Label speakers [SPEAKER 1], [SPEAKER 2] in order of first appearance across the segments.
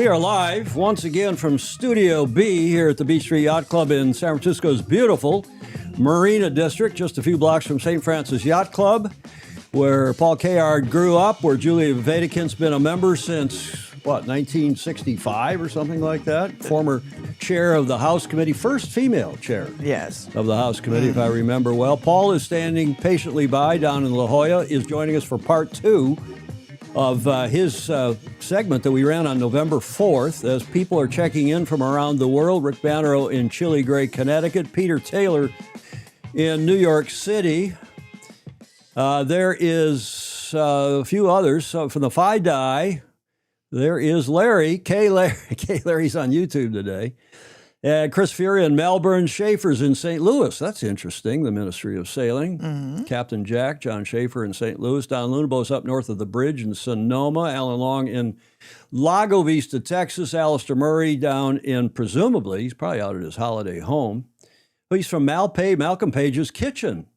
[SPEAKER 1] We are live once again from Studio B here at the Beach Street Yacht Club in San Francisco's beautiful Marina District, just a few blocks from St. Francis Yacht Club, where Paul Cayard grew up, where Julia Vedekin's been a member since, 1965 or something like that? Former chair of the House Committee, first female chair of the House Committee, if I remember well. Paul is standing patiently by down in La Jolla, is joining us for part two of his segment that we ran on November 4th. As people are checking in from around the world, Rick Bannero in Chili Gray, Connecticut, Peter Taylor in New York City. There is a few others. So from the FIDI, there is Larry. K. Larry's on YouTube today. Chris Fury in Melbourne. Schaefer's in St. Louis. That's interesting, the Ministry of Sailing. Mm-hmm. Captain Jack, John Schaefer in St. Louis. Don Lunabo's up north of the bridge in Sonoma. Alan Long in Lago Vista, Texas. Alistair Murray down in, presumably, he's probably out at his holiday home. But he's from Malcolm Page's kitchen,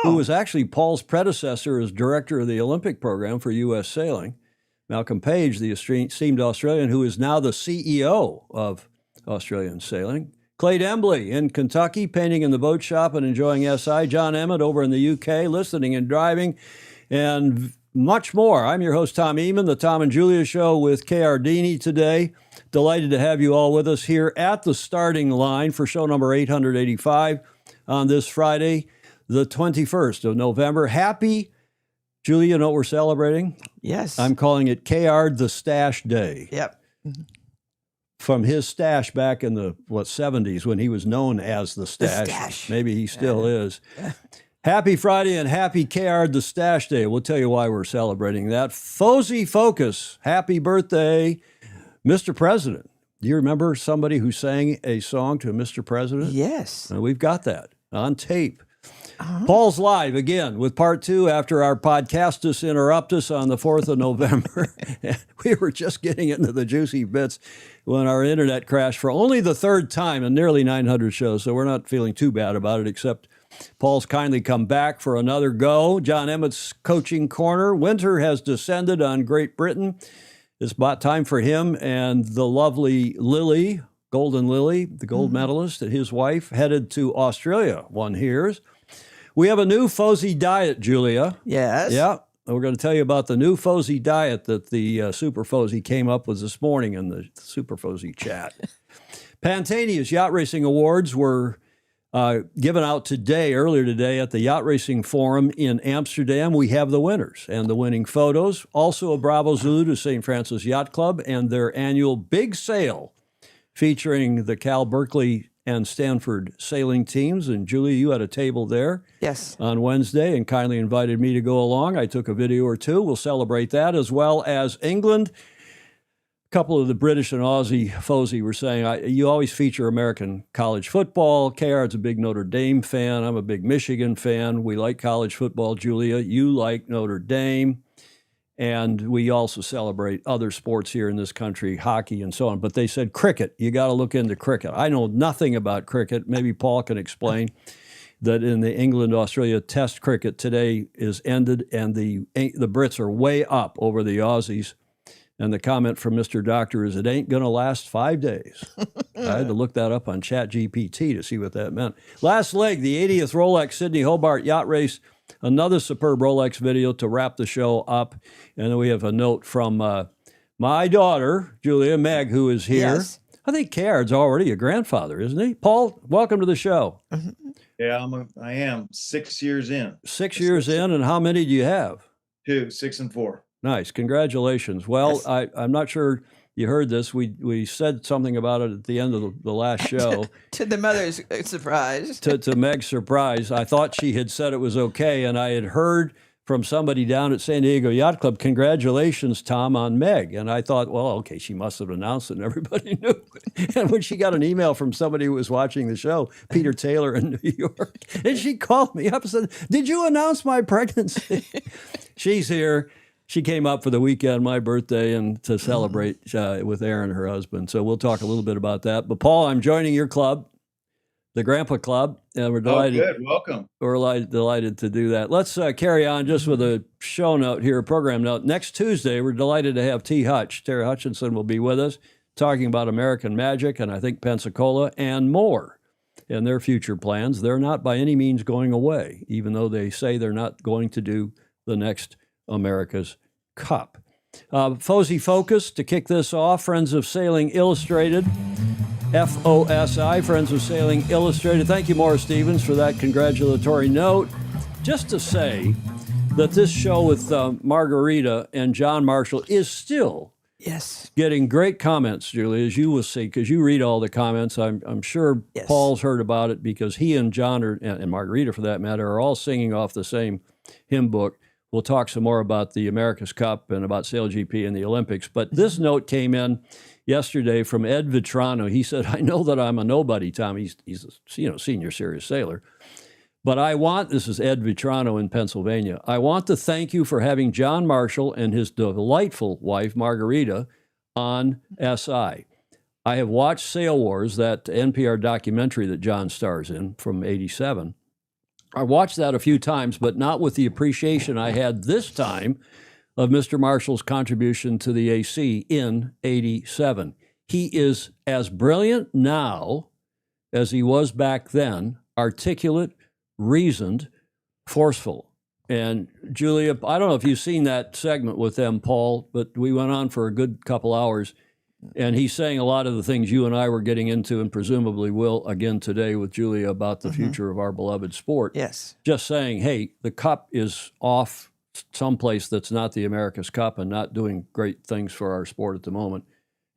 [SPEAKER 1] who was actually Paul's predecessor as director of the Olympic program for U.S. Sailing. Malcolm Page, the esteemed Australian, who is now the CEO of Australian Sailing. Clay Embley in Kentucky, painting in the boat shop and enjoying SI. John Emmett over in the UK, listening and driving, and much more. I'm your host, Tom Eamon, the Tom and Julia Show with Cayardini today. Delighted to have you all with us here at the starting line for show number 885 on this Friday, the 21st of November. Happy, Julia, you know what we're celebrating?
[SPEAKER 2] Yes.
[SPEAKER 1] I'm calling it Cayard the Stash Day.
[SPEAKER 2] Yep.
[SPEAKER 1] From his stash back in the, 70s when he was known as the Stash. Maybe he still is. Happy Friday and happy Cayard the Stash Day. We'll tell you why we're celebrating that. Fozy Focus, happy birthday, Mr. President. Do you remember somebody who sang a song to Mr. President?
[SPEAKER 2] Yes.
[SPEAKER 1] We've got that on tape. Paul's live again with part two after our podcastus interruptus on the 4th of November. We were just getting into the juicy bits when our internet crashed for only the third time in nearly 900 shows, so we're not feeling too bad about it, except Paul's kindly come back for another go. John Emmett's coaching corner. Winter has descended on Great Britain. It's about time for him and the lovely Lily, Golden Lily, the gold medalist, and his wife headed to Australia, one hears. We have a new Fozy diet, Julia.
[SPEAKER 2] Yes.
[SPEAKER 1] Yeah. We're going to tell you about the new Fozy diet that the Super Fozy came up with this morning in the Super Fozy chat. Pantania's Yacht Racing Awards were given out earlier today at the Yacht Racing Forum in Amsterdam. We have the winners and the winning photos. Also a Bravo Zulu to St. Francis Yacht Club and their annual big sale featuring the Cal Berkeley and Stanford sailing teams. And Julia, you had a table there on Wednesday and kindly invited me to go along. I took a video or two. We'll celebrate that, as well as England. A couple of the British and Aussie Fozy were saying, you always feature American college football. Cayard's a big Notre Dame fan. I'm a big Michigan fan. We like college football, Julia. You like Notre Dame. And we also celebrate other sports here in this country, hockey and so on. But they said cricket, you got to look into cricket. I know nothing about cricket. Maybe Paul can explain that in the England-Australia test cricket today is ended and the Brits are way up over the Aussies. And the comment from Mr. Doctor is, it ain't going to last 5 days. I had to look that up on ChatGPT to see what that meant. Last leg, the 80th Rolex Sydney Hobart Yacht Race. Another superb Rolex video to wrap the show up. And then we have a note from my daughter, Julia, Meg, who is here.
[SPEAKER 2] Yes.
[SPEAKER 1] I think Cayard's already a grandfather, isn't he? Paul, welcome to the show.
[SPEAKER 3] Yeah, I am 6 years in.
[SPEAKER 1] 6 years in, and how many do you have?
[SPEAKER 3] 2, 6 and 4.
[SPEAKER 1] Nice. Congratulations. Well, yes. I'm not sure you heard this. We said something about it at the end of the last show.
[SPEAKER 2] To the mother's surprise.
[SPEAKER 1] to Meg's surprise. I thought she had said it was okay, and I had heard from somebody down at San Diego Yacht Club, congratulations, Tom, on Meg. And I thought, well, okay, she must have announced it and everybody knew. And when she got an email from somebody who was watching the show, Peter Taylor in New York, and she called me up and said, did you announce my pregnancy? She's here. She came up for the weekend, my birthday, and to celebrate with Erin, her husband. So we'll talk a little bit about that. But Paul, I'm joining your club, the Grandpa Club, and we're delighted.
[SPEAKER 3] Oh, good. Welcome.
[SPEAKER 1] We're delighted to do that. Let's carry on just with a show note here, a program note. Next Tuesday, we're delighted to have Terry Hutchinson will be with us. talking about American Magic and I think Pensacola and more and their future plans. They're not by any means going away, even though they say they're not going to do the next America's Cup. Fozy Focus, to kick this off, Friends of Sailing Illustrated, FOSI, Friends of Sailing Illustrated. Thank you, Morris Stevens, for that congratulatory note. Just to say that this show with Margarita and John Marshall is still getting great comments, Julie, as you will see, because you read all the comments. I'm sure Paul's heard about it because he and John, and Margarita for that matter, are all singing off the same hymn book. We'll talk some more about the America's Cup and about Sail GP and the Olympics. But this note came in yesterday from Ed Vitrano. He said, I know that I'm a nobody, Tom. He's a senior serious sailor. But this is Ed Vitrano in Pennsylvania, I want to thank you for having John Marshall and his delightful wife, Margarita, on SI. I have watched Sail Wars, that NPR documentary that John stars in from '87. I watched that a few times, but not with the appreciation I had this time of Mr. Marshall's contribution to the AC in '87. He is as brilliant now as he was back then, articulate, reasoned, forceful. And Julia, I don't know if you've seen that segment with them, Paul, but we went on for a good couple hours, and he's saying a lot of the things you and I were getting into and presumably will again today with Julia about the future of our beloved sport.
[SPEAKER 2] Yes.
[SPEAKER 1] Just saying, hey, the Cup is off someplace that's not the America's Cup and not doing great things for our sport at the moment.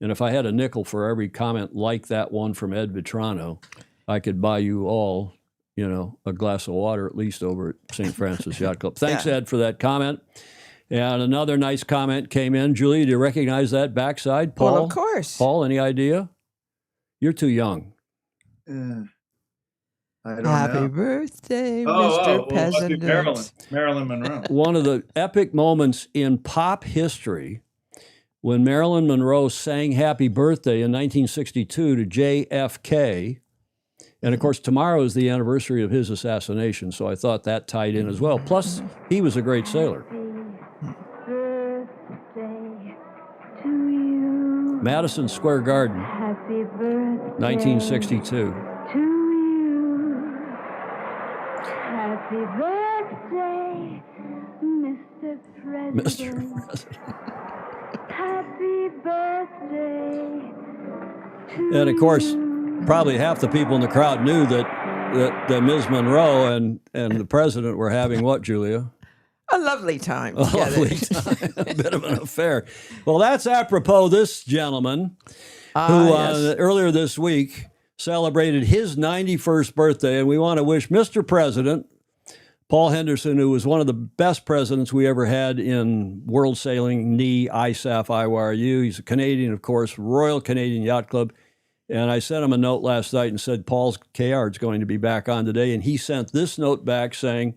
[SPEAKER 1] And if I had a nickel for every comment like that one from Ed Vitrano, I could buy you all, a glass of water at least over at St. Francis Yacht Club. Thanks, Ed, for that comment. And another nice comment came in. Julie, do you recognize that backside? Paul?
[SPEAKER 2] Well, of course.
[SPEAKER 1] Paul, any idea? You're too young.
[SPEAKER 3] I don't
[SPEAKER 2] Happy
[SPEAKER 3] know.
[SPEAKER 2] birthday,
[SPEAKER 3] Oh,
[SPEAKER 2] Mr.
[SPEAKER 3] well, must be
[SPEAKER 2] President.
[SPEAKER 3] Marilyn Monroe.
[SPEAKER 1] One of the epic moments in pop history when Marilyn Monroe sang Happy Birthday in 1962 to JFK. And of course, tomorrow is the anniversary of his assassination, so I thought that tied in as well. Plus, he was a great sailor. Madison Square Garden, 1962.
[SPEAKER 4] To you. Happy birthday, Mr. President.
[SPEAKER 1] Mr. President.
[SPEAKER 4] Happy birthday to
[SPEAKER 1] And of course,
[SPEAKER 4] you.
[SPEAKER 1] probably half the people in the crowd knew that Ms. Monroe and the president were having what, Julia?
[SPEAKER 2] A lovely time.
[SPEAKER 1] A
[SPEAKER 2] together.
[SPEAKER 1] lovely time, a bit of an affair. Well, that's apropos this gentleman who earlier this week celebrated his 91st birthday, and we want to wish Mr. President Paul Henderson, who was one of the best presidents we ever had in world sailing, NE, ISAF, IYRU. He's a Canadian, of course, Royal Canadian Yacht Club. And I sent him a note last night and said, Paul's Cayard's going to be back on today. And he sent this note back saying,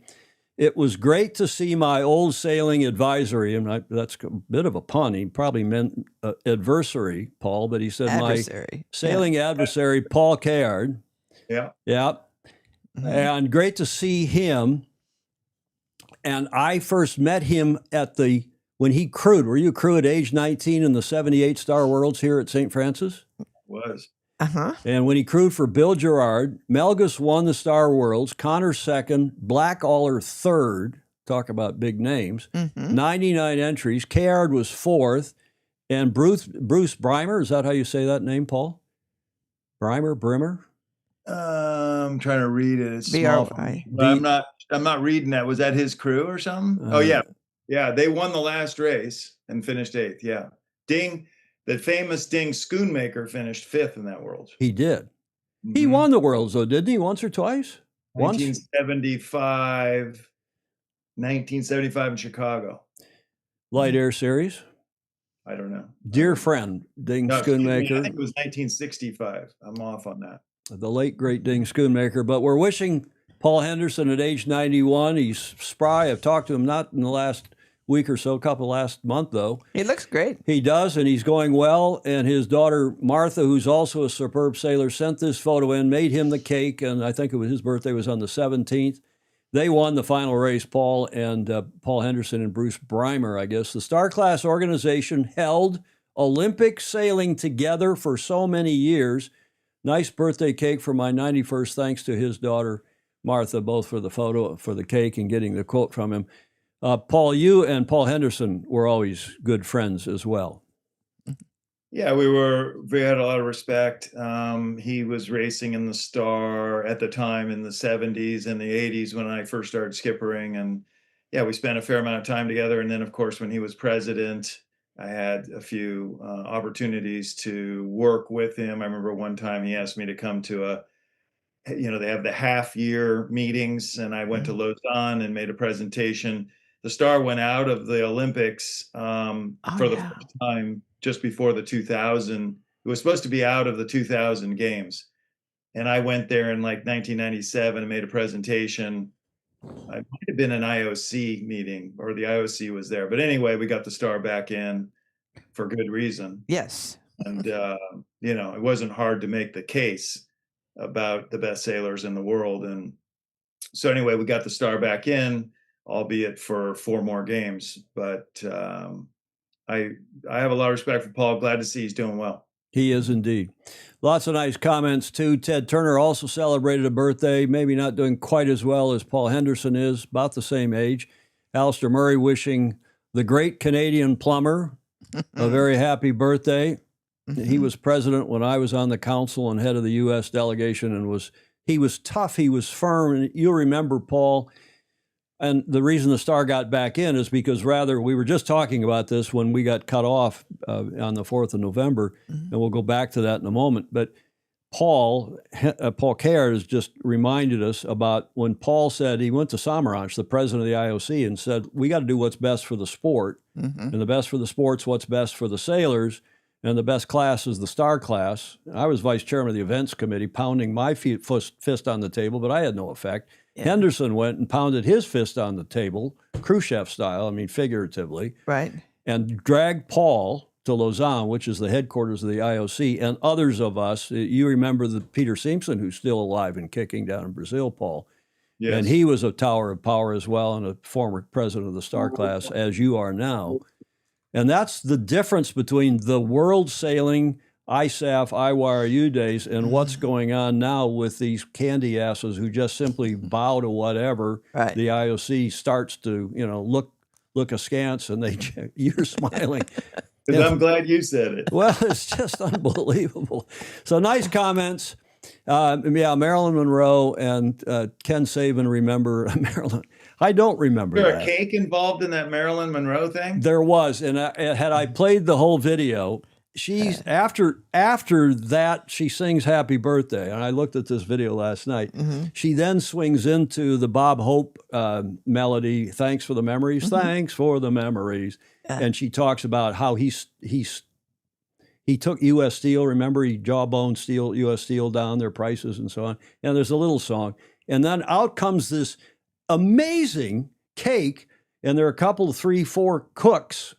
[SPEAKER 1] it was great to see my old sailing advisory. And that's a bit of a pun. He probably meant adversary, Paul, but he said
[SPEAKER 2] Adversary.
[SPEAKER 1] my sailing adversary, Paul Cayard.
[SPEAKER 3] Yeah.
[SPEAKER 1] Yeah.
[SPEAKER 2] Mm-hmm.
[SPEAKER 1] And great to see him. And I first met him when he crewed. Were you a crew at age 19 in the 78 Star Worlds here at St. Francis?
[SPEAKER 3] Was.
[SPEAKER 2] Uh-huh.
[SPEAKER 1] And when he crewed for Bill Gerard, Melgus won the Star Worlds, Connor second, Blackaller third, talk about big names, 99 entries. Cayard was fourth, and Bruce Breimer, is that how you say that name, Paul? Breimer?
[SPEAKER 3] I'm trying to read it. It's small.
[SPEAKER 2] B-R-Y.
[SPEAKER 3] But I'm not reading that. Was that his crew or something? Oh yeah. Yeah. They won the last race and finished 8th. Yeah. Ding, the famous Ding Schoonmaker finished 5th in that world.
[SPEAKER 1] He did. He won the Worlds, though, didn't he? Once or twice?
[SPEAKER 3] 1975 in Chicago.
[SPEAKER 1] Light Air Series.
[SPEAKER 3] I don't know.
[SPEAKER 1] Dear friend, Ding
[SPEAKER 3] No, excuse me, I
[SPEAKER 1] Schoonmaker.
[SPEAKER 3] think it was 1965. I'm off on that.
[SPEAKER 1] The late, great Ding Schoonmaker. But we're wishing Paul Henderson at age 91. He's spry. I've talked to him not in the last week or so, last month, though.
[SPEAKER 2] He looks great.
[SPEAKER 1] He does, and he's going well. And his daughter, Martha, who's also a superb sailor, sent this photo in, made him the cake, and I think his birthday was on the 17th. They won the final race, Paul Henderson and Bruce Breimer, I guess. The Star Class organization held Olympic sailing together for so many years. Nice birthday cake for my 91st. Thanks to his daughter, Martha, both for the photo, for the cake, and getting the quote from him. Paul, you and Paul Henderson were always good friends as well.
[SPEAKER 3] Yeah, we had a lot of respect. He was racing in the Star at the time in the 70s and the 80s when I first started skippering. And yeah, we spent a fair amount of time together. And then, of course, when he was president, I had a few opportunities to work with him. I remember one time he asked me to come to they have the half year meetings, and I went to Lausanne and made a presentation. The Star went out of the Olympics for the first time just before the 2000. It was supposed to be out of the 2000 games. And I went there in like 1997 and made a presentation. I might have been an IOC meeting, or the IOC was there. But anyway, we got the Star back in for good reason.
[SPEAKER 2] Yes.
[SPEAKER 3] And, it wasn't hard to make the case about the best sailors in the world. And so anyway, we got the Star back in, albeit for 4 more games. But I have a lot of respect for Paul. Glad to see he's doing well.
[SPEAKER 1] He is indeed. Lots of nice comments, too. Ted Turner also celebrated a birthday, maybe not doing quite as well as Paul Henderson is, about the same age. Alistair Murray wishing the great Canadian plumber a very happy birthday. He was president when I was on the council and head of the U.S. delegation, and he was tough, he was firm. And you'll remember, Paul, and the reason the Star got back in is because we were just talking about this when we got cut off on the 4th of November, and we'll go back to that in a moment. But Paul Cayard has just reminded us about when Paul said he went to Samaranch, the president of the IOC, and said, we got to do what's best for the sport. And the best for the sport's what's best for the sailors. And the best class is the Star class. I was vice chairman of the events committee, pounding my fist on the table, but I had no effect. Yeah. Henderson went and pounded his fist on the table, Khrushchev style, I mean, figuratively.
[SPEAKER 2] Right.
[SPEAKER 1] And dragged Paul to Lausanne, which is the headquarters of the IOC, and others of us. You remember the Peter Simpson, who's still alive and kicking down in Brazil, Paul. Yes. And he was a tower of power as well, and a former president of the Star class, as you are now. And that's the difference between the world sailing, ISAF, IYRU days, and what's going on now with these candy asses who just simply bow to whatever the IOC starts to, look askance, and you're smiling.
[SPEAKER 3] Because I'm glad you said it.
[SPEAKER 1] Well, it's just unbelievable. So nice comments. Marilyn Monroe and Ken Saban remember Marilyn. I don't remember
[SPEAKER 3] Was there
[SPEAKER 1] that.
[SPEAKER 3] a cake involved in that Marilyn Monroe thing?
[SPEAKER 1] There was, and had I played the whole video, she's after that she sings "Happy Birthday," and I looked at this video last night. She then swings into the Bob Hope melody, "Thanks for the memories, thanks for the memories," and she talks about how he took U.S. Steel. Remember, he jawbone steel, U.S. Steel down their prices and so on. And there's a little song, and then out comes this amazing cake, and there are a couple of 3-4 cooks,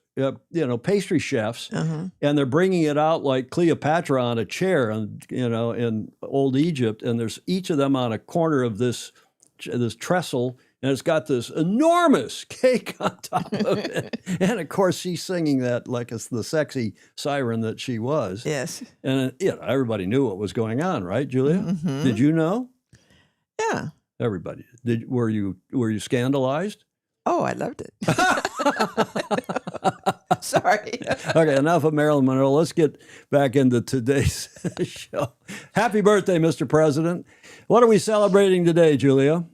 [SPEAKER 1] pastry chefs, and they're bringing it out like Cleopatra on a chair, and in old Egypt, and there's each of them on a corner of this trestle, and it's got this enormous cake on top of it, and of course she's singing that like it's the sexy siren that she was.
[SPEAKER 2] Yes,
[SPEAKER 1] and everybody knew what was going on, right, Julia? Did you know?
[SPEAKER 2] Yeah.
[SPEAKER 1] Everybody. Were you scandalized?
[SPEAKER 2] Oh, I loved it. Sorry.
[SPEAKER 1] Okay, enough of Marilyn Monroe. Let's get back into today's show. Happy birthday, Mr. President. What are we celebrating today, Julia?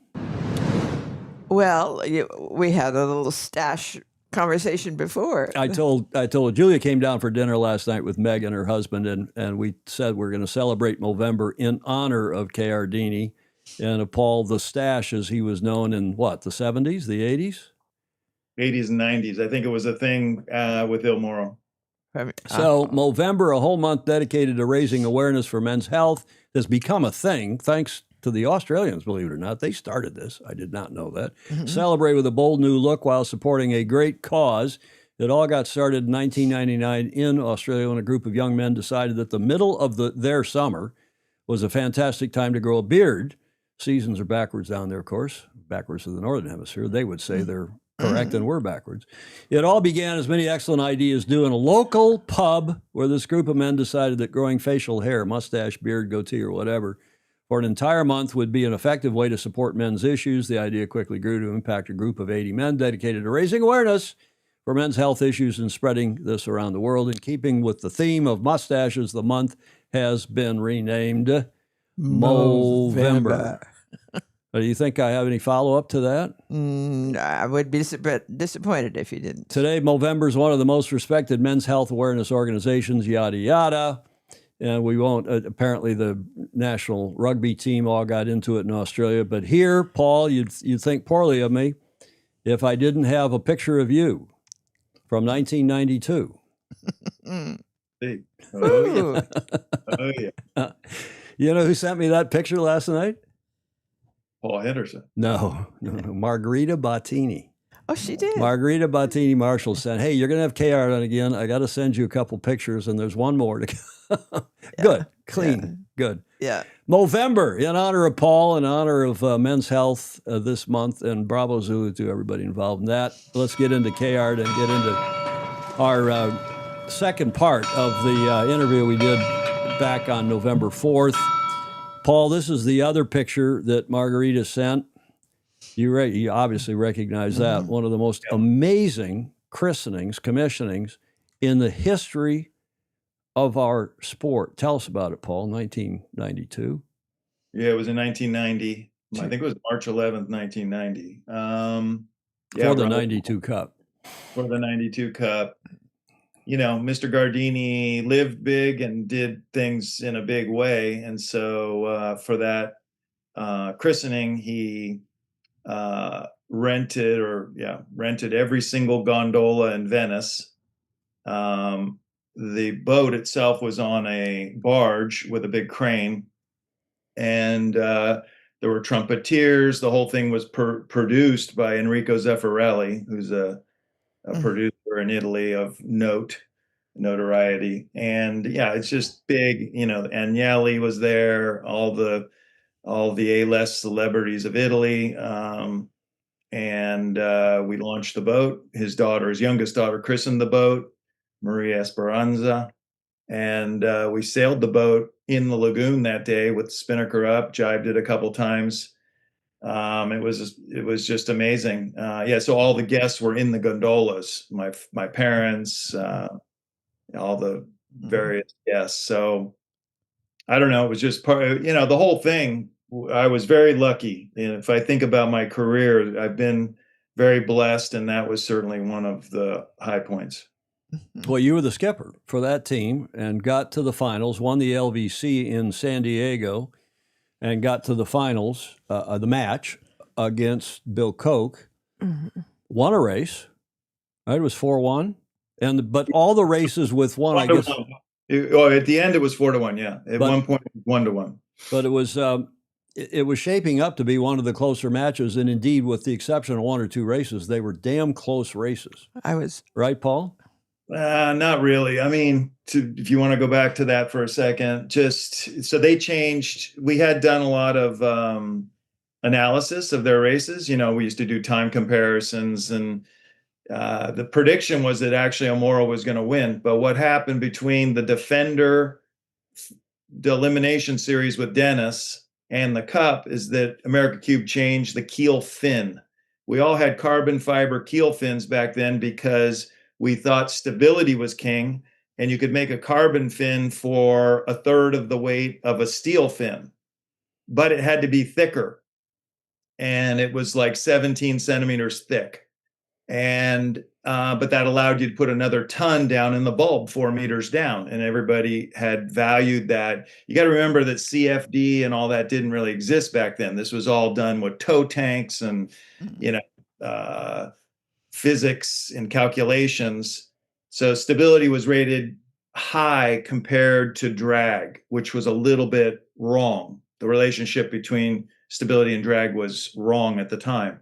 [SPEAKER 2] Well, we had a little stash conversation before.
[SPEAKER 1] I told Julia came down for dinner last night with Meg and her husband, and we said we're going to celebrate Movember in honor of Cayardini and of Paul the Stash, as he was known in the 70s, the 80s?
[SPEAKER 3] 80s and 90s. I think it was a thing with Il Moro.
[SPEAKER 1] So Movember, a whole month dedicated to raising awareness for men's health, has become a thing, thanks to the Australians, believe it or not. They started this. I did not know that. Celebrate with a bold new look while supporting a great cause. It all got started in 1999 in Australia when a group of young men decided that the middle of their summer was a fantastic time to grow a beard. Seasons are backwards down there, of course, backwards to the Northern Hemisphere. They would say they're correct, and we're backwards. It all began, as many excellent ideas do, in a local pub where this group of men decided that growing facial hair, mustache, beard, goatee, or whatever, for an entire month would be an effective way to support men's issues. The idea quickly grew to impact a group of 80 men dedicated to raising awareness for men's health issues and spreading this around the world. In keeping with the theme of mustaches, the month has been renamed Movember. Do you think I have any follow-up to that?
[SPEAKER 2] I would be disappointed if you didn't.
[SPEAKER 1] Today, Movember is one of the most respected men's health awareness organizations, yada, yada. And we won't, apparently the national rugby team all got into it in Australia. But here, Paul, you'd think poorly of me if I didn't have a picture of you from 1992.
[SPEAKER 3] Hey. Oh, yeah. Oh, yeah.
[SPEAKER 1] You know who sent me that picture last night?
[SPEAKER 3] Paul Henderson.
[SPEAKER 1] No, Margarita Bottini.
[SPEAKER 2] Oh, she did.
[SPEAKER 1] Margarita Bottini Marshall said, hey, you're going to have Cayard on again. I got to send you a couple pictures, and there's one more to go. Good, clean, good.
[SPEAKER 2] Yeah.
[SPEAKER 1] Movember, in honor of Paul, in honor of Men's Health this month, and bravo Zulu to everybody involved in that. Let's get into Cayard and get into our second part of the interview we did back on November 4th. Paul, this is the other picture that Margarita sent. You obviously recognize that. One of the most amazing christenings, commissionings in the history of our sport. Tell us about it, Paul. 1992.
[SPEAKER 3] Yeah, it was in 1990. I think it was March 11th, 1990.
[SPEAKER 1] For the 92 Cup.
[SPEAKER 3] For the 92 Cup. You know, Mr. Gardini lived big and did things in a big way. And so for that christening, he rented every single gondola in Venice. The boat itself was on a barge with a big crane, and there were trumpeters. The whole thing was produced by Enrico Zeffirelli, who's a producer in Italy of notoriety. And yeah, it's just big. You know, Agnelli was there, all the A-list celebrities of Italy. And we launched the boat. His youngest daughter, christened the boat, Maria Esperanza. And we sailed the boat in the lagoon that day with the spinnaker up, jibed it a couple times. It was just amazing. So all the guests were in the gondolas, my parents, all the various guests. So I don't know, it was just part of, the whole thing. I was very lucky. If I think about my career, I've been very blessed, and that was certainly one of the high points.
[SPEAKER 1] Well, you were the skipper for that team and got to the finals, won the LVC in San Diego, and got to the finals, the match against Bill Koch, won a race, right? It was 4-1. But all the races with one, I guess.
[SPEAKER 3] At the end, it was 4-1, yeah. At one point, it was 1-1.
[SPEAKER 1] But it was shaping up to be one of the closer matches, and indeed, with the exception of one or two races, they were damn close races. Right, Paul?
[SPEAKER 3] Not really. I mean, if you want to go back to that for a second, so they changed. We had done a lot of analysis of their races. We used to do time comparisons, and the prediction was that actually Omoro was going to win. But what happened between the elimination series with Dennis and the Cup is that America Cube changed the keel fin. We all had carbon fiber keel fins back then because we thought stability was king, and you could make a carbon fin for a third of the weight of a steel fin, but it had to be thicker. And it was like 17 centimeters thick. And but that allowed you to put another ton down in the bulb, 4 meters down, and everybody had valued that. You got to remember that CFD and all that didn't really exist back then. This was all done with tow tanks and physics and calculations. So stability was rated high compared to drag, which was a little bit wrong. The relationship between stability and drag was wrong at the time.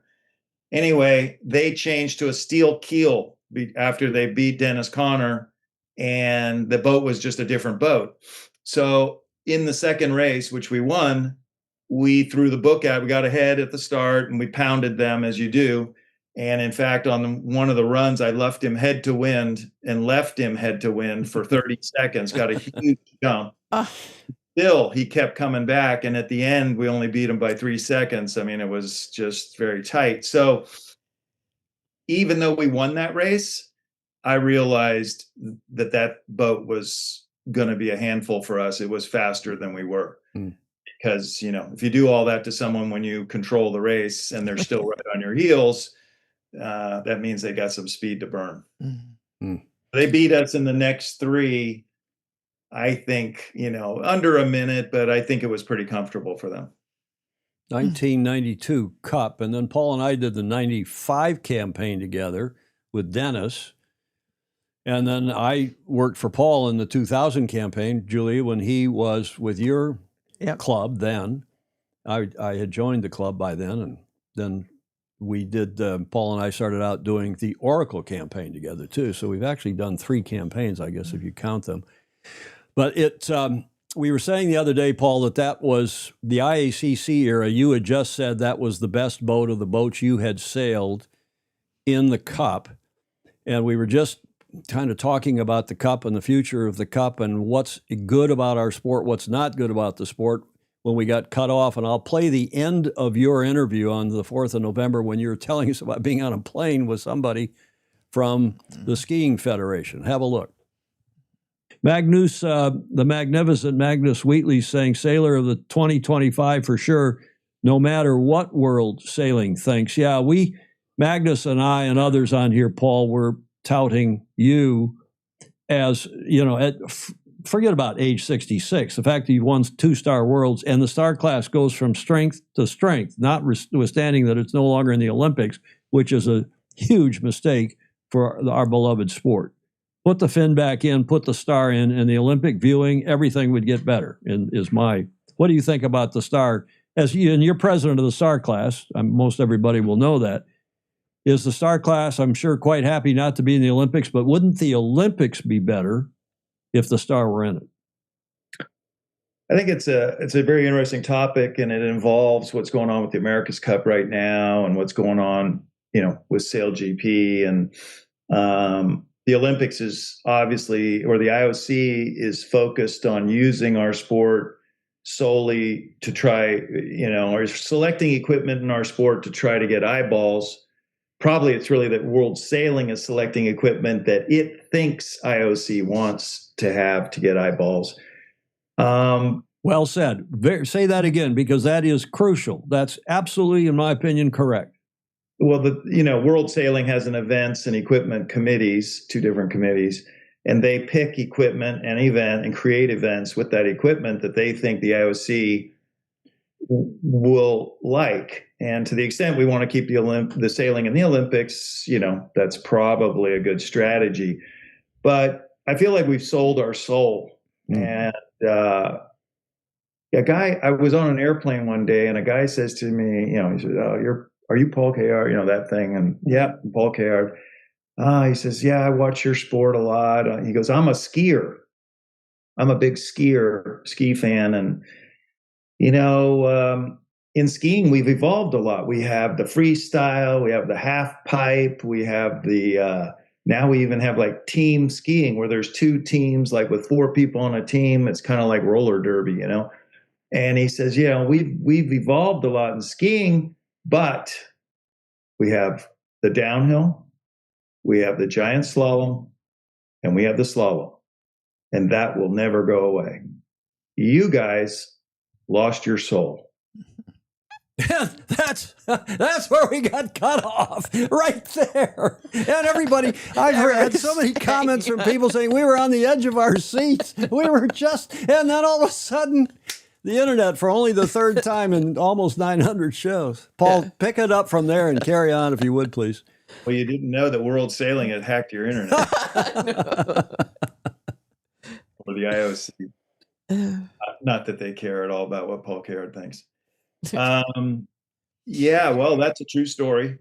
[SPEAKER 3] Anyway, they changed to a steel keel after they beat Dennis Conner, and the boat was just a different boat. So in the second race, which we won, we threw the book out. We got ahead at the start, and we pounded them, as you do. And in fact, on one of the runs, I left him head to wind and left him head to wind for 30 seconds, got a huge jump. Still, he kept coming back. And at the end, we only beat him by 3 seconds. I mean, it was just very tight. So even though we won that race, I realized that that boat was going to be a handful for us. It was faster than we were. Because, you know, if you do all that to someone when you control the race and they're still right on your heels, that means they got some speed to burn. They beat us in the next 3, I think, you know, under a minute, but I think it was pretty comfortable for them.
[SPEAKER 1] 1992 Cup, and then Paul and I did the 95 campaign together with Dennis. And then I worked for Paul in the 2000 campaign, Julia, when he was with your club then. I had joined the club by then, and then we did, Paul and I started out doing the Oracle campaign together too. So we've actually done 3 campaigns, I guess, if you count them. But we were saying the other day, Paul, that was the IACC era. You had just said that was the best boat of the boats you had sailed in the Cup. And we were just kind of talking about the Cup and the future of the Cup and what's good about our sport, what's not good about the sport when we got cut off. And I'll play the end of your interview on the 4th of November when you were telling us about being on a plane with somebody from the Skiing Federation. Have a look. Magnus, the magnificent Magnus Wheatley saying, sailor of the 2025 for sure, no matter what world sailing thinks. Yeah, Magnus and I and others on here, Paul, were touting you as, you know, forget about age 66. The fact that you've won 2-star worlds and the star class goes from strength to strength, notwithstanding that it's no longer in the Olympics, which is a huge mistake for our beloved sport. Put the fin back in, put the star in, and the Olympic viewing, everything would get better. What do you think about the star? And you're president of the star class, most everybody will know that. Is the star class, I'm sure, quite happy not to be in the Olympics, but wouldn't the Olympics be better if the star were in it?
[SPEAKER 3] I think it's a very interesting topic, and it involves what's going on with the America's Cup right now and what's going on, you know, with Sail GP. And the Olympics is obviously, or the IOC is focused on using our sport solely to try, you know, or selecting equipment in our sport to try to get eyeballs. Probably it's really that World Sailing is selecting equipment that it thinks IOC wants to have to get eyeballs.
[SPEAKER 1] Well said. Say that again, because that is crucial. That's absolutely, in my opinion, correct.
[SPEAKER 3] Well, World Sailing has an events and equipment committees, 2 different committees, and they pick equipment and event and create events with that equipment that they think the IOC will like. And to the extent we want to keep the sailing in the Olympics, you know, that's probably a good strategy. But I feel like we've sold our soul. And I was on an airplane one day, and a guy says to me, you know, he says, are you Paul Cayard? You know, that thing. And yeah, Paul Cayard. He says, yeah, I watch your sport a lot. He goes, I'm a skier. I'm a big ski fan. And, you know, in skiing, we've evolved a lot. We have the freestyle, we have the half pipe, we have now we even have like team skiing where there's 2 teams, like with 4 people on a team. It's kind of like roller derby, you know? And he says, you know, we've evolved a lot in skiing, but we have the downhill, we have the giant slalom, and we have the slalom. And that will never go away. You guys lost your soul.
[SPEAKER 1] That's where we got cut off, right there. And everybody, I've had so many comments from people saying we were on the edge of our seats. We were and then all of a sudden, the internet for only the 3rd time in almost 900 shows. Paul, pick it up from there and carry on if you would, please.
[SPEAKER 3] Well, you didn't know that World Sailing had hacked your internet. Or the IOC. Not that they care at all about what Paul Cayard thinks. Yeah, well, that's a true story.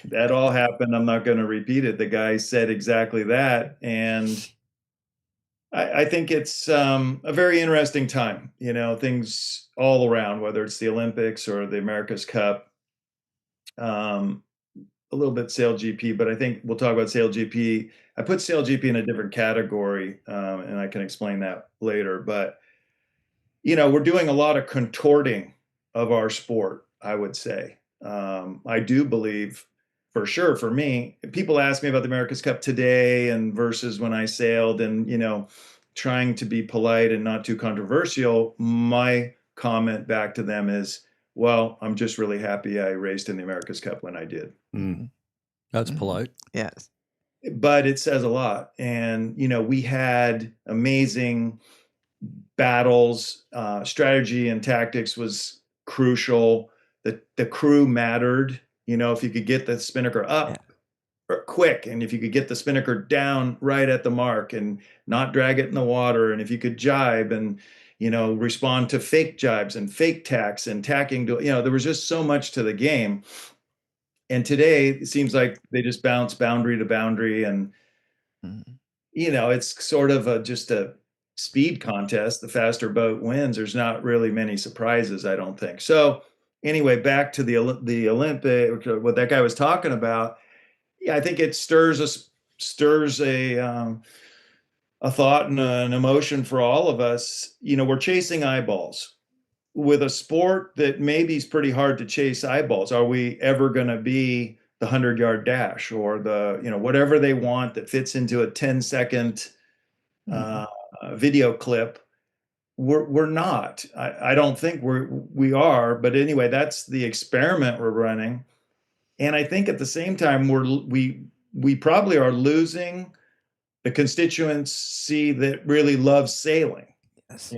[SPEAKER 3] That all happened. I'm not going to repeat it. The guy said exactly that. And I think it's a very interesting time, you know, things all around, whether it's the Olympics or the America's Cup. A a little bit SailGP, but I think we'll talk about SailGP. I put SailGP in a different category, and I can explain that later. But we're doing a lot of contorting of our sport, I would say. I do believe, for sure, for me, people ask me about the America's Cup today and versus when I sailed, and trying to be polite and not too controversial. My comment back to them is, well, I'm just really happy I raced in the America's Cup when I did.
[SPEAKER 1] That's polite.
[SPEAKER 2] Yes.
[SPEAKER 3] But it says a lot. And, we had amazing battles. Strategy and tactics was crucial. The crew mattered. If you could get the spinnaker up quick, and if you could get the spinnaker down right at the mark and not drag it in the water, and if you could jibe and respond to fake jibes and fake tacks and tacking to, there was just so much to the game. And today it seems like they just bounce boundary to boundary, and it's sort of just a speed contest. The faster boat wins. There's not really many surprises, I don't think. So anyway, back to the Olympic, what that guy was talking about. Yeah, I think it stirs a thought and an emotion for all of us. We're chasing eyeballs with a sport that maybe is pretty hard to chase eyeballs. Are we ever going to be the 100-yard dash or the whatever they want that fits into a 10-second video clip? We're not. I don't think we are. But anyway, that's the experiment we're running. And I think at the same time, we probably are losing the constituency that really loves sailing.
[SPEAKER 2] Yes.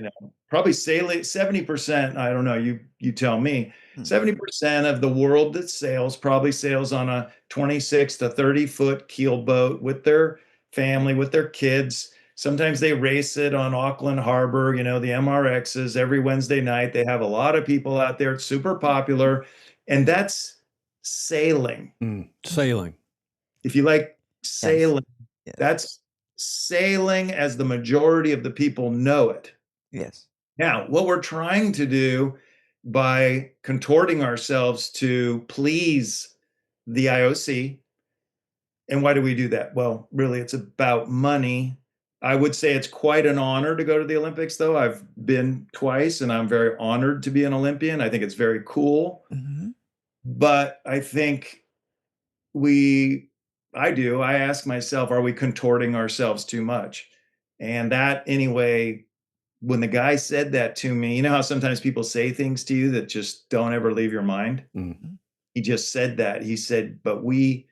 [SPEAKER 3] Probably sailing 70%. I don't know. You tell me. 70% of the world that sails probably sails on a 26 to 30-foot keel boat with their family, with their kids. Sometimes they race it on Auckland Harbor. The MRXs every Wednesday night. They have a lot of people out there. It's super popular, and that's sailing.
[SPEAKER 1] Sailing.
[SPEAKER 3] If you like sailing,
[SPEAKER 2] Yes.
[SPEAKER 3] that's sailing as the majority of the people know it.
[SPEAKER 2] Yes.
[SPEAKER 3] Now, what we're trying to do by contorting ourselves to please the IOC, and why do we do that? Well, really, it's about money. I would say it's quite an honor to go to the Olympics, though. I've been twice, and I'm very honored to be an Olympian. I think it's very cool. But I think I ask myself, are we contorting ourselves too much? And that, anyway, when the guy said that to me, how sometimes people say things to you that just don't ever leave your mind? He just said that. He said, but we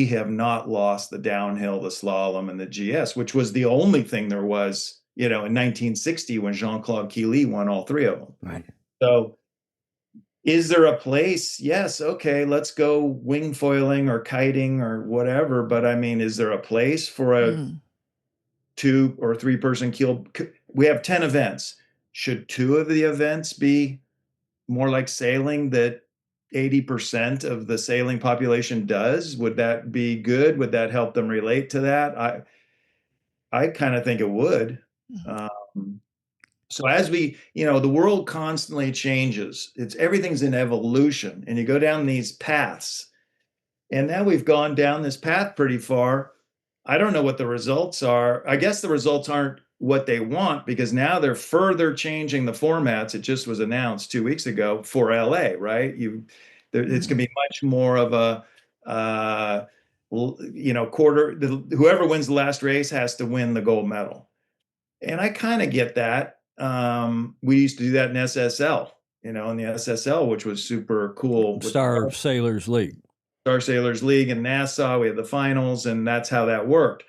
[SPEAKER 3] have not lost the downhill, the slalom, and the GS, which was the only thing there was, in 1960 when Jean-Claude Killy won all three of them.
[SPEAKER 2] Right.
[SPEAKER 3] So is there a place? Yes. Okay. Let's go wing foiling or kiting or whatever. But I mean, is there a place for a 2 or 3 person keel? We have 10 events. Should 2 of the events be more like sailing that 80% of the sailing population does? Would that be good? Would that help them relate to that? I kind of think it would. So as the world constantly changes. Everything's in evolution, and you go down these paths. And now we've gone down this path pretty far. I don't know what the results are. I guess the results aren't what they want, because now they're further changing the formats. It just was announced 2 weeks ago for LA, right? It's going to be much more of a quarter. Whoever wins the last race has to win the gold medal. And I kind of get that. We used to do that in SSL, in the SSL, which was super cool.
[SPEAKER 1] Star Sailors League.
[SPEAKER 3] Star Sailors League in Nassau. We had the finals, and that's how that worked.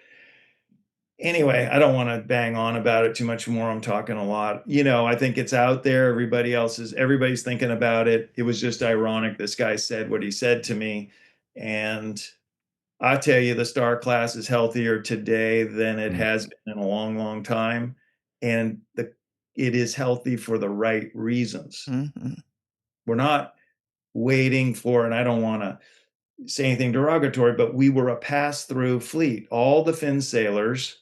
[SPEAKER 3] Anyway, I don't want to bang on about it too much more. I'm talking a lot. I think it's out there. Everybody's thinking about it. It was just ironic. This guy said what he said to me. And I tell you, the star class is healthier today than it has been in a long, long time. And it is healthy for the right reasons. We're not waiting for, and I don't want to say anything derogatory, but we were a pass-through fleet. All the Finn sailors,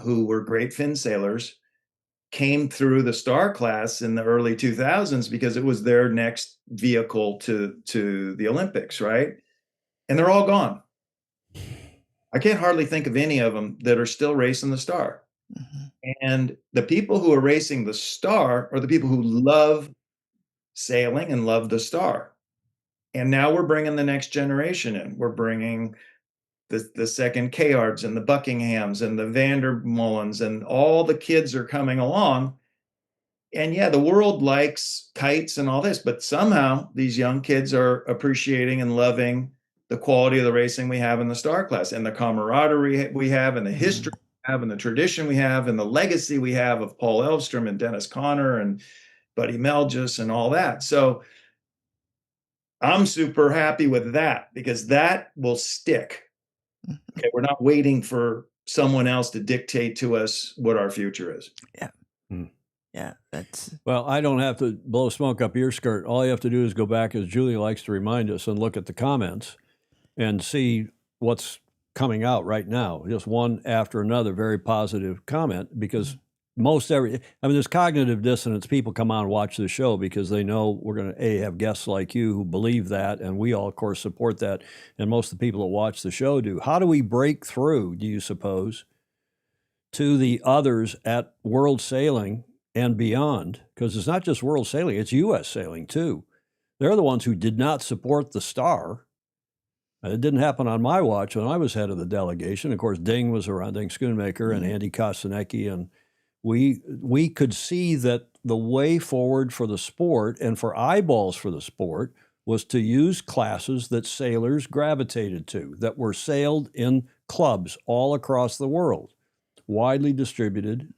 [SPEAKER 3] who were great Finn sailors, came through the star class in the early 2000s because it was their next vehicle to the Olympics, right? and they're all gone. I can't hardly think of any of them that are still racing the Star. And the people who are racing the Star are the people who love sailing and love the Star. And now we're bringing the next generation in. We're bringing the second Cayards and the Buckinghams and the Vandermullens, and all the kids are coming along. And yeah, the world likes kites and all this, but somehow these young kids are appreciating and loving the quality of the racing we have in the Star class, and the camaraderie we have, and the history we have, and the tradition we have, and the legacy we have of Paul Elvstrom and Dennis Conner and Buddy Melgis and all that. So I'm super happy with that, because that will stick. Okay, we're not waiting for someone else to dictate to us what our future is.
[SPEAKER 2] Yeah. Yeah, that's
[SPEAKER 1] Well, I don't have to blow smoke up your skirt. All you have to do is go back, as Julie likes to remind us, and look at the comments and see what's coming out right now. Just one after another, very positive comment, because there's cognitive dissonance. People come on and watch the show because they know we're going to have guests like you who believe that, and we all, of course, support that, and most of the people that watch the show do. How do we break through, do you suppose, to the others at World Sailing and beyond? Because it's not just World Sailing, it's U.S. Sailing too. They're the ones who did not support the Star. It didn't happen on my watch when I was head of the delegation. Of course, Ding was around, Ding Schoonmaker and Andy Kostanecki, and we could see that the way forward for the sport and for eyeballs for the sport was to use classes that sailors gravitated to, that were sailed in clubs all across the world, widely distributed.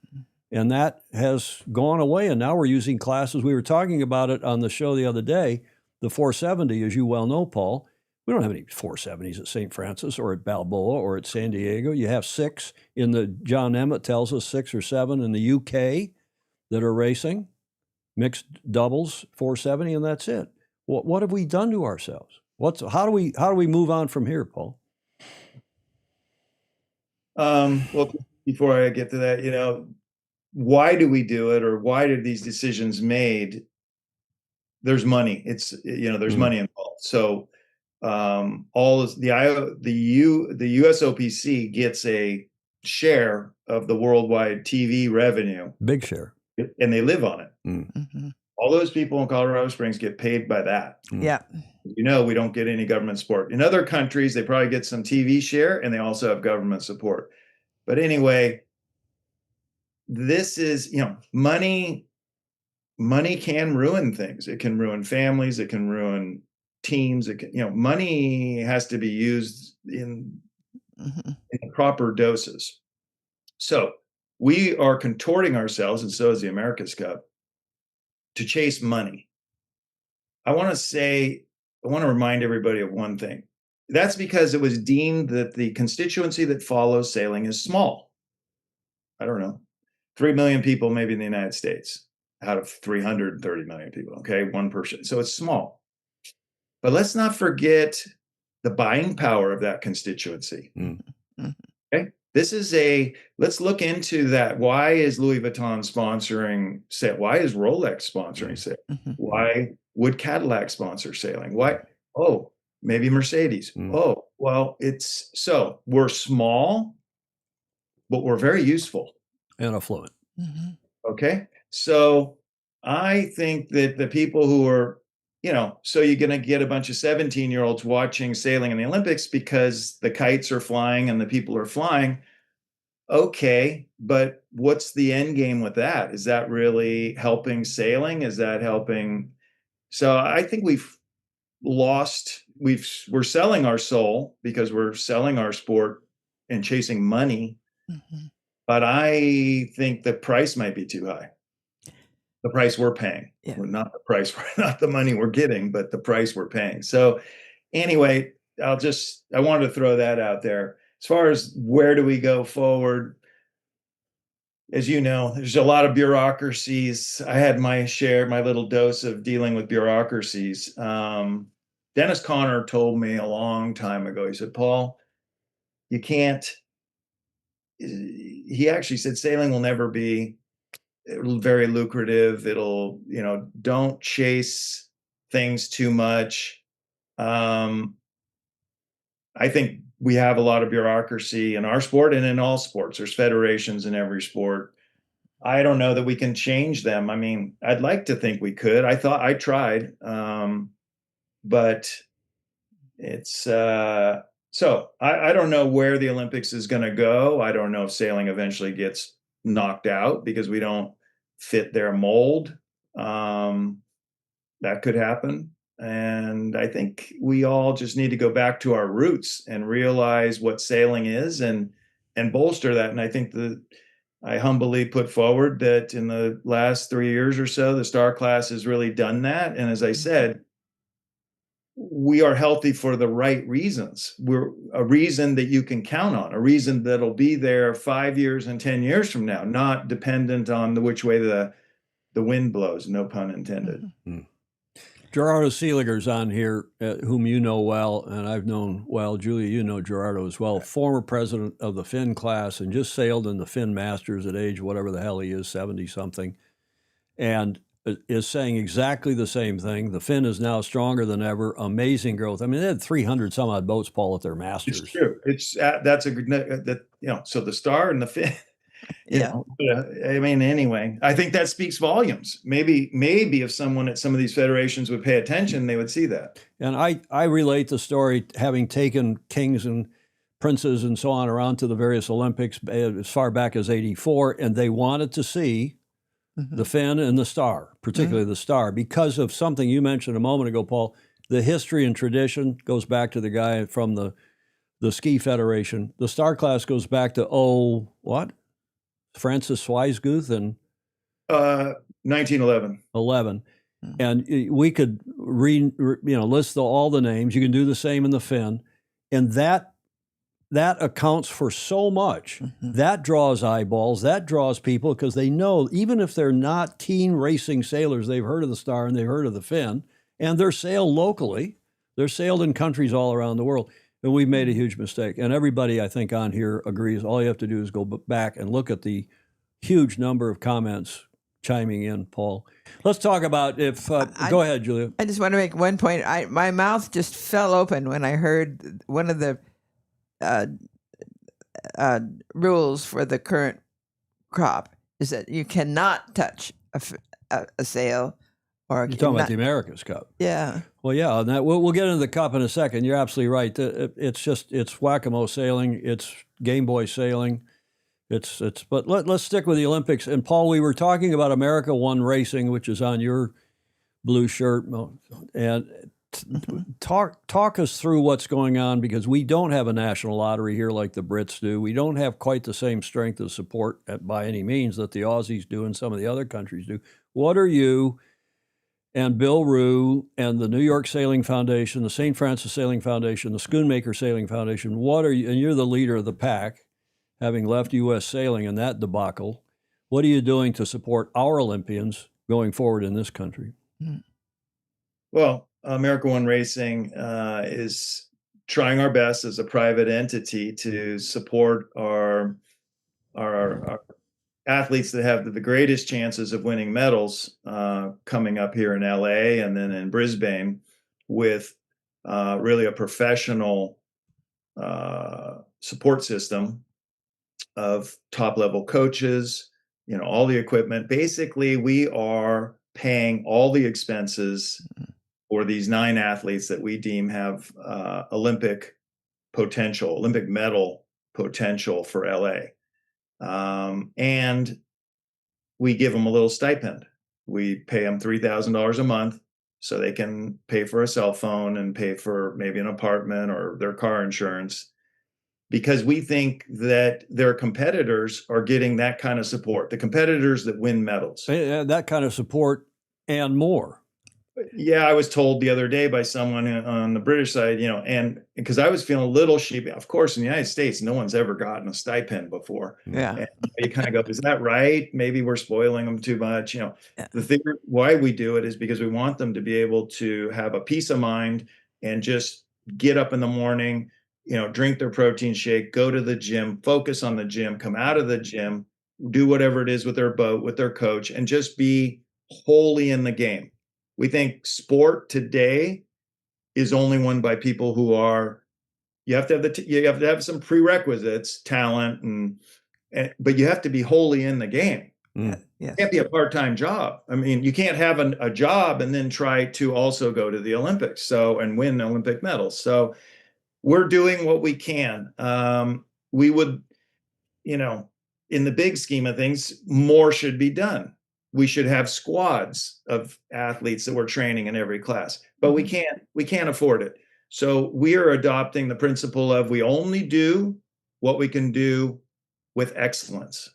[SPEAKER 1] And that has gone away, and now we're using classes. We were talking about it on the show the other day, the 470, as you well know, Paul. We don't have any 470s at St. Francis or at Balboa or at San Diego. You have 6 in the, John Emmett tells us 6 or 7 in the UK that are racing, mixed doubles, 470, and that's it. What have we done to ourselves? How do we move on from here, Paul?
[SPEAKER 3] Well, before I get to that, why do we do it, or why did these decisions made? There's money. There's money involved. So all is the USOPC gets a share of the worldwide TV revenue,
[SPEAKER 1] Big share,
[SPEAKER 3] and they live on it. All those people in Colorado Springs get paid by that.
[SPEAKER 2] yeah.
[SPEAKER 3] We don't get any government support. In other countries, they probably get some TV share, and they also have government support. But anyway, this is, money can ruin things. It can ruin families. It can ruin teams. It can, money has to be used in proper doses. So we are contorting ourselves, and so is the America's Cup, to chase money. I want to remind everybody of one thing. That's because it was deemed that the constituency that follows sailing is small. I don't know, 3 million people maybe in the United States out of 330 million people, okay, 1%. So it's small. But let's not forget the buying power of that constituency. Okay, let's look into that. Why is Louis Vuitton sponsoring sail? Why is Rolex sponsoring sail? Why would Cadillac sponsor sailing? Why? Oh, maybe Mercedes. Oh, well, we're small, but we're very useful
[SPEAKER 1] and affluent.
[SPEAKER 3] Okay. So I think that the people who are, so you're going to get a bunch of 17-year-olds watching sailing in the Olympics because the kites are flying and the people are flying. Okay. But what's the end game with that? Is that really helping sailing? Is that helping? So I think we're selling our soul because we're selling our sport and chasing money. But I think the price might be too high. The price we're paying.
[SPEAKER 2] Yeah.
[SPEAKER 3] Not the money we're getting, but the price we're paying. So anyway, I wanted to throw that out there. As far as where do we go forward, as you know, there's a lot of bureaucracies. I had my little dose of dealing with bureaucracies. Dennis Conner told me a long time ago, he said, Paul, you can't, he actually said sailing will never be very lucrative. It'll, don't chase things too much. I think we have a lot of bureaucracy in our sport and in all sports. There's federations in every sport. I don't know that we can change them. I mean, I'd like to think we could. I tried, but it's so I don't know where the Olympics is going to go. I don't know if sailing eventually gets knocked out because we don't fit their mold. That could happen. And I think we all just need to go back to our roots and realize what sailing is and bolster that. And I think I humbly put forward that in the last 3 years or so, the Star class has really done that. And as I said, we are healthy for the right reasons. We're a reason that you can count on, a reason that'll be there 5 years and 10 years from now, not dependent on which way the wind blows, no pun intended.
[SPEAKER 1] Mm-hmm. Gerardo Seeliger's on here, whom you know well, and I've known well. Julia, you know Gerardo as well. Former president of the Finn class and just sailed in the Finn Masters at age whatever the hell he is, 70-something, and is saying exactly the same thing. The Finn is now stronger than ever. Amazing growth. I mean, they had 300 some odd boats, Paul, at their Masters.
[SPEAKER 3] It's true. That's a good so the Star and the Finn. I mean, anyway, I think that speaks volumes. Maybe if someone at some of these federations would pay attention, they would see that.
[SPEAKER 1] And I relate the story, having taken kings and princes and so on around to the various Olympics as far back as '84, and they wanted to see the Finn and the Star, particularly the Star, because of something you mentioned a moment ago, Paul. The history and tradition goes back to the guy from the Ski Federation. The Star class goes back to Francis Swiseguth and
[SPEAKER 3] 1911.
[SPEAKER 1] 11. And we could list all the names. You can do the same in the Finn, and that accounts for so much. That draws eyeballs. That draws people because they know, even if they're not keen racing sailors, they've heard of the Star and they've heard of the Finn, and they're sailed locally. They're sailed in countries all around the world. And we've made a huge mistake. And everybody, I think, on here agrees. All you have to do is go back and look at the huge number of comments chiming in, Paul. Let's talk about go ahead, Julia.
[SPEAKER 2] I just want to make one point. My mouth just fell open when I heard one of the rules for the current crop is that you cannot touch a sail.
[SPEAKER 1] You're talking about the America's Cup.
[SPEAKER 2] Yeah.
[SPEAKER 1] Well, yeah, and that, we'll get into the Cup in a second. You're absolutely right. It's whack-a-mole sailing. It's Game Boy sailing. But let's stick with the Olympics. And Paul, we were talking about America One Racing, which is on your blue shirt. And talk us through what's going on, because we don't have a national lottery here like the Brits do. We don't have quite the same strength of support by any means that the Aussies do and some of the other countries do. What are you and Bill Rue and the New York Sailing Foundation, the St. Francis Sailing Foundation, the Schoonmaker Sailing Foundation, what are you, and you're the leader of the pack, having left U.S. sailing in that debacle, what are you doing to support our Olympians going forward in this country?
[SPEAKER 3] Well, America One Racing is trying our best as a private entity to support our athletes that have the greatest chances of winning medals coming up here in LA and then in Brisbane with really a professional support system of top level coaches, all the equipment. Basically, we are paying all the expenses for these 9 athletes that we deem have Olympic medal potential for LA. And we give them a little stipend. We pay them $3,000 a month so they can pay for a cell phone and pay for maybe an apartment or their car insurance, because we think that their competitors are getting that kind of support, the competitors that win medals.
[SPEAKER 1] That kind of support and more.
[SPEAKER 3] Yeah, I was told the other day by someone on the British side, and because I was feeling a little sheepy. Of course, in the United States, no one's ever gotten a stipend before.
[SPEAKER 2] Yeah.
[SPEAKER 3] And you kind of go, is that right? Maybe we're spoiling them too much. The thing why we do it is because we want them to be able to have a peace of mind and just get up in the morning, drink their protein shake, go to the gym, focus on the gym, come out of the gym, do whatever it is with their boat, with their coach, and just be wholly in the game. We think sport today is only won by people who are, you have to have you have to have some prerequisites, talent, but you have to be wholly in the game.
[SPEAKER 2] Yes.
[SPEAKER 3] It can't be a part-time job. I mean, you can't have a job and then try to also go to the Olympics and win Olympic medals. So we're doing what we can. We would, in the big scheme of things, more should be done. We should have squads of athletes that we're training in every class, but we can't afford it. So we are adopting the principle of we only do what we can do with excellence.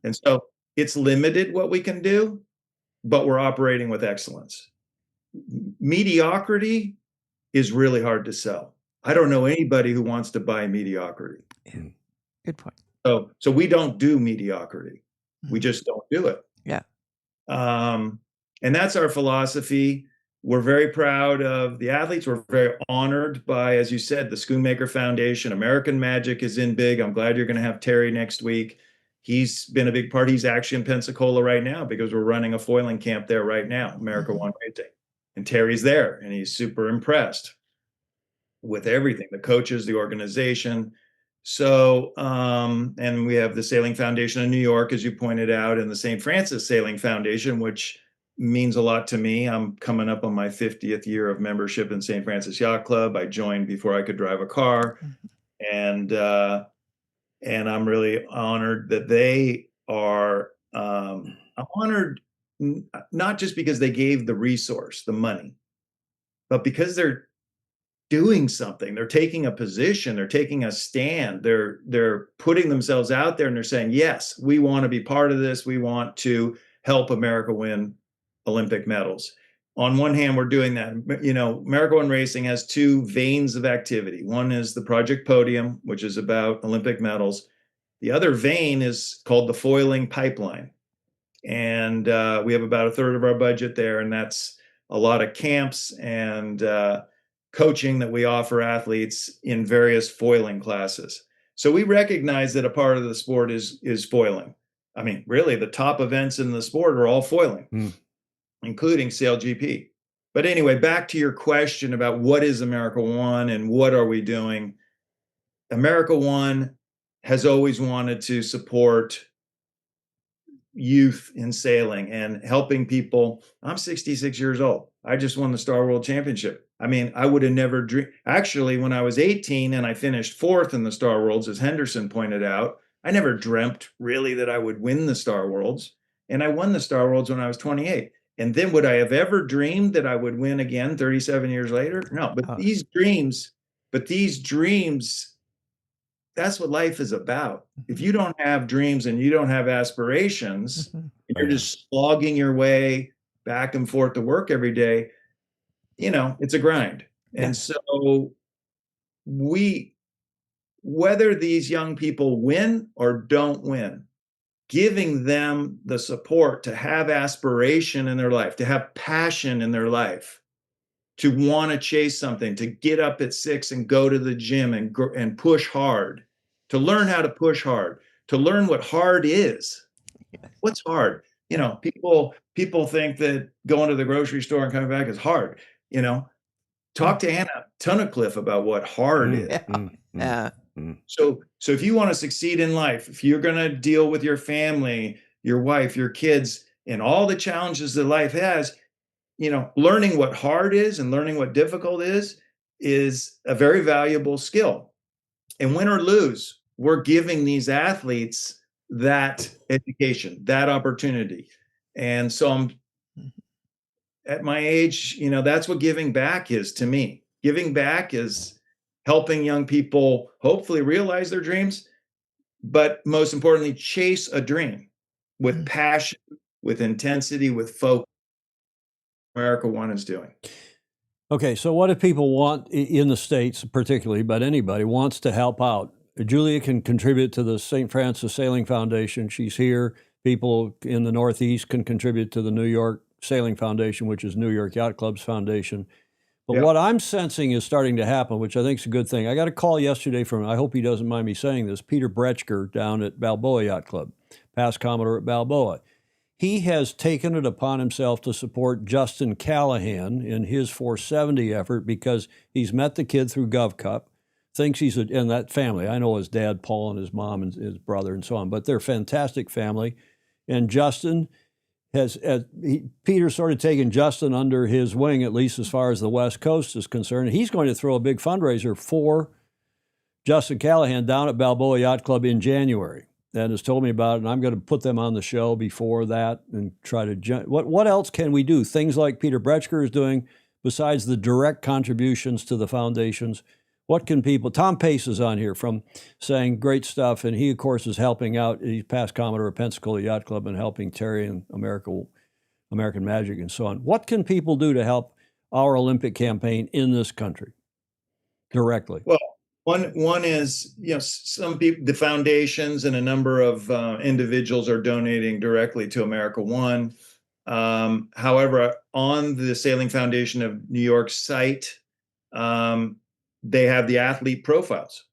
[SPEAKER 3] And so it's limited what we can do, but we're operating with excellence. Mediocrity is really hard to sell. I don't know anybody who wants to buy mediocrity.
[SPEAKER 2] Yeah. Good point.
[SPEAKER 3] So we don't do mediocrity. We just don't do it.
[SPEAKER 2] Yeah.
[SPEAKER 3] And that's our philosophy. We're very proud of the athletes. We're very honored by, as you said, the Schoonmaker Foundation. American Magic is in big. I'm glad you're going to have Terry next week. He's been a big part. He's actually in Pensacola right now because we're running a foiling camp there right now, America One Racing. And Terry's there, and he's super impressed with everything, the coaches, the organization. So, and we have the Sailing Foundation in New York, as you pointed out, and the St. Francis Sailing Foundation, which means a lot to me. I'm coming up on my 50th year of membership in St. Francis Yacht Club. I joined before I could drive a car. And I'm really honored that they are, I'm honored not just because they gave the resource, the money, but because they're doing something. They're taking a position, they're taking a stand, they're putting themselves out there, and they're saying, yes, we want to be part of this. We want to help America win Olympic medals. On one hand, we're doing that. America One Racing has two veins of activity. One is the Project Podium, which is about Olympic medals. The other vein is called the Foiling Pipeline. And we have about a third of our budget there, and that's a lot of camps and coaching that we offer athletes in various foiling classes. So we recognize that a part of the sport is foiling. I mean, really, the top events in the sport are all foiling, including SailGP. But anyway, back to your question about what is America One and what are we doing? America One has always wanted to support youth in sailing and helping people. I'm 66 years old. I just won the Star World Championship. I mean, I would have never dreamed. Actually, when I was 18 and I finished fourth in the Star Worlds, as Henderson pointed out, I never dreamt really that I would win the Star Worlds. And I won the Star Worlds when I was 28. And then would I have ever dreamed that I would win again 37 years later? No, but these dreams, that's what life is about. If you don't have dreams and you don't have aspirations, and you're just slogging your way back and forth to work every day, it's a grind. And so whether these young people win or don't win, giving them the support to have aspiration in their life, to have passion in their life, to want to chase something, to get up at 6 and go to the gym and push hard, to learn how to push hard, to learn what hard is. What's hard? People think that going to the grocery store and coming back is hard. Talk to Anna Tunnicliffe about what hard is.
[SPEAKER 2] Yeah.
[SPEAKER 3] So if you want to succeed in life, if you're going to deal with your family, your wife, your kids, and all the challenges that life has, learning what hard is and learning what difficult is a very valuable skill. And win or lose, we're giving these athletes that education, that opportunity. And so I'm at my age, that's what giving back is to me. Giving back is helping young people hopefully realize their dreams, but most importantly, chase a dream with passion, with intensity, with focus. America One is doing.
[SPEAKER 1] Okay, so what if people want, in the States particularly, but anybody wants to help out? Julia can contribute to the St. Francis Sailing Foundation. She's here. People in the Northeast can contribute to the New York Sailing Foundation, which is New York Yacht Club's foundation. But what I'm sensing is starting to happen, which I think is a good thing. I got a call yesterday from, I hope he doesn't mind me saying this, Peter Bretschker down at Balboa Yacht Club, past Commodore at Balboa. He has taken it upon himself to support Justin Callahan in his 470 effort because he's met the kid through GovCup. thinks he's in that family. I know his dad, Paul, and his mom and his brother and so on, but they're a fantastic family. And Justin Peter sort of taken Justin under his wing, at least as far as the West Coast is concerned. He's going to throw a big fundraiser for Justin Callahan down at Balboa Yacht Club in January, and has told me about it. And I'm going to put them on the show before that and try to. What else can we do? Things like Peter Bretschker is doing, besides the direct contributions to the foundations. What can people? Tom Pace is on here from saying great stuff, and he of course is helping out. He's past Commodore of Pensacola Yacht Club and helping Terry and American Magic and so on. What can people do to help our Olympic campaign in this country directly?
[SPEAKER 3] Well, one is, some people, the foundations and a number of individuals are donating directly to America One. However, on the Sailing Foundation of New York site, they have the athlete profiles.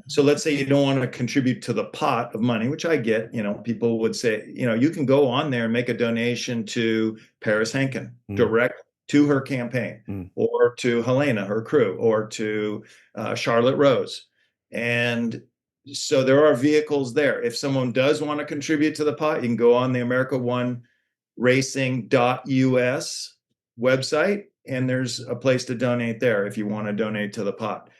[SPEAKER 3] So let's say you don't want to contribute to the pot of money, which I get. People would say, you can go on there and make a donation to Paris Henkin direct to her campaign, or to Helena, her crew, or to Charlotte Rose. And so there are vehicles there. If someone does want to contribute to the pot, you can go on the America One Racing.us website, and there's a place to donate there if you want to donate to the pot.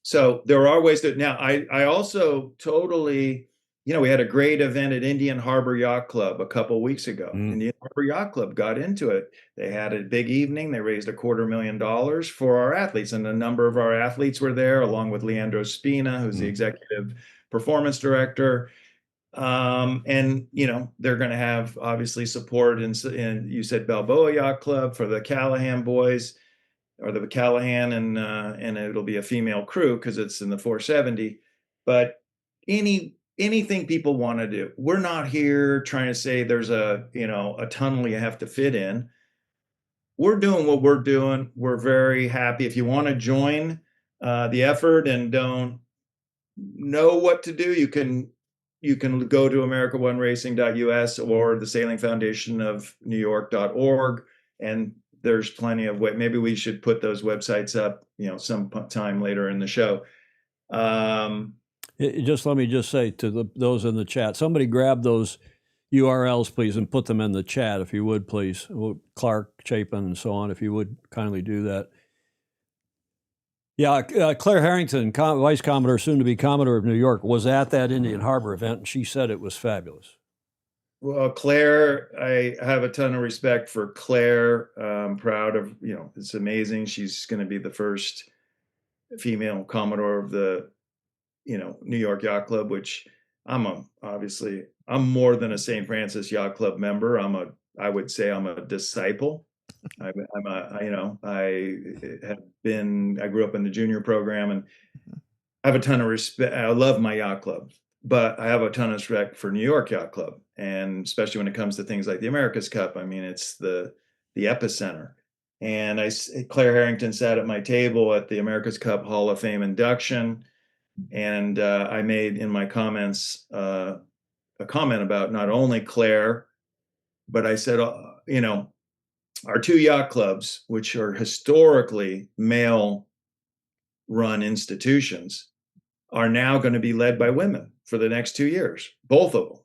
[SPEAKER 3] So there are ways to. Now, I also totally, we had a great event at Indian Harbor Yacht Club a couple of weeks ago. Indian Harbor Yacht Club got into it. They had a big evening. They raised $250,000 for our athletes, and a number of our athletes were there, along with Leandro Spina, who's the executive performance director. And they're going to have obviously support, and you said Balboa Yacht Club for the Callahan boys, or the Callahan, and it'll be a female crew because it's in the 470. But anything people want to do, we're not here trying to say there's a tunnel you have to fit in. We're doing what we're doing. We're very happy. If you want to join the effort and don't know what to do, you can go to AmericaOneRacing.us or the Sailing Foundation of New York.org, and there's plenty of way. Maybe we should put those websites up, sometime later in the show.
[SPEAKER 1] Just let me just say to those in the chat, somebody grab those URLs, please, and put them in the chat, if you would, please. Clark, Chapin, and so on, if you would kindly do that. Yeah, Claire Harrington, Vice Commodore, soon to be Commodore of New York, was at that Indian Harbor event, and she said it was fabulous. Well,
[SPEAKER 3] Claire, I have a ton of respect for Claire. I'm proud of, it's amazing. She's going to be the first female Commodore of the, New York Yacht Club, which I'm more than a St. Francis Yacht Club member. I would say I'm a disciple. I grew up in the junior program, and I have a ton of respect. I love my yacht club, but I have a ton of respect for New York Yacht Club, and especially when it comes to things like the America's Cup. I mean, it's the epicenter. And Claire Harrington sat at my table at the America's Cup Hall of Fame induction, and I made in my comments a comment about not only Claire, but I said, our two yacht clubs, which are historically male-run institutions, are now going to be led by women for the next 2 years, both of them.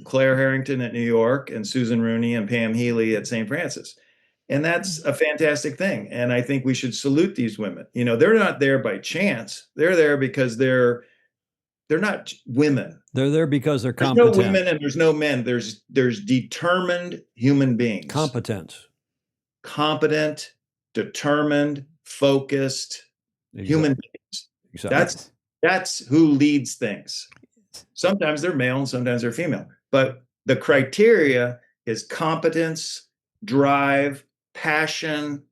[SPEAKER 3] Claire Harrington at New York and Susan Rooney and Pam Healy at St. Francis. And that's a fantastic thing. And I think we should salute these women. They're not there by chance. They're there because they're not women.
[SPEAKER 1] They're there because they're competent.
[SPEAKER 3] There's no women and there's no men. There's determined human beings. Competent, determined, focused human beings. Exactly. That's who leads things. Sometimes they're male and sometimes they're female. But the criteria is competence, drive, passion,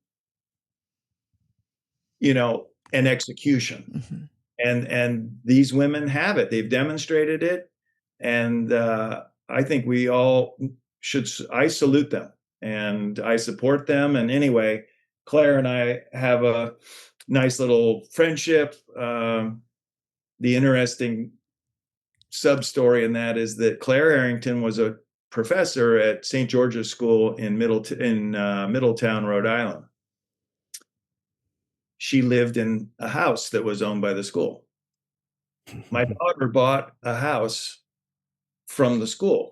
[SPEAKER 3] and execution. And these women have it. They've demonstrated it. And I think we all I salute them and I support them. And anyway, Claire and I have a nice little friendship. The interesting sub-story in that is that Claire Harrington was a professor at St. George's School in Middletown, Rhode Island. she lived in a house that was owned by the school. My daughter bought a house from the school.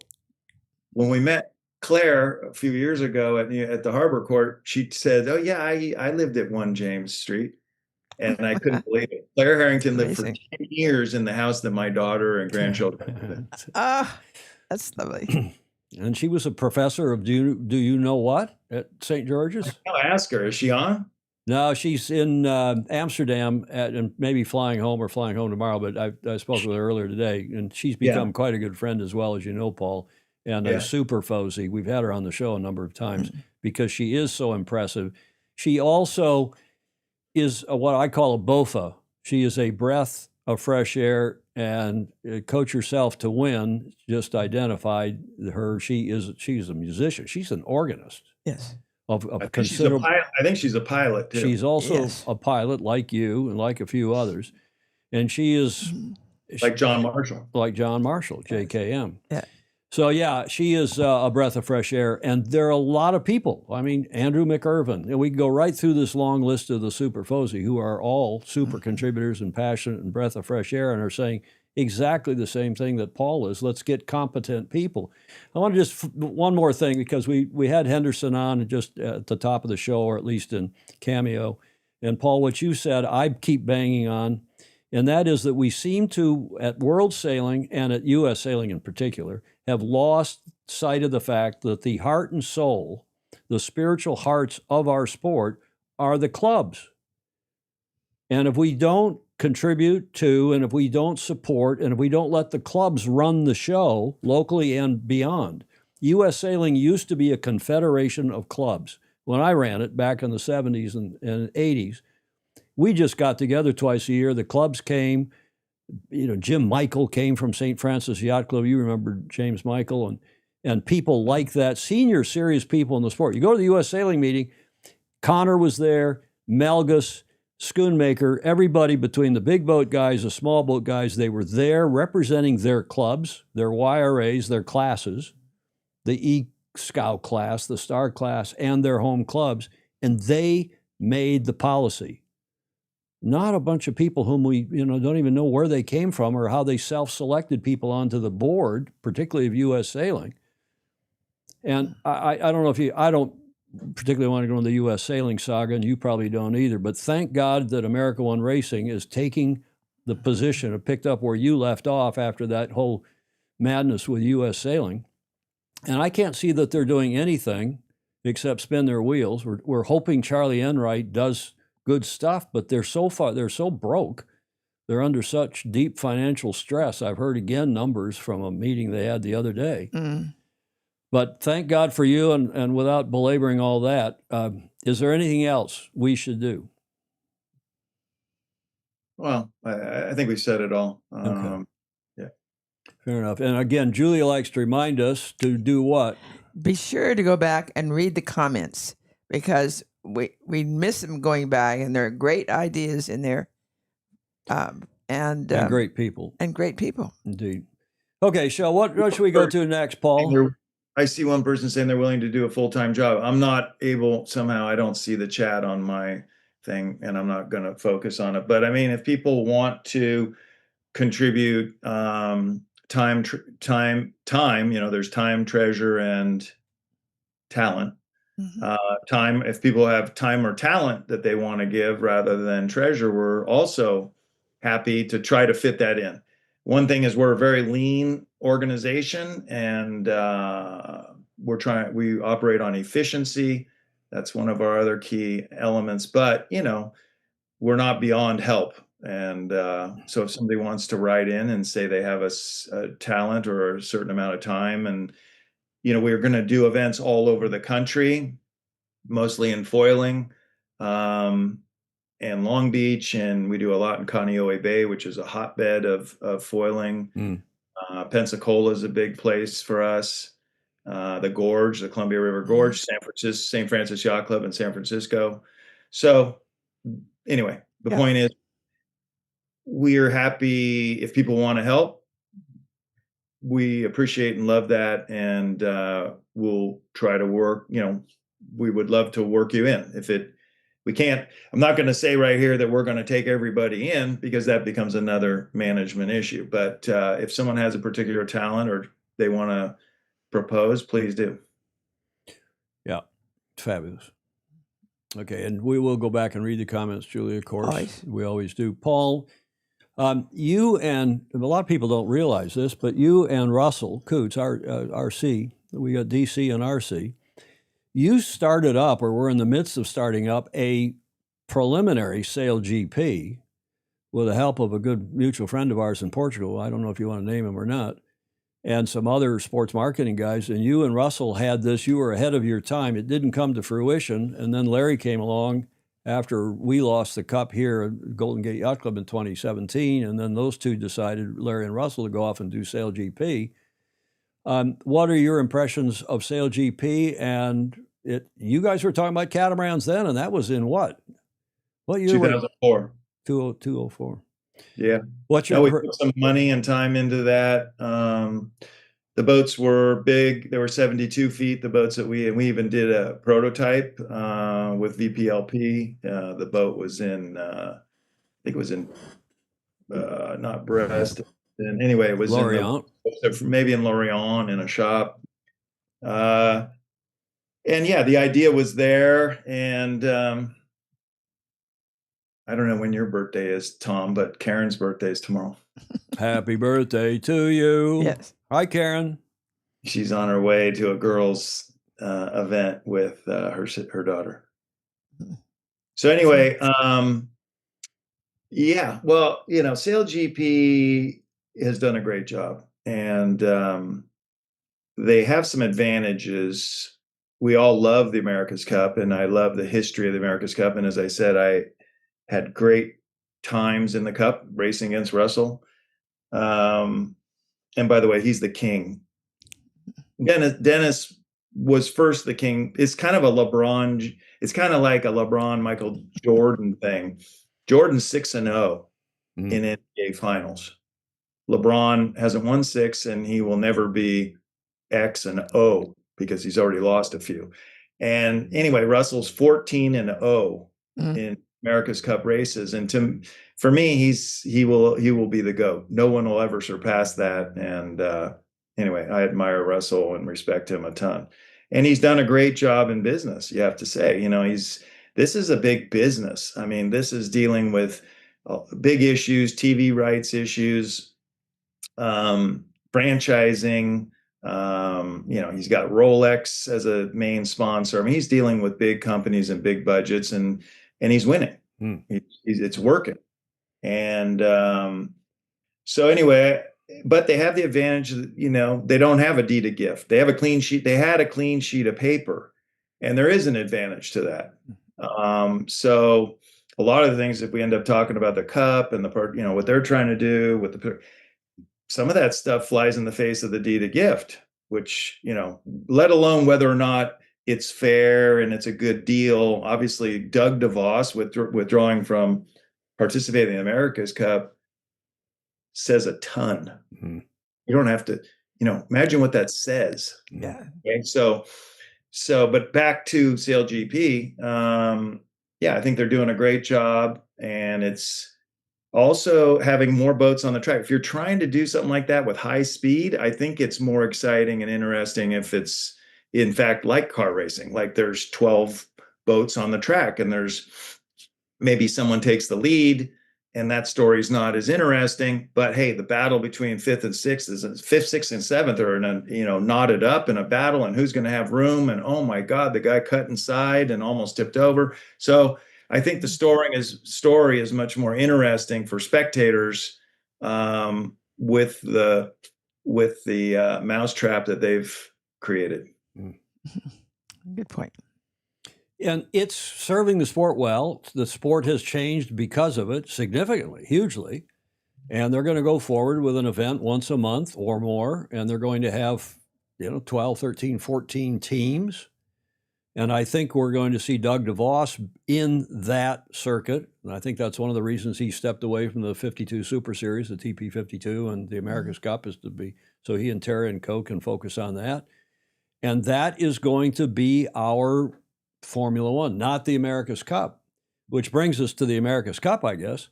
[SPEAKER 3] When we met Claire a few years ago at the Harbor Court, she said, "Oh yeah, I lived at 1 James Street." And I couldn't believe it. Claire Harrington lived for
[SPEAKER 2] Amazing.
[SPEAKER 3] 10 years in the house that my daughter and grandchildren live in.
[SPEAKER 2] Ah, that's lovely.
[SPEAKER 1] And she was a professor of do you know what at St. George's?
[SPEAKER 3] I'll ask her, is she on?
[SPEAKER 1] No, she's in Amsterdam and maybe flying home tomorrow. But I spoke with her earlier today, and she's become quite a good friend as well, as you know, Paul, and a super Fozy. We've had her on the show a number of times because she is so impressive. She also is what I call a BOFA. She is a breath of fresh air, and Coach Yourself to Win just identified her. She's a musician. She's an organist.
[SPEAKER 2] Yes.
[SPEAKER 1] Of
[SPEAKER 3] I
[SPEAKER 1] considerable.
[SPEAKER 3] think she's a pilot too.
[SPEAKER 1] She's also
[SPEAKER 2] Yes.
[SPEAKER 1] a pilot, like you and like a few others, and she is
[SPEAKER 3] like John Marshall.
[SPEAKER 1] like John Marshall, JKM.
[SPEAKER 2] Yeah.
[SPEAKER 1] So yeah, she is a breath of fresh air, and there are a lot of people. I mean, Andrew McIrvin, and we can go right through this long list of the Super Fozy, who are all super contributors and passionate and breath of fresh air, and are saying exactly the same thing that Paul is. Let's get competent people. I want to just one more thing, because we had Henderson on just at the top of the show, or at least in cameo. And Paul, what you said, I keep banging on, and that is that we seem to, at world sailing and at U.S. sailing in particular, have lost sight of the fact that the heart and soul, the spiritual hearts of our sport, are the clubs. And if we don't contribute to, and if we don't support, and if we don't let the clubs run the show locally and beyond, U.S. Sailing used to be a confederation of clubs. When I ran it back in the 70s and 80s, we just got together twice a year. The clubs came. Jim Michael came from St. Francis Yacht Club. You remember James Michael, and people like that, senior serious people in the sport. You go to the U.S. Sailing meeting, Connor was there, Melgus, Schoonmaker, everybody between the big boat guys, the small boat guys, they were there representing their clubs, their YRAs, their classes, the E-Scout class, the Star class, and their home clubs, and they made the policy. Not a bunch of people whom we don't even know where they came from or how they self-selected people onto the board, particularly of U.S. Sailing. And I don't know if I don't particularly want to go into the U.S. Sailing saga, and you probably don't either, but thank God that America One Racing is taking the position, it picked up where you left off after that whole madness with U.S. Sailing. And I can't see that they're doing anything except spin their wheels. We're hoping Charlie Enright does good stuff, but they're so broke. They're under such deep financial stress. I've heard again numbers from a meeting they had the other day. But thank God for you, and without belaboring all that, is there anything else we should do?
[SPEAKER 3] Well, I think we said it all.
[SPEAKER 1] Okay. Yeah. Fair enough. And again, Julia likes to remind us to do what?
[SPEAKER 2] Be sure to go back and read the comments, because we miss them going back, and there are great ideas in there, and
[SPEAKER 1] great people.
[SPEAKER 2] And great people.
[SPEAKER 1] Indeed. Okay, so what should we go to next, Paul?
[SPEAKER 3] I see one person saying they're willing to do a full-time job. I'm not able, somehow I don't see the chat on my thing, and I'm not going to focus on it. But I mean, if people want to contribute time, there's time, treasure, and talent. Time, if people have time or talent that they want to give rather than treasure, we're also happy to try to fit that in. One thing is we're a very lean organization, and we operate on efficiency. That's one of our other key elements, but we're not beyond help. And so if somebody wants to write in and say they have a talent or a certain amount of time, and we're going to do events all over the country, mostly in foiling and Long Beach, and we do a lot in Kaneohe Bay, which is a hotbed of foiling. Pensacola is a big place for us. The Gorge, the Columbia River Gorge, St. Francis Yacht Club in San Francisco. So anyway, the point is, we're happy if people want to help. We appreciate and love that, and we'll try to work. We would love to work you in. we can't, I'm not going to say right here that we're going to take everybody in, because that becomes another management issue. But if someone has a particular talent or they want to propose, please do.
[SPEAKER 1] Yeah, fabulous. Okay, and we will go back and read the comments, Julie, of course.
[SPEAKER 2] Always.
[SPEAKER 1] We always do. Paul, you and a lot of people don't realize this, but you and Russell Coots, our RC, we got DC and RC, you started up, or we're in the midst of starting up, a preliminary sail GP with the help of a good mutual friend of ours in Portugal. I don't know if you want to name him or not, and some other sports marketing guys. And you and Russell had this. You were ahead of your time. It didn't come to fruition. And then Larry came along after we lost the cup here at Golden Gate Yacht Club in 2017. And then those two decided, Larry and Russell, to go off and do Sail GP. What are your impressions of Sail GP? And you guys were talking about catamarans then, and that was in what? What year?
[SPEAKER 3] 2004.
[SPEAKER 1] 2004.
[SPEAKER 3] Yeah.
[SPEAKER 1] What's
[SPEAKER 3] No, we
[SPEAKER 1] your
[SPEAKER 3] put some money and time into that. The boats were big. They were 72 feet. The boats that we even did a prototype with VPLP. The boat was in, I think it was in, not Brest. And anyway, it was
[SPEAKER 1] Lorient?
[SPEAKER 3] Maybe in Lorient in a shop. And yeah, the idea was there. And I don't know when your birthday is, Tom, but Karen's birthday is tomorrow.
[SPEAKER 1] Happy birthday to you.
[SPEAKER 2] Yes.
[SPEAKER 1] Hi, Karen.
[SPEAKER 3] She's on her way to a girls' event with her daughter. So anyway, yeah, well, Sail GP has done a great job, and they have some advantages. We all love the America's Cup, and I love the history of the America's Cup. And as I said, I had great times in the Cup racing against Russell. And by the way, he's the king. Dennis was first the king. It's kind of a LeBron. It's kind of like a LeBron, Michael Jordan thing. Jordan's 6-0 in NBA finals. LeBron hasn't won 6, and he will never be X and O because he's already lost a few. And anyway, Russell's 14-0 in America's Cup races, and for me, he will be the GOAT. No one will ever surpass that. And anyway, I admire Russell and respect him a ton, and he's done a great job in business. You have to say, this is a big business. I mean, this is dealing with big issues, TV rights issues, franchising. He's got Rolex as a main sponsor. I mean, he's dealing with big companies and big budgets, and he's winning. It's working. And so anyway, but they have the advantage that, they don't have a deed of gift. They have a clean sheet. They had a clean sheet of paper, and there is an advantage to that. So a lot of the things, if we end up talking about the Cup and the part, what they're trying to do with some of that stuff flies in the face of the deed of gift, which, let alone whether or not it's fair and it's a good deal. Obviously, Doug DeVos withdrawing from participating in the America's Cup says a ton. You don't have to, imagine what that says.
[SPEAKER 2] Yeah.
[SPEAKER 3] Okay, so, but back to Sail GP. Yeah, I think they're doing a great job, and it's also having more boats on the track. If you're trying to do something like that with high speed, I think it's more exciting and interesting if it's, in fact, like car racing, like there's 12 boats on the track, and there's maybe someone takes the lead, and that story's not as interesting. But hey, the battle between fifth, sixth, and seventh are knotted up in a battle, and who's going to have room? And oh my God, the guy cut inside and almost tipped over. So I think the story is much more interesting for spectators with the mousetrap that they've created.
[SPEAKER 2] Good point.
[SPEAKER 1] And it's serving the sport well. The sport has changed because of it significantly, hugely. And they're going to go forward with an event once a month or more. And they're going to have, 12, 13, 14 teams. And I think we're going to see Doug DeVos in that circuit. And I think that's one of the reasons he stepped away from the 52 Super Series, the TP52 and the America's Cup, is to be so he and Terry and Co can focus on that. And that is going to be our Formula One, not the America's Cup. which brings us to the America's Cup, I guess.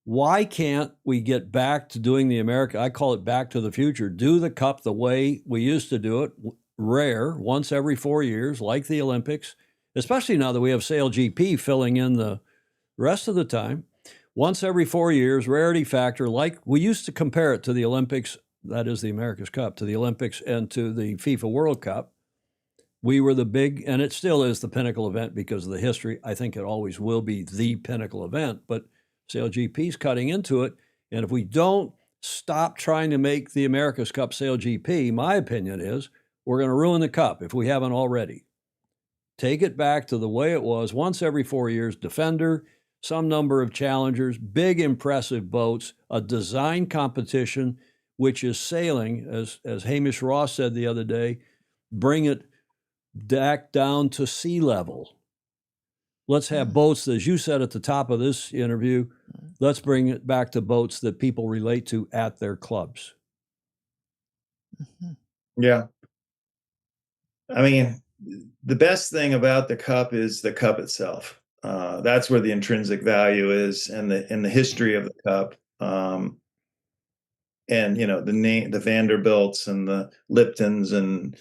[SPEAKER 1] Why can't we get back to doing the America? I call it back to the future. Do the Cup the way we used to do it, rare, once every 4 years, like the Olympics, especially now that we have Sail GP filling in the rest of the time. Once every 4 years, rarity factor, like we used to compare it to the Olympics, that is the America's Cup, to the Olympics and to the FIFA World Cup. We were the big, and it still is the pinnacle event because of the history. I think it always will be the pinnacle event, but Sail GP's cutting into it. And if we don't stop trying to make the America's Cup Sail GP, my opinion is we're going to ruin the Cup if we haven't already. Take it back to the way it was once every 4 years, Defender, some number of challengers, big impressive boats, a design competition, which is sailing, as Hamish Ross said the other day, bring it back down to sea level. Let's have boats, as you said at the top of this interview, let's bring it back to boats that people relate to at their clubs.
[SPEAKER 3] Yeah. I mean, the best thing about the Cup is the Cup itself. That's where the intrinsic value is, and the history of the Cup. And the Vanderbilts and the Liptons and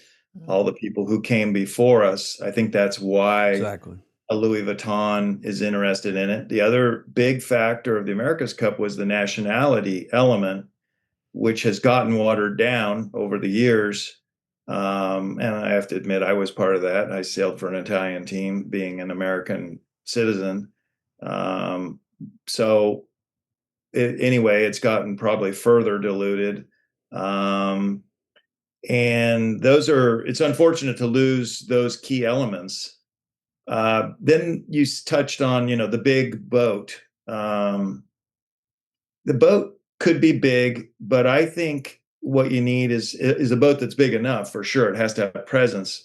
[SPEAKER 3] all the people who came before us. I think that's why
[SPEAKER 1] Exactly.
[SPEAKER 3] a Louis Vuitton is interested in it. The other big factor of the America's Cup was the nationality element, which has gotten watered down over the years. And I have to admit, I was part of that. I sailed for an Italian team, being an American citizen. Anyway, it's gotten probably further diluted. And it's unfortunate to lose those key elements. Then you touched on, the big boat. The boat could be big, but I think what you need is a boat that's big enough, for sure. It has to have presence.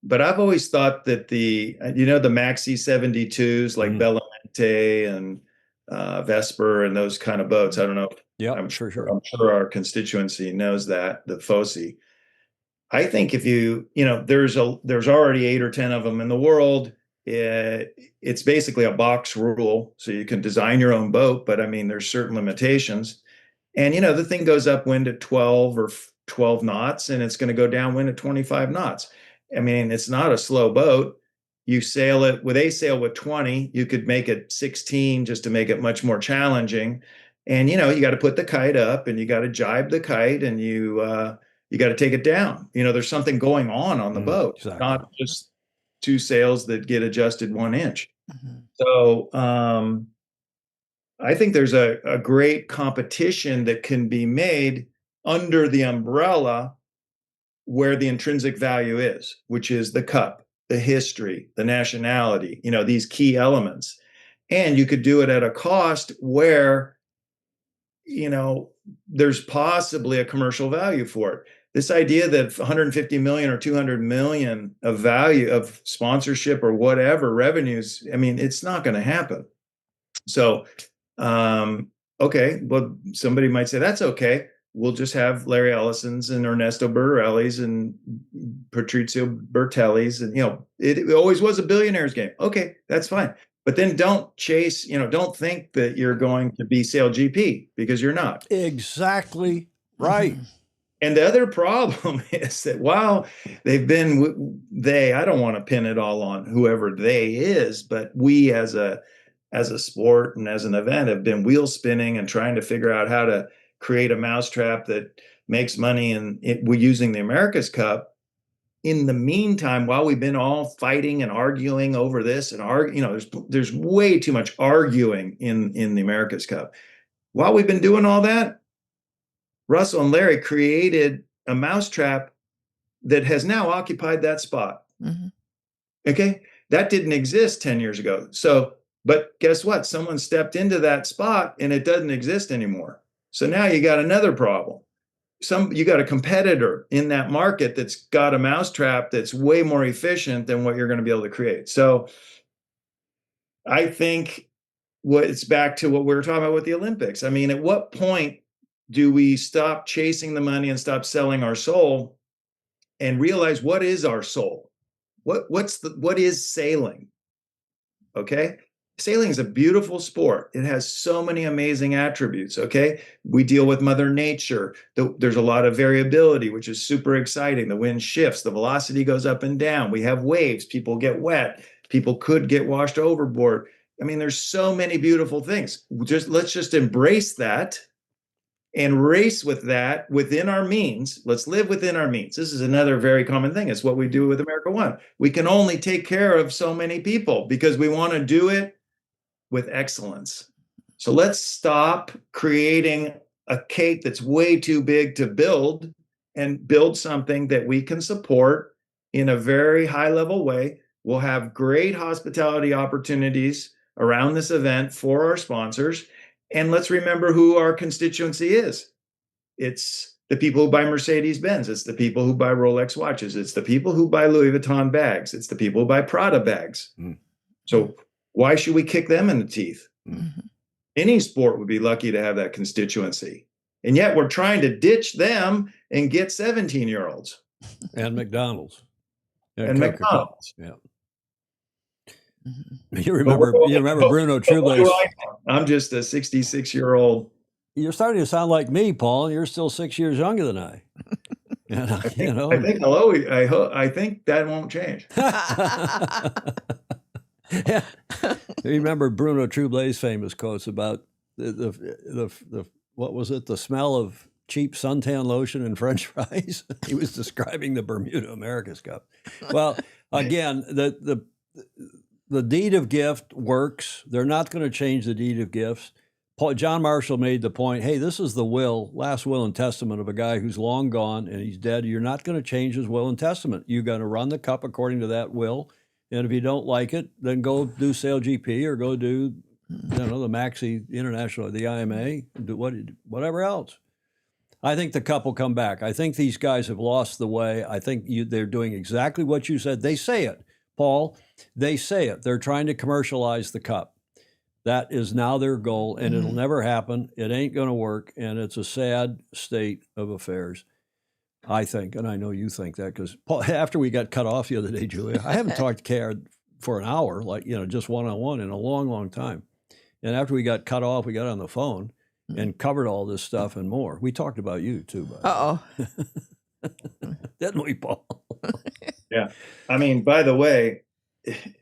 [SPEAKER 3] But I've always thought that the Maxi 72s, like Bellamente and Vesper and those kind of boats. I don't know.
[SPEAKER 1] Yeah,
[SPEAKER 3] I'm
[SPEAKER 1] sure.
[SPEAKER 3] I'm sure our constituency knows that, the FOSI. I think if there's already 8 or 10 of them in the world. It's basically a box rule, so you can design your own boat, but I mean, there's certain limitations. And the thing goes upwind at 12 or 12 knots, and it's going to go downwind at 25 knots. I mean, it's not a slow boat. You sail it with sail with 20, you could make it 16 just to make it much more challenging. And you got to put the kite up, and you got to jibe the kite, and you got to take it down. There's something going on the boat,
[SPEAKER 1] exactly.
[SPEAKER 3] Not just 2 sails that get adjusted 1 inch. So I think there's a great competition that can be made under the umbrella where the intrinsic value is, which is the Cup, the history, the nationality, these key elements. And you could do it at a cost where, there's possibly a commercial value for it. This idea that 150 million or 200 million of value of sponsorship or whatever revenues, I mean, it's not going to happen. So, okay, well, somebody might say that's okay. We'll just have Larry Ellison's and Ernesto Bertorelli's and Patrizio Bertelli's, and it always was a billionaire's game. Okay, that's fine. But then don't chase, don't think that you're going to be Sail GP, because you're not.
[SPEAKER 1] Exactly right.
[SPEAKER 3] And the other problem is that while they've been, I don't want to pin it all on whoever they is, but we as a sport and as an event have been wheel spinning and trying to figure out how to create a mousetrap that makes money, and we're using the America's Cup. In the meantime, while we've been all fighting and arguing over this and there's way too much arguing in the America's Cup. While we've been doing all that, Russell and Larry created a mousetrap that has now occupied that spot. Okay, that didn't exist 10 years ago. So, but guess what? Someone stepped into that spot and it doesn't exist anymore. So now you got another problem. You got a competitor in that market that's got a mousetrap that's way more efficient than what you're going to be able to create. So I think it's back to what we were talking about with the Olympics. I mean, at what point do we stop chasing the money and stop selling our soul and realize what is our soul? What is sailing? Okay. Sailing is a beautiful sport. It has so many amazing attributes. Okay. We deal with Mother Nature. There's a lot of variability, which is super exciting. The wind shifts, the velocity goes up and down. We have waves. People get wet. People could get washed overboard. I mean, there's so many beautiful things. Let's just embrace that and race with that within our means. Let's live within our means. This is another very common thing. It's what we do with America One. We can only take care of so many people because we want to do it with excellence. So let's stop creating a cake that's way too big to build and build something that we can support in a very high level way. We'll have great hospitality opportunities around this event for our sponsors. And let's remember who our constituency is. It's the people who buy Mercedes-Benz. It's the people who buy Rolex watches. It's the people who buy Louis Vuitton bags. It's the people who buy Prada bags. So why should we kick them in the teeth?
[SPEAKER 2] Mm-hmm.
[SPEAKER 3] Any sport would be lucky to have that constituency. And yet we're trying to ditch them and get 17-year-olds.
[SPEAKER 1] And McDonald's.
[SPEAKER 3] And McDonald's.
[SPEAKER 1] Yeah.
[SPEAKER 2] Mm-hmm.
[SPEAKER 1] You remember Bruno Trublay's.
[SPEAKER 3] I'm just a 66-year-old.
[SPEAKER 1] You're starting to sound like me, Paul. You're still 6 years younger than I. You know.
[SPEAKER 3] I think that won't change.
[SPEAKER 1] Yeah. You remember Bruno Trublay's famous quotes about the what was it? The smell of cheap suntan lotion and French fries. He was describing the Bermuda America's Cup. Well, again, the deed of gift works. They're not going to change the deed of gifts. John Marshall made the point, hey, this is the last will and testament of a guy who's long gone and he's dead. You're not going to change his will and testament. You're going to run the cup according to that will. And if you don't like it, then go do SailGP or go do, the Maxi International, the IMA, do whatever else. I think the cup will come back. I think these guys have lost the way. I think they're doing exactly what you said. They say it, Paul. They say it. They're trying to commercialize the cup. That is now their goal, and it'll never happen. It ain't going to work, and it's a sad state of affairs. I think, and I know you think that, because after we got cut off the other day, Julia, I haven't talked to Cayard for an hour, just one-on-one in a long, long time. And after we got cut off, we got on the phone and covered all this stuff and more. We talked about you too, by the way. Didn't we, Paul?
[SPEAKER 3] Yeah. I mean, by the way,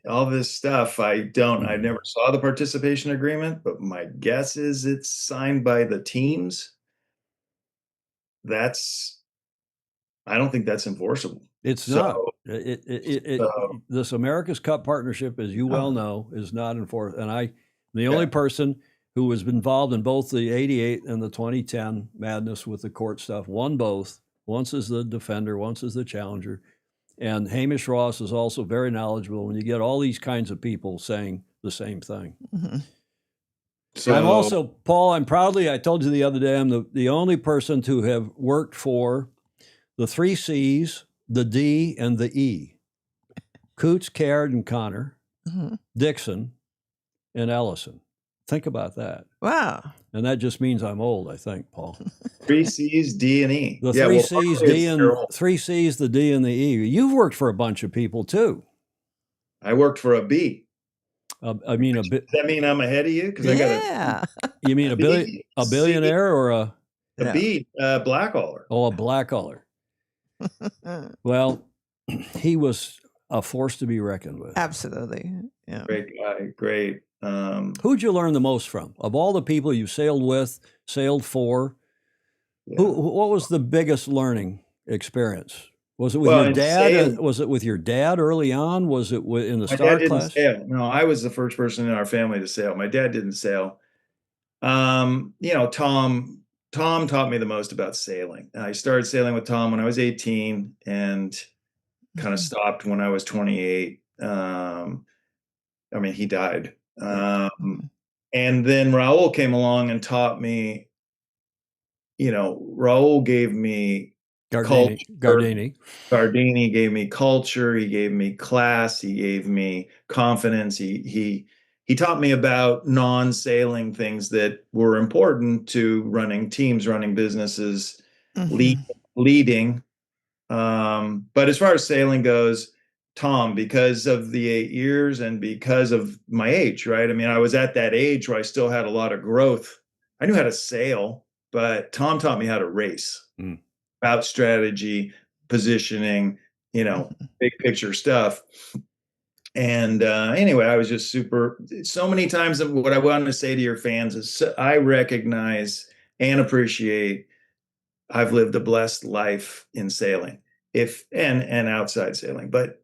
[SPEAKER 3] all this stuff, I never saw the participation agreement, but my guess is it's signed by the teams. I don't think that's enforceable.
[SPEAKER 1] It's not. This America's Cup partnership, as you well know, is not enforced. And the only person who was involved in both the 88 and the 2010 madness with the court stuff, won both. Once as the defender, once as the challenger. And Hamish Ross is also very knowledgeable when you get all these kinds of people saying the same thing. Mm-hmm. So I'm also, Paul, I told you the other day, I'm the only person to have worked for the 3 C's, the D, and the E. Coots, Cayard, and Connor, Dixon, and Ellison. Think about that.
[SPEAKER 2] Wow.
[SPEAKER 1] And that just means I'm old, I think, Paul.
[SPEAKER 3] 3 C's, D, and E.
[SPEAKER 1] The 3 C's, D, and 3 C's, the D, and the E. You've worked for a bunch of people too.
[SPEAKER 3] I worked for a B.
[SPEAKER 1] I mean, a bit.
[SPEAKER 3] Does that mean I'm ahead of you? Because I got
[SPEAKER 1] You mean a billionaire or a
[SPEAKER 3] B, black collar?
[SPEAKER 1] Oh, a black collar. Well, he was a force to be reckoned with.
[SPEAKER 2] Absolutely. Yeah.
[SPEAKER 3] Great guy. Great.
[SPEAKER 1] Who'd you learn the most from? Of all the people you sailed with, sailed for, what was the biggest learning experience? Was it with your dad? Was it with your dad early on? Was it in the star class?
[SPEAKER 3] Sail. No, I was the first person in our family to sail. My dad didn't sail. Tom taught me the most about sailing. I started sailing with Tom when I was 18 and kind of stopped when I was 28. He died. And then Raul came along and taught me, Raul gave me
[SPEAKER 1] Gardini
[SPEAKER 3] gave me culture. He gave me class. He gave me confidence. He taught me about non-sailing things that were important to running teams, running businesses, leading. But as far as sailing goes, Tom because of the 8 years and because of my age, right? I mean, I was at that age where I still had a lot of growth. I knew how to sail, but Tom taught me how to race, about strategy, positioning, big picture stuff. And anyway, I was just so many times what I want to say to your fans is I recognize and appreciate I've lived a blessed life in sailing, and outside sailing. But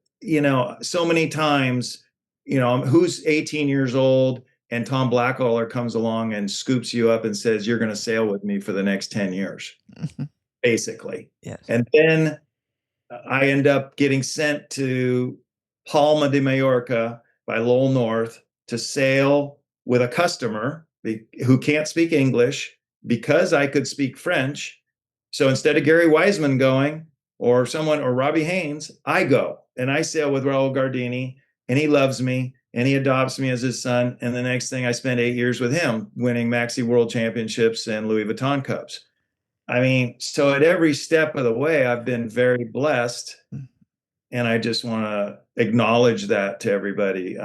[SPEAKER 3] so many times, who's 18 years old and Tom Blackaller comes along and scoops you up and says you're going to sail with me for the next 10 years, basically.
[SPEAKER 2] Yes.
[SPEAKER 3] And then I end up getting sent to Palma de Mallorca by Lowell North to sail with a customer who can't speak English because I could speak French. So instead of Gary Wiseman going or Robbie Haynes, I go and I sail with Raul Gardini, and he loves me and he adopts me as his son. And the next thing, I spent 8 years with him winning Maxi World Championships and Louis Vuitton Cups. I mean, so at every step of the way, I've been very blessed, and I just want to acknowledge that to everybody.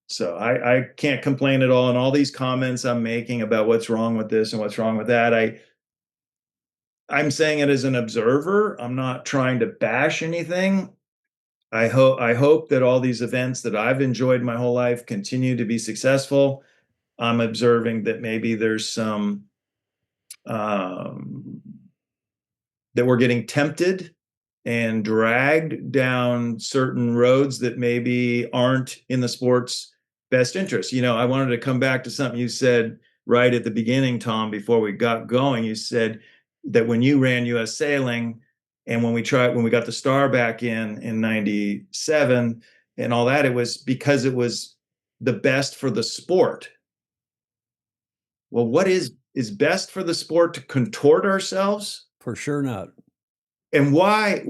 [SPEAKER 3] So I can't complain at all. And all these comments I'm making about what's wrong with this and what's wrong with that, I'm saying it as an observer. I'm not trying to bash anything. I hope that all these events that I've enjoyed my whole life continue to be successful. I'm observing that maybe there's some that we're getting tempted and dragged down certain roads that maybe aren't in the sport's best interest. I wanted to come back to something you said right at the beginning, Tom, before we got going. You said that when you ran U.S. Sailing, and when we got the star back in 97 and all that, it was because it was the best for the sport. Well, what is best for the sport? To contort ourselves?
[SPEAKER 1] For sure not.
[SPEAKER 3] And why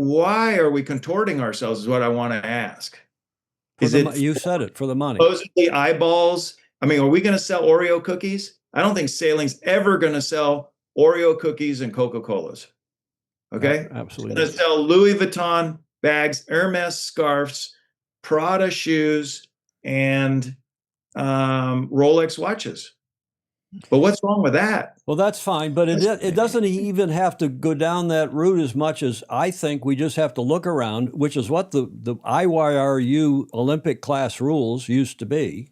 [SPEAKER 3] are we contorting ourselves is what I want to ask.
[SPEAKER 1] You said it, for the money.
[SPEAKER 3] Supposedly eyeballs. I mean, are we going to sell Oreo cookies? I don't think sailing's ever going to sell Oreo cookies and Coca-Colas. Okay?
[SPEAKER 1] Absolutely.
[SPEAKER 3] It's going to sell Louis Vuitton bags, Hermes scarves, Prada shoes, and Rolex watches. But what's wrong with that?
[SPEAKER 1] Well, that's fine, but it doesn't even have to go down that route as much as I think we just have to look around, which is what the IYRU Olympic class rules used to be,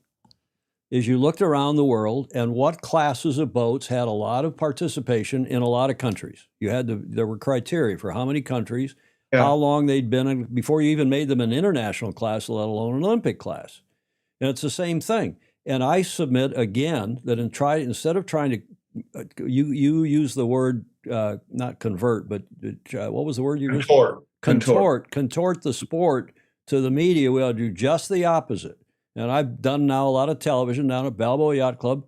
[SPEAKER 1] is you looked around the world and what classes of boats had a lot of participation in a lot of countries. There were criteria for how many countries, how long they'd been before you even made them an international class, let alone an Olympic class. And it's the same thing. And I submit again that instead of trying to, you use the word not convert, but what was the word you used? Contort the sport to the media. We ought to do just the opposite. And I've done now a lot of television down at Balboa Yacht Club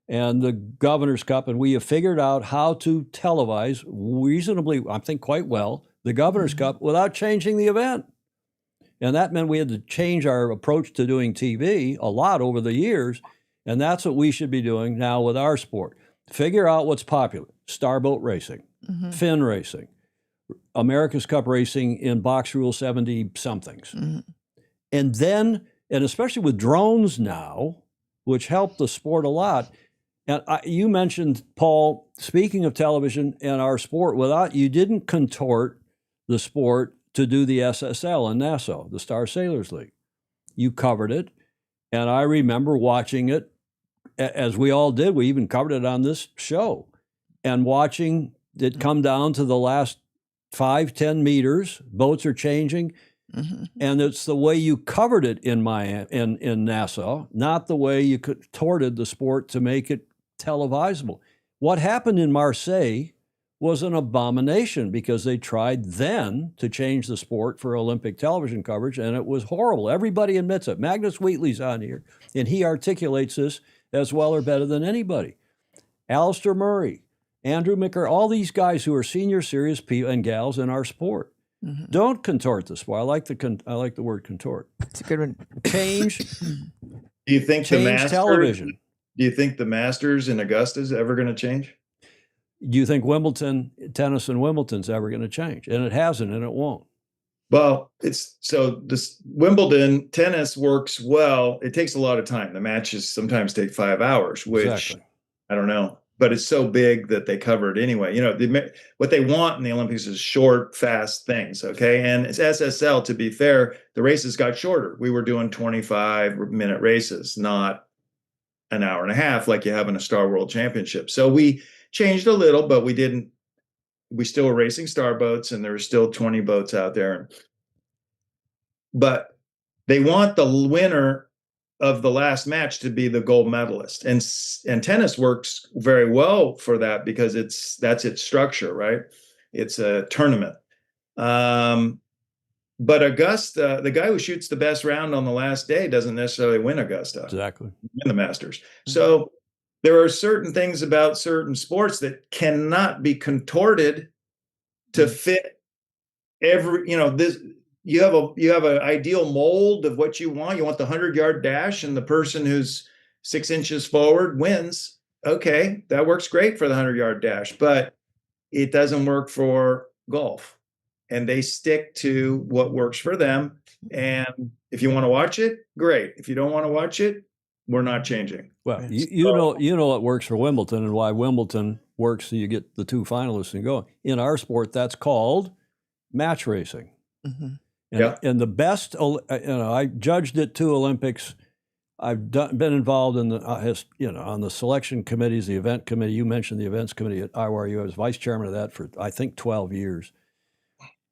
[SPEAKER 1] and the Governor's Cup, and we have figured out how to televise reasonably, I think quite well, the Governor's Cup without changing the event. And that meant we had to change our approach to doing TV a lot over the years. And that's what we should be doing now with our sport. Figure out what's popular. Starboat racing, fin racing, America's Cup racing in box rule 70-somethings. And then, and especially with drones now, which help the sport a lot. And you mentioned, Paul, speaking of television and our sport, you didn't contort the sport to do the SSL in Nassau, the Star Sailors League. You covered it, and I remember watching it, as we all did. We even covered it on this show, and watching it come down to the last 5-10 meters. Boats are changing, and it's the way you covered it in Nassau, not the way you contorted the sport to make it televisable. What happened in Marseille was an abomination because they tried then to change the sport for Olympic television coverage, and it was horrible. Everybody admits it. Magnus Wheatley's on here, and he articulates this as well or better than anybody. Alistair Murray, Andrew McCurry, all these guys who are senior serious people and gals in our sport. Don't contort the sport. I like the word contort.
[SPEAKER 2] It's a good one.
[SPEAKER 1] Change.
[SPEAKER 3] Do you think
[SPEAKER 1] change television?
[SPEAKER 3] Do you think the Masters in Augusta is ever going to change?
[SPEAKER 1] Do you think tennis in Wimbledon's ever going to change? And it hasn't, and it won't.
[SPEAKER 3] Well, it's so this Wimbledon tennis works well. It takes a lot of time. The matches sometimes take 5 hours, which
[SPEAKER 1] Exactly.
[SPEAKER 3] I don't know, but it's so big that they cover it anyway. What they want in the Olympics is short, fast things. Okay. And it's SSL, to be fair, the races got shorter. We were doing 25-minute races, not an hour and a half like you have in a Star World Championship. So we changed a little, but we still were racing star boats, and there were still 20 boats out there. But they want the winner of the last match to be the gold medalist, and tennis works very well for that because that's its structure, right? It's a tournament. But Augusta, the guy who shoots the best round on the last day doesn't necessarily win Augusta,
[SPEAKER 1] Exactly.
[SPEAKER 3] win the Masters. So there are certain things about certain sports that cannot be contorted to fit this. You have an ideal mold of what you want. You want the 100-yard dash, and the person who's 6 inches forward wins. Okay, that works great for the 100-yard dash, but it doesn't work for golf. And they stick to what works for them. And if you want to watch it, great. If you don't want to watch it, we're not changing.
[SPEAKER 1] Well, you know what works for Wimbledon and why Wimbledon works, so you get the two finalists and go. In our sport, that's called match racing.
[SPEAKER 2] Mm-hmm.
[SPEAKER 1] And the best, I judged it 2 Olympics. I've been involved in on the selection committees, the event committee. You mentioned the events committee at IWRU. I was vice chairman of that for, I think, 12 years.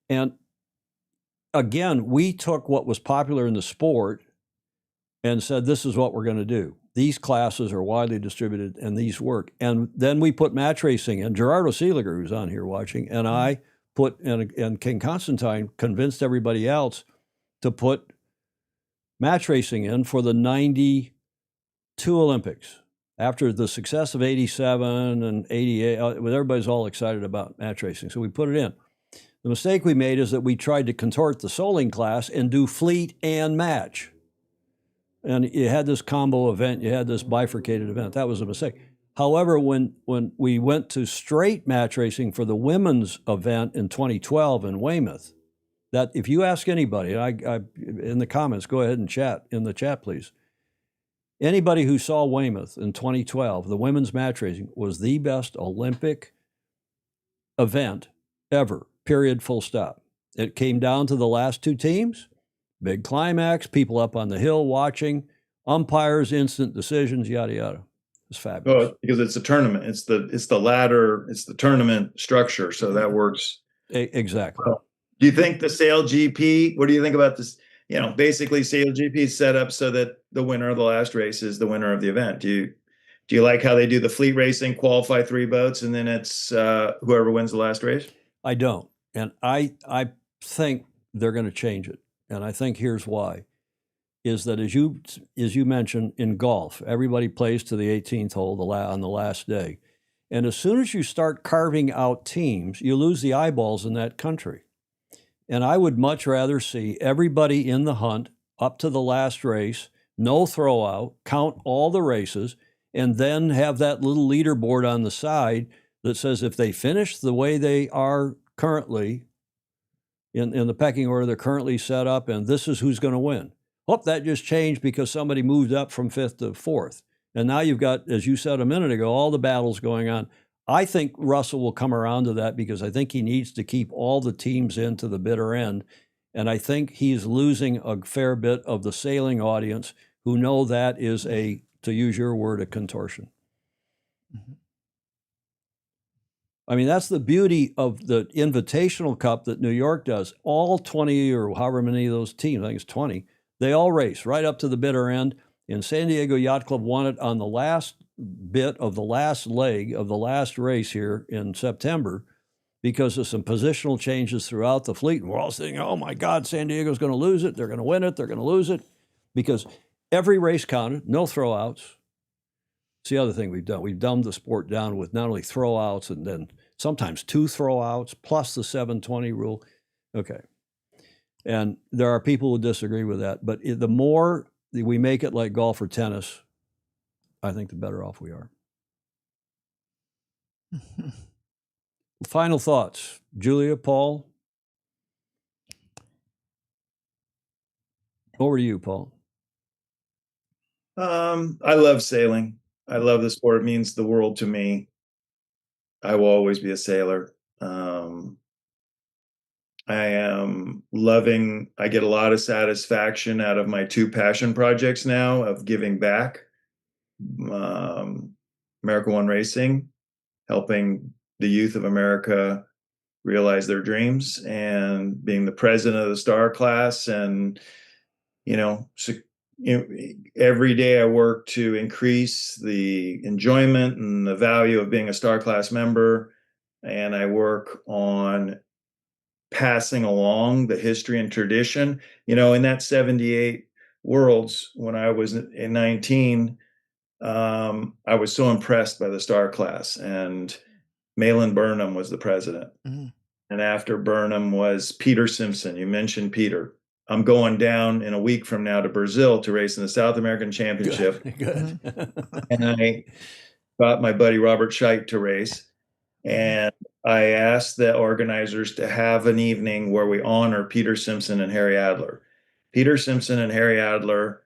[SPEAKER 1] And again, we took what was popular in the sport and said, this is what we're going to do. These classes are widely distributed and these work. And then we put match racing in. Gerardo Seeliger, who's on here watching, and I put, and King Constantine convinced everybody else to put match racing in for the 92 Olympics. After the success of 87 and 88, everybody's all excited about match racing. So we put it in. The mistake we made is that we tried to contort the soling class and do fleet and match. And you had this combo event, you had this bifurcated event. That was a mistake. However, when we went to straight match racing for the women's event in 2012 in Weymouth, that if you ask anybody, I in the comments, go ahead and chat, in the chat, please. Anybody who saw Weymouth in 2012, the women's match racing was the best Olympic event ever, period, full stop. It came down to the last 2 teams, big climax, people up on the hill watching, umpires, instant decisions, yada, yada. It's fabulous.
[SPEAKER 3] Oh, because it's a tournament. It's the ladder, it's the tournament structure, so that works.
[SPEAKER 1] Exactly.
[SPEAKER 3] Do you think the Sail GP, what do you think about this? Basically Sail GP is set up so that the winner of the last race is the winner of the event. Do you like how they do the fleet racing, qualify 3 boats, and then it's whoever wins the last race?
[SPEAKER 1] I don't. And I think they're going to change it. And I think here's why, is that as you mentioned in golf, everybody plays to the 18th hole on the last day. And as soon as you start carving out teams, you lose the eyeballs in that country. And I would much rather see everybody in the hunt up to the last race, no throw out, count all the races, and then have that little leaderboard on the side that says if they finish the way they are currently, in the pecking order they're currently set up, and this is who's going to win. Oh, that just changed because somebody moved up from 5th to 4th. And now you've got, as you said a minute ago, all the battles going on. I think Russell will come around to that because I think he needs to keep all the teams into the bitter end. And I think he's losing a fair bit of the sailing audience who know that is to use your word, a contortion. Mm-hmm. I mean, that's the beauty of the Invitational Cup that New York does. All 20 or however many of those teams, I think it's 20, they all race right up to the bitter end. And San Diego Yacht Club won it on the last bit of the last leg of the last race here in September because of some positional changes throughout the fleet. And we're all saying, oh my God, San Diego's going to lose it. They're going to win it. They're going to lose it. Because every race counted, no throwouts. It's the other thing we've done. We've dumbed the sport down with not only throwouts and then sometimes 2 throwouts plus the 720 rule. Okay. And there are people who disagree with that. But the more we make it like golf or tennis, I think the better off we are. Final thoughts. Julia, Paul? Over to you, Paul.
[SPEAKER 3] I love sailing. I love the sport. It means the world to me. I will always be a sailor. I am loving, I get a lot of satisfaction out of my two passion projects now of giving back. America One Racing, helping the youth of America realize their dreams, and being the president of the Star Class. And, so, every day I work to increase the enjoyment and the value of being a Star Class member. And I work on passing along the history and tradition. In that 78 Worlds, when I was in 19, I was so impressed by the Star Class, and Malin Burnham was the president.
[SPEAKER 2] Mm-hmm.
[SPEAKER 3] And after Burnham was Peter Simpson. You mentioned Peter. I'm going down in a week from now to Brazil to race in the South American Championship.
[SPEAKER 1] Good.
[SPEAKER 3] And I got my buddy Robert Scheidt to race. And I asked the organizers to have an evening where we honor Peter Simpson and Harry Adler. Peter Simpson and Harry Adler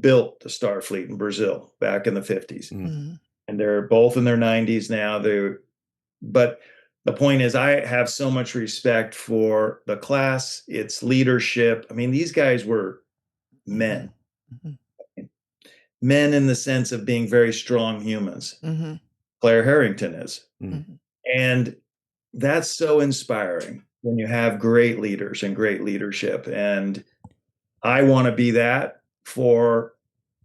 [SPEAKER 3] built the Star Fleet in Brazil back in the 50s.
[SPEAKER 2] Mm-hmm.
[SPEAKER 3] And they're both in their 90s now. But the point is, I have so much respect for the class, its leadership. I mean, these guys were men.
[SPEAKER 2] Mm-hmm.
[SPEAKER 3] Men in the sense of being very strong humans.
[SPEAKER 2] Mm-hmm.
[SPEAKER 3] Claire Harrington is.
[SPEAKER 2] Mm-hmm.
[SPEAKER 3] And that's so inspiring when you have great leaders and great leadership. And I want to be that for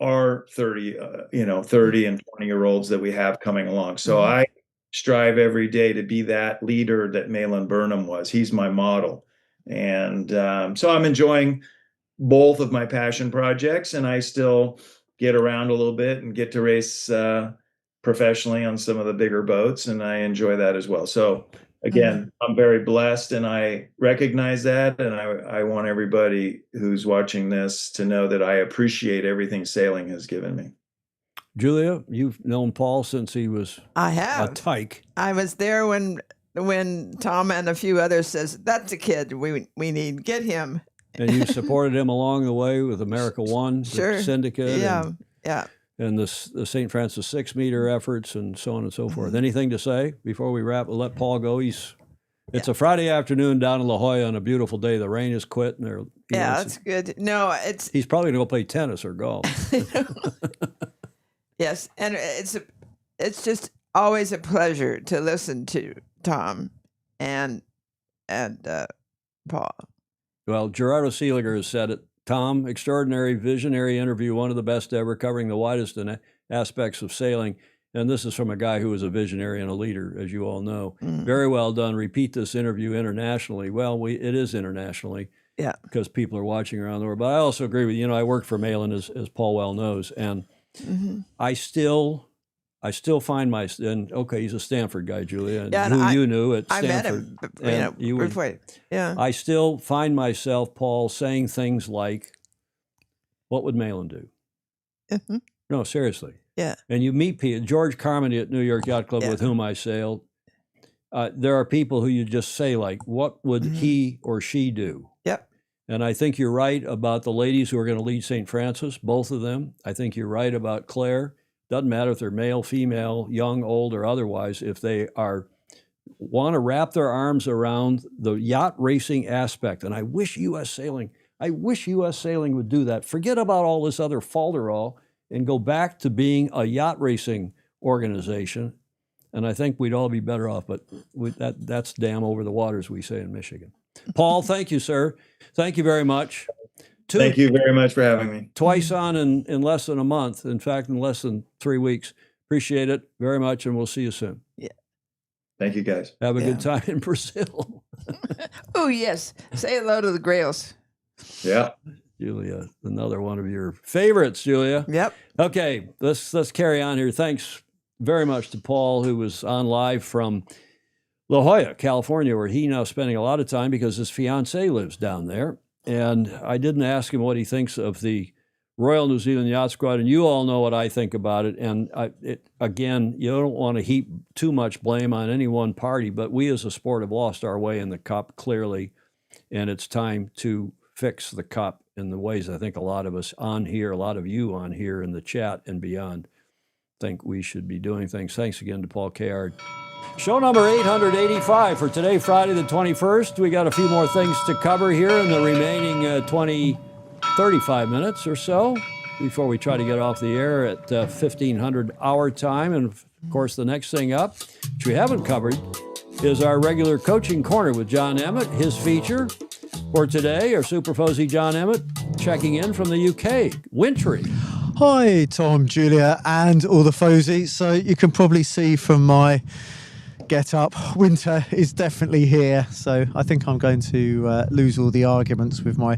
[SPEAKER 3] our 30 and 20-year-olds that we have coming along. So
[SPEAKER 2] Mm-hmm.
[SPEAKER 3] I strive every day to be that leader that Malin Burnham was. He's my model. And so I'm enjoying both of my passion projects, and I still get around a little bit and get to race professionally on some of the bigger boats, and I enjoy that as well. So again, I'm very blessed, and I recognize that, and I want everybody who's watching this to know that I appreciate everything sailing has given me.
[SPEAKER 1] Julia, you've known Paul since he was
[SPEAKER 2] I have.
[SPEAKER 1] a tyke.
[SPEAKER 2] I was there when Tom and a few others says, that's a kid we need, get him.
[SPEAKER 1] And you supported him along the way with America One,
[SPEAKER 2] Sure.
[SPEAKER 1] the syndicate,
[SPEAKER 2] Yeah.
[SPEAKER 1] and the St. Francis 6-meter efforts, and so on and so forth. Anything to say before we wrap? We'll let Paul go. It's a Friday afternoon down in La Jolla on a beautiful day. The rain has quit, and
[SPEAKER 2] That's good. No, it's
[SPEAKER 1] he's probably going to go play tennis or golf.
[SPEAKER 2] yes, and it's just always a pleasure to listen to Tom and Paul.
[SPEAKER 1] Well, Gerardo Seeliger has said it. Tom, extraordinary, visionary interview, one of the best ever, covering the widest aspects of sailing. And this is from a guy who was a visionary and a leader, as you all know. Very well done. Repeat this interview internationally. Well, it is internationally.
[SPEAKER 2] Yeah.
[SPEAKER 1] Because people are watching around the world. But I also agree with I worked for Malin, as Paul well knows, and I still find he's a Stanford guy, Julia, and who you knew at Stanford.
[SPEAKER 2] I met him, before. Yeah.
[SPEAKER 1] I still find myself, Paul, saying things like, "What would Malin do?"
[SPEAKER 2] Mm-hmm.
[SPEAKER 1] No, seriously.
[SPEAKER 2] Yeah.
[SPEAKER 1] And you meet people, George Carmody at New York Yacht Club, with whom I sailed. There are people who you just say, like, what would he or she do?
[SPEAKER 2] Yep.
[SPEAKER 1] And I think you're right about the ladies who are going to lead St. Francis, both of them. I think you're right about Claire. Doesn't matter if they're male, female, young, old, or otherwise. If they want to wrap their arms around the yacht racing aspect, and I wish U.S. Sailing would do that. Forget about all this other falderall and go back to being a yacht racing organization. And I think we'd all be better off. But that's dam over the water, as we say in Michigan. Paul, thank you, sir. Thank you very much.
[SPEAKER 3] Thank you very much for having me.
[SPEAKER 1] Twice on in less than a month. In fact, in less than 3 weeks. Appreciate it very much, and we'll see you soon.
[SPEAKER 2] Yeah.
[SPEAKER 3] Thank you, guys.
[SPEAKER 1] Have a good time in Brazil.
[SPEAKER 2] Oh, yes. Say hello to the Grails.
[SPEAKER 3] Yeah.
[SPEAKER 1] Julia, another one of your favorites, Julia.
[SPEAKER 2] Yep.
[SPEAKER 1] Okay, let's carry on here. Thanks very much to Paul, who was on live from La Jolla, California, where he's now spending a lot of time because his fiancée lives down there. And I didn't ask him what he thinks of the Royal New Zealand Yacht Squad, and you all know what I think about it. And again, you don't want to heap too much blame on any one party, but we as a sport have lost our way in the Cup, clearly, and it's time to fix the Cup in the ways I think a lot of us on here, a lot of you on here in the chat and beyond, think we should be doing things. Thanks again to Paul Cayard. Show number 885 for today, Friday the 21st. We got a few more things to cover here in the remaining 35 minutes or so before we try to get off the air at 1500 our time. And of course, the next thing up, which we haven't covered, is our regular coaching corner with John Emmett. His feature for today, our Super Fuzzy John Emmett checking in from the UK, wintry.
[SPEAKER 5] Hi, Tom, Julia, and all the Fozzy. So you can probably see from my get up, winter is definitely here. So I think I'm going to lose all the arguments with my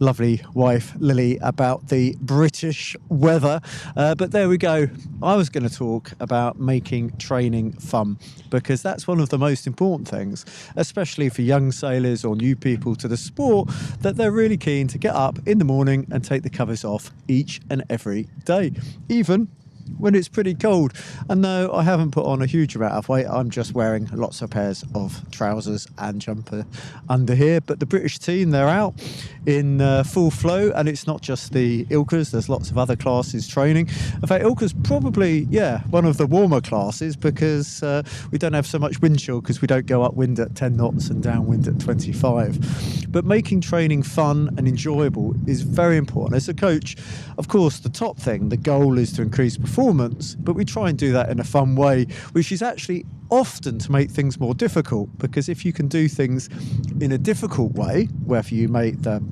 [SPEAKER 5] lovely wife, Lily, about the British weather. But there we go. I was going to talk about making training fun, because that's one of the most important things, especially for young sailors or new people to the sport, that they're really keen to get up in the morning and take the covers off each and every day, even when it's pretty cold. And no, I haven't put on a huge amount of weight. I'm just wearing lots of pairs of trousers and jumper under here. But the British team, they're out in full flow, and it's not just the Ilkas. There's lots of other classes training. In fact, Ilka's probably, one of the warmer classes, because we don't have so much wind chill, because we don't go upwind at 10 knots and downwind at 25. But making training fun and enjoyable is very important. As a coach, of course, the top thing, the goal is to increase performance, but we try and do that in a fun way, which is actually often to make things more difficult, because if you can do things in a difficult way, whether you make the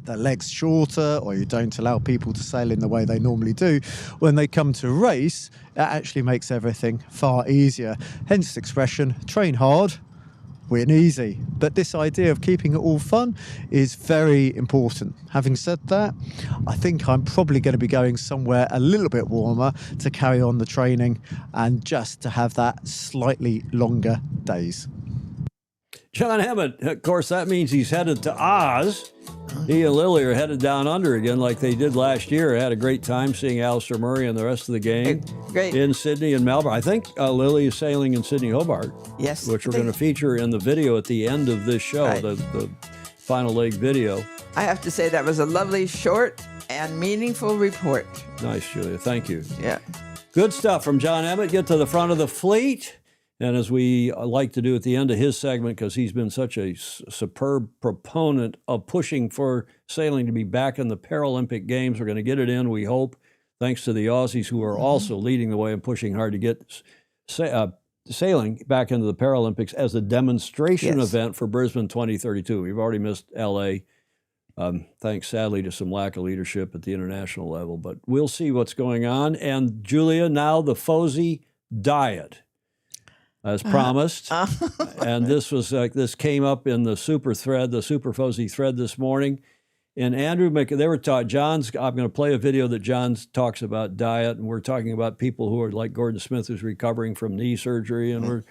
[SPEAKER 5] legs shorter or you don't allow people to sail in the way they normally do, when they come to race, it actually makes everything far easier. Hence the expression, train hard, win easy. But this idea of keeping it all fun is very important. Having said that, I think I'm probably going to be going somewhere a little bit warmer to carry on the training and just to have that slightly longer days.
[SPEAKER 1] John Emmett, of course, that means he's headed to Oz. He and Lily are headed down under again like they did last year. I had a great time seeing Alistair Murray and the rest of the gang in Sydney and Melbourne. I think Lily is sailing in Sydney Hobart.
[SPEAKER 2] Yes.
[SPEAKER 1] Which we're going to feature in the video at the end of this show,
[SPEAKER 2] Right.
[SPEAKER 1] the final leg video.
[SPEAKER 2] I have to say that was a lovely, short, and meaningful report.
[SPEAKER 1] Nice, Julia. Thank you.
[SPEAKER 2] Yeah.
[SPEAKER 1] Good stuff from John Emmett. Get to the front of the fleet. And as we like to do at the end of his segment, because he's been such a superb proponent of pushing for sailing to be back in the Paralympic Games, we're going to get it in, we hope, thanks to the Aussies, who are also leading the way and pushing hard to get sailing back into the Paralympics as a demonstration event for Brisbane 2032. We've already missed L.A., thanks, sadly, to some lack of leadership at the international level. But we'll see what's going on. And, Julia, now the Fozzy diet, as promised. And this came up in the super thread, the Super Fuzzy thread this morning. And Andrew, they were taught, I'm going to play a video that John talks about diet, and we're talking about people who are like Gordon Smith, who's recovering from knee surgery, and we're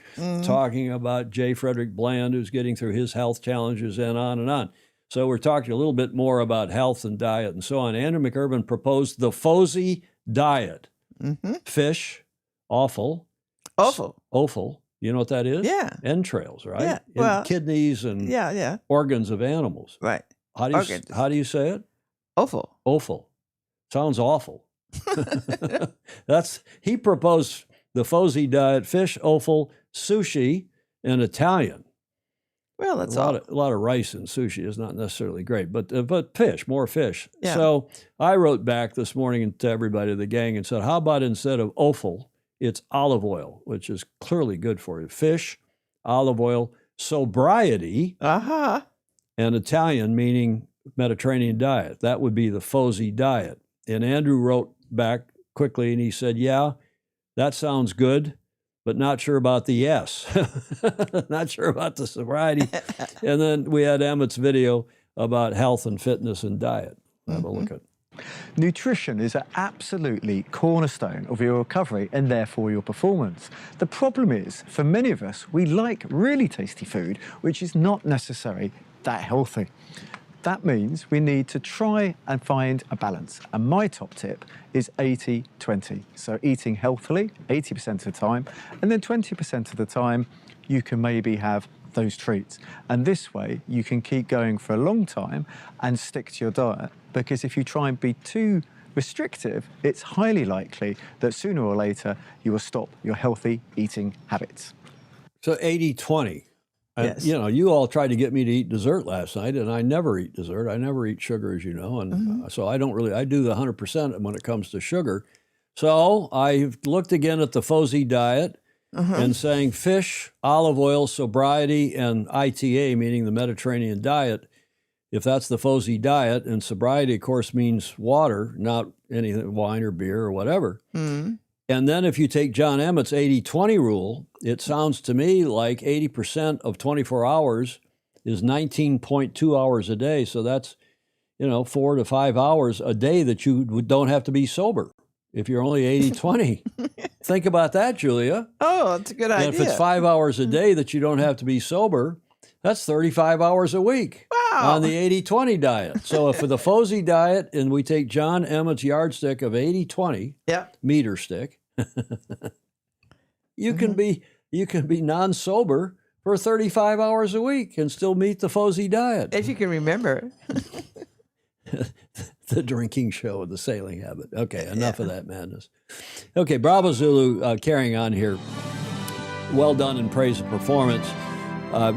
[SPEAKER 1] talking about J. Frederick Bland, who's getting through his health challenges, and on and on. So we're talking a little bit more about health and diet and so on. Andrew McIrvin proposed the Fozzy diet. Fish, offal. Offal. You know what that is?
[SPEAKER 2] Yeah.
[SPEAKER 1] Entrails, right?
[SPEAKER 2] Yeah.
[SPEAKER 1] And
[SPEAKER 2] Well,
[SPEAKER 1] kidneys and organs of animals.
[SPEAKER 2] Right.
[SPEAKER 1] How do you say it?
[SPEAKER 2] Offal.
[SPEAKER 1] Offal. Sounds awful. He proposed the Fozzy diet: fish, offal, sushi, and Italian.
[SPEAKER 2] Well, that's
[SPEAKER 1] a lot of rice in sushi is not necessarily great, but fish, more fish.
[SPEAKER 2] Yeah.
[SPEAKER 1] So I wrote back this morning to everybody, the gang, and said, how about instead of offal, it's olive oil, which is clearly good for you. Fish, olive oil, sobriety, and Italian, meaning Mediterranean diet. That would be the Fozzy diet. And Andrew wrote back quickly, and he said, yeah, that sounds good, but not sure about the S. Not sure about the sobriety. And then we had Emmett's video about health and fitness and diet. Have a look at it.
[SPEAKER 5] Nutrition is an absolutely cornerstone of your recovery and therefore your performance. The problem is, for many of us, we like really tasty food, which is not necessarily that healthy. That means we need to try and find a balance. And my top tip is 80-20. So eating healthily 80% of the time, and then 20% of the time, you can maybe have those treats. And this way, you can keep going for a long time and stick to your diet. Because if you try and be too restrictive, it's highly likely that sooner or later you will stop your healthy eating habits.
[SPEAKER 1] So 80-20.
[SPEAKER 2] Yes.
[SPEAKER 1] You know, you all tried to get me to eat dessert last night, and I never eat dessert. I never eat sugar, as you know. And so I do the 100% when it comes to sugar. So I looked again at the FOSI diet and saying fish, olive oil, sobriety, and ITA, meaning the Mediterranean diet. If that's the FOSI diet, and sobriety, of course, means water, not anything, wine or beer or whatever. And then if you take John Emmett's 80-20 rule, it sounds to me like 80% of 24 hours is 19.2 hours a day. So that's, 4 to 5 hours a day that you don't have to be sober if you're only 80-20. Think about that, Julia.
[SPEAKER 2] Oh, that's a good idea.
[SPEAKER 1] And if it's 5 hours a day that you don't have to be sober, that's 35 hours a week on the 80-20 diet. So if for the FOSI diet, and we take John Emmett's yardstick of 80-20 meter stick, you can be non-sober for 35 hours a week and still meet the FOSI diet.
[SPEAKER 2] If you can remember.
[SPEAKER 1] The drinking show and the sailing habit. Okay, enough of that madness. Okay, Bravo Zulu, carrying on here. Well done in praise of performance.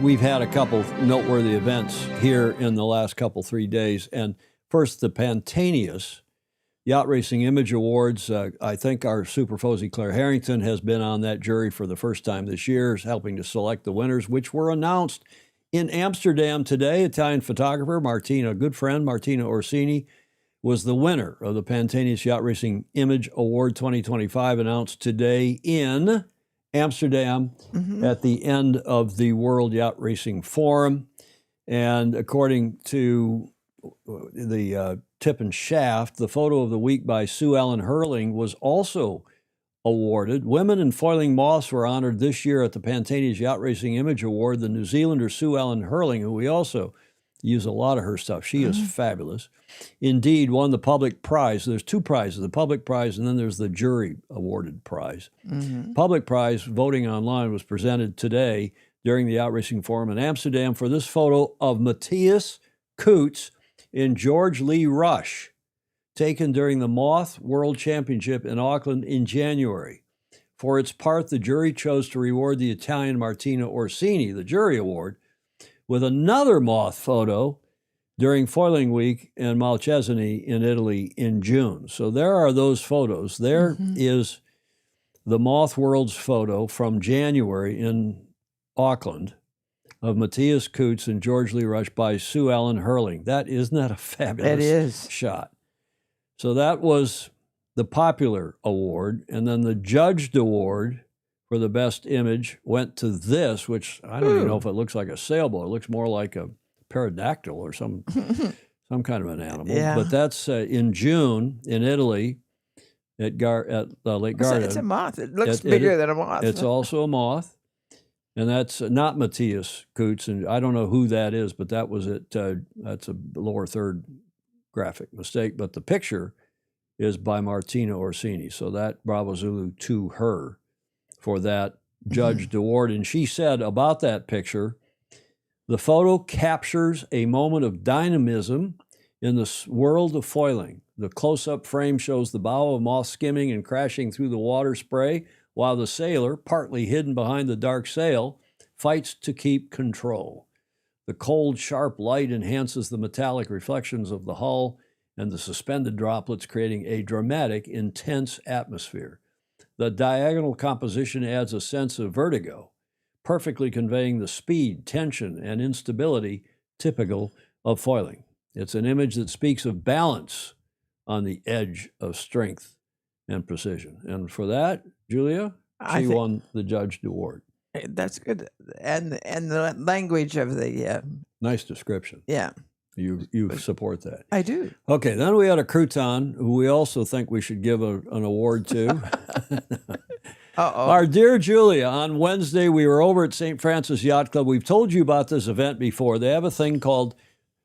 [SPEAKER 1] We've had a couple noteworthy events here in the last 3 days. And first, the Pantaenius Yacht Racing Image Awards. I think our Super Fozy Claire Harrington has been on that jury for the first time this year, helping to select the winners, which were announced in Amsterdam today. Italian photographer Martina, good friend Martina Orsini, was the winner of the Pantaenius Yacht Racing Image Award 2025, announced today in Amsterdam at the end of the World Yacht Racing Forum. And according to the Tip and Shaft, the photo of the week by Sue Ellen Hurling was also awarded. Women in foiling moths were honored this year at the Pantaenius Yacht Racing Image Award. The New Zealander Sue Ellen Hurling, who we also use a lot of her stuff, she is fabulous, indeed won the public prize. There's two prizes, the public prize and then there's the jury awarded prize. Public prize, voting online, was presented today during the Yacht Racing Forum in Amsterdam for this photo of Matthias Coates in George Lee Rush, taken during the Moth World Championship in Auckland in January. For its part, the jury chose to reward the Italian Martina Orsini, the jury award, with another moth photo during Foiling Week in Malcesine in Italy in June. So there are those photos. There is the Moth World's photo from January in Auckland of Matthias Coates and George Lee Rush by Sue Ellen Hurling. Isn't that a fabulous shot? So that was the popular award. And then the judged award for the best image went to this, which I don't even know if it looks like a sailboat. It looks more like a pterodactyl or some kind of an animal.
[SPEAKER 2] Yeah.
[SPEAKER 1] But that's in June in Italy at Lake Garda.
[SPEAKER 2] It's a moth. It looks bigger than a moth.
[SPEAKER 1] It's also a moth. And that's not Matthias Coates, and I don't know who that is, but that was it. That's a lower third graphic mistake. But the picture is by Martina Orsini. So that Bravo Zulu to her for that judged award. And she said about that picture, the photo captures a moment of dynamism in the world of foiling. The close-up frame shows the bow of a moth skimming and crashing through the water spray, while the sailor, partly hidden behind the dark sail, fights to keep control. The cold, sharp light enhances the metallic reflections of the hull and the suspended droplets, creating a dramatic, intense atmosphere. The diagonal composition adds a sense of vertigo, perfectly conveying the speed, tension, and instability typical of foiling. It's an image that speaks of balance on the edge of strength and precision. And for that, Julia, she won the judged award.
[SPEAKER 2] That's good. And the language of the...
[SPEAKER 1] Nice description.
[SPEAKER 2] Yeah.
[SPEAKER 1] You support that.
[SPEAKER 2] I do.
[SPEAKER 1] Okay, then we had a crouton who we also think we should give an award to. Our dear Julia, on Wednesday we were over at St. Francis Yacht Club. We've told you about this event before. They have a thing called,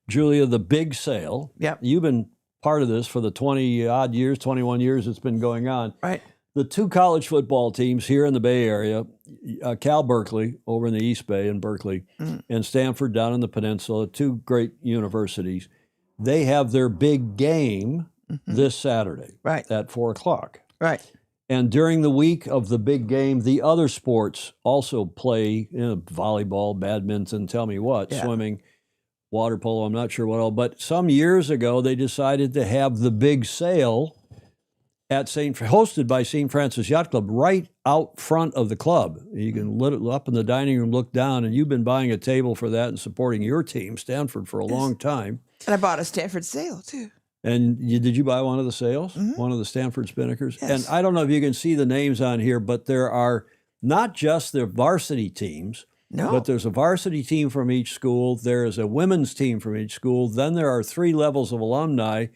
[SPEAKER 1] Julia, the Big Sail.
[SPEAKER 2] Yep.
[SPEAKER 1] You've been part of this for the 20-odd years, 21 years it's been going on.
[SPEAKER 2] Right.
[SPEAKER 1] the two college football teams here in the Bay Area, Cal Berkeley over in the East Bay in Berkeley, and Stanford down in the peninsula, two great universities, they have their big game this Saturday at 4 o'clock.
[SPEAKER 2] Right.
[SPEAKER 1] And during the week of the big game, the other sports also play, volleyball, badminton, tell me what, swimming, water polo, I'm not sure what all. But some years ago, they decided to have the big sale hosted by St. Francis Yacht Club right out front of the club. You can up in the dining room, look down, and you've been buying a table for that and supporting your team, Stanford, for a long time.
[SPEAKER 2] And I bought a Stanford sail, too.
[SPEAKER 1] And did you buy one of the sails? One of the Stanford Spinnakers?
[SPEAKER 2] Yes.
[SPEAKER 1] And I don't know if you can see the names on here, but there are not just the varsity teams, but there's a varsity team from each school. There is a women's team from each school. Then there are 3 levels of alumni,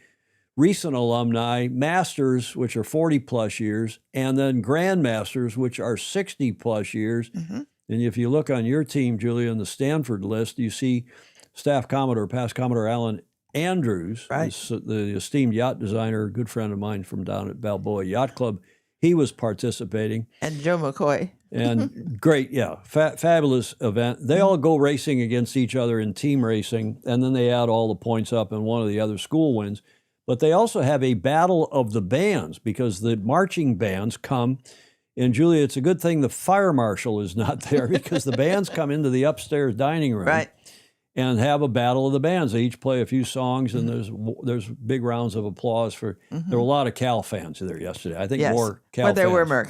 [SPEAKER 1] recent alumni, masters, which are 40-plus years, and then grandmasters, which are 60-plus years. And if you look on your team, Julia, in the Stanford list, you see Staff Commodore, past Commodore Alan Andrews, the esteemed yacht designer, a good friend of mine from down at Balboa Yacht Club. He was participating.
[SPEAKER 2] And Joe McCoy.
[SPEAKER 1] And great, fabulous event. They all go racing against each other in team racing, and then they add all the points up and one of the other school wins. But they also have a battle of the bands because the marching bands come. And Julia, it's a good thing the fire marshal is not there because the bands come into the upstairs dining room and have a battle of the bands. They each play a few songs, and there's big rounds of applause for. There were a lot of Cal fans there yesterday. I think more Cal fans.
[SPEAKER 2] But there were more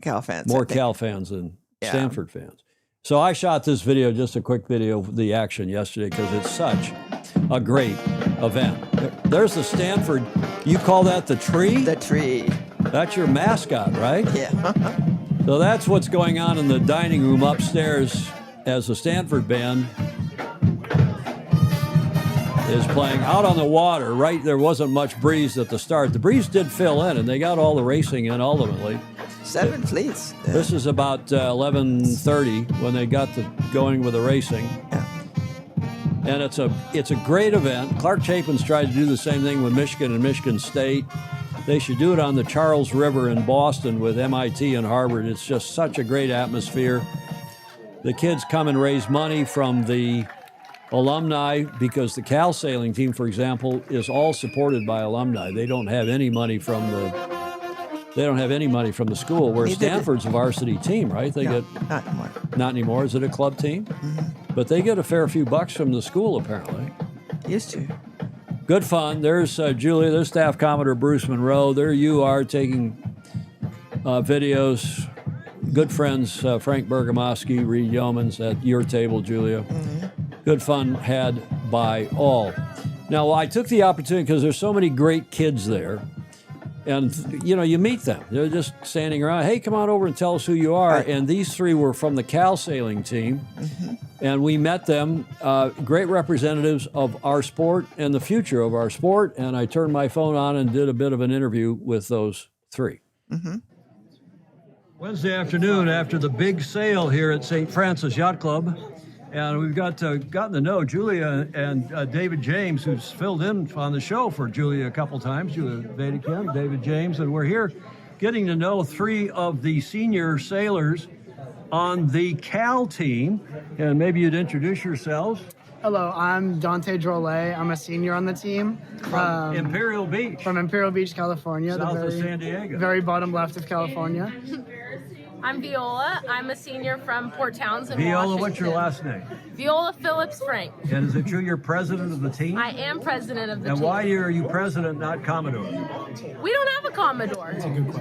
[SPEAKER 2] Cal fans.
[SPEAKER 1] More Cal fans than Stanford fans. So I shot this video, just a quick video of the action yesterday because it's such a great event. There's the Stanford. You call that the tree?
[SPEAKER 2] The tree.
[SPEAKER 1] That's your mascot, right?
[SPEAKER 2] Yeah.
[SPEAKER 1] So that's what's going on in the dining room upstairs as the Stanford band is playing out on the water. Right, there wasn't much breeze at the start. The breeze did fill in, and they got all the racing in ultimately.
[SPEAKER 2] 7 fleets.
[SPEAKER 1] This is about 11:30 when they got going with the racing. And it's a great event. Clark Chapin's tried to do the same thing with Michigan and Michigan State. They should do it on the Charles River in Boston with MIT and Harvard. It's just such a great atmosphere. The kids come and raise money from the alumni because the Cal sailing team, for example, is all supported by alumni. They don't have any money from the school. Where Stanford's a varsity team, right? They get
[SPEAKER 2] not anymore.
[SPEAKER 1] Not anymore. Is it a club team? But they get a fair few bucks from the school apparently.
[SPEAKER 2] Used to.
[SPEAKER 1] Good fun. There's Julia. There's Staff Commodore Bruce Monroe. There you are taking videos. Good friends Frank Bergamaschi, Reed Yeomans at your table, Julia. Good fun had by all. Now, I took the opportunity because there's so many great kids there. And, you meet them. They're just standing around. Hey, come on over and tell us who you are. And these 3 were from the Cal sailing team. And we met them, great representatives of our sport and the future of our sport. And I turned my phone on and did a bit of an interview with those 3. Wednesday afternoon after the big sale here at St. Francis Yacht Club. And we've gotten to know Julia and David James, who's filled in on the show for Julia a couple times. Julia Vadakim, David James, and we're here getting to know 3 of the senior sailors on the Cal team. And maybe you'd introduce yourselves.
[SPEAKER 6] Hello, I'm Dante Drolet. I'm a senior on the team.
[SPEAKER 1] From Imperial Beach.
[SPEAKER 6] From Imperial Beach, California.
[SPEAKER 1] South of San Diego.
[SPEAKER 6] Very bottom left of California.
[SPEAKER 7] I'm Viola. I'm a senior from Port Townsend,
[SPEAKER 1] Viola,
[SPEAKER 7] Washington.
[SPEAKER 1] what's your last name?
[SPEAKER 7] Viola Phillips Frank.
[SPEAKER 1] And is it true you're president of the team?
[SPEAKER 7] I am president of the
[SPEAKER 1] and
[SPEAKER 7] team.
[SPEAKER 1] And why are you president, not Commodore?
[SPEAKER 7] We don't have a Commodore.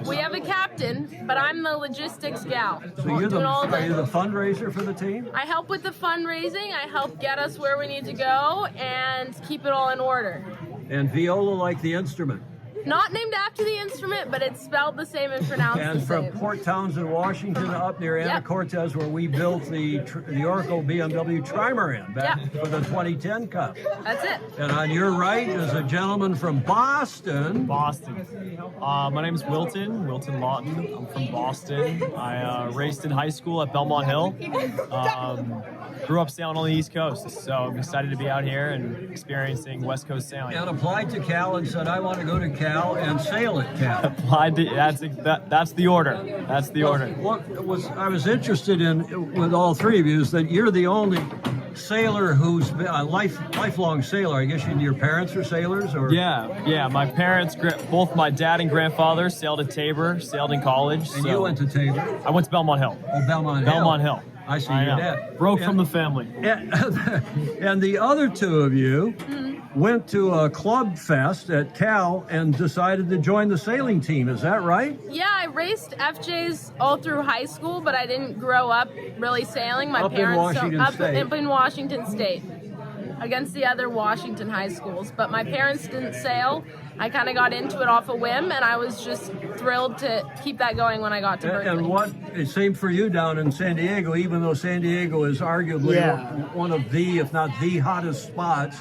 [SPEAKER 7] We have a captain, but I'm the logistics gal.
[SPEAKER 1] So are you the fundraiser for the team?
[SPEAKER 7] I help with the fundraising. I help get us where we need to go and keep it all in order.
[SPEAKER 1] And Viola like the instrument?
[SPEAKER 7] Not named after the instrument, but it's spelled the same and pronounced
[SPEAKER 1] and
[SPEAKER 7] the same.
[SPEAKER 1] And from Port Townsend, Washington, up near Anna Cortez, where we built the Oracle BMW Trimaran back for the 2010 Cup.
[SPEAKER 7] That's it.
[SPEAKER 1] And on your right is a gentleman from Boston.
[SPEAKER 8] My name is Wilton Lawton. I'm from Boston. I raced in high school at Belmont Hill. Grew up sailing on the East Coast, so I'm excited to be out here and experiencing West Coast sailing.
[SPEAKER 1] And applied to Cal and said, I want to go to Cal. Cal and sail at Cal.
[SPEAKER 8] That's the order. That's the order.
[SPEAKER 1] What I was interested in with all three of you is that you're the only sailor who's been a lifelong sailor. I guess your parents were sailors, or
[SPEAKER 8] Yeah. My parents, both my dad and grandfather, sailed at Tabor, sailed in college.
[SPEAKER 1] And you went to Tabor.
[SPEAKER 8] I went to Belmont Hill.
[SPEAKER 1] Oh, Belmont Hill. I see your dad.
[SPEAKER 8] Broke from the family.
[SPEAKER 1] And the other two of you went to a club fest at Cal and decided to join the sailing team. Is that right?
[SPEAKER 7] Yeah, I raced FJs all through high school, but I didn't grow up really sailing. My
[SPEAKER 1] Up in
[SPEAKER 7] parents
[SPEAKER 1] Washington State.
[SPEAKER 7] up in Washington State against the other Washington high schools, but my parents didn't sail. I kind of got into it off a whim, and I was just thrilled to keep that going when I got to Berkeley.
[SPEAKER 1] And same for you down in San Diego, even though San Diego is arguably one of the, if not the hottest spots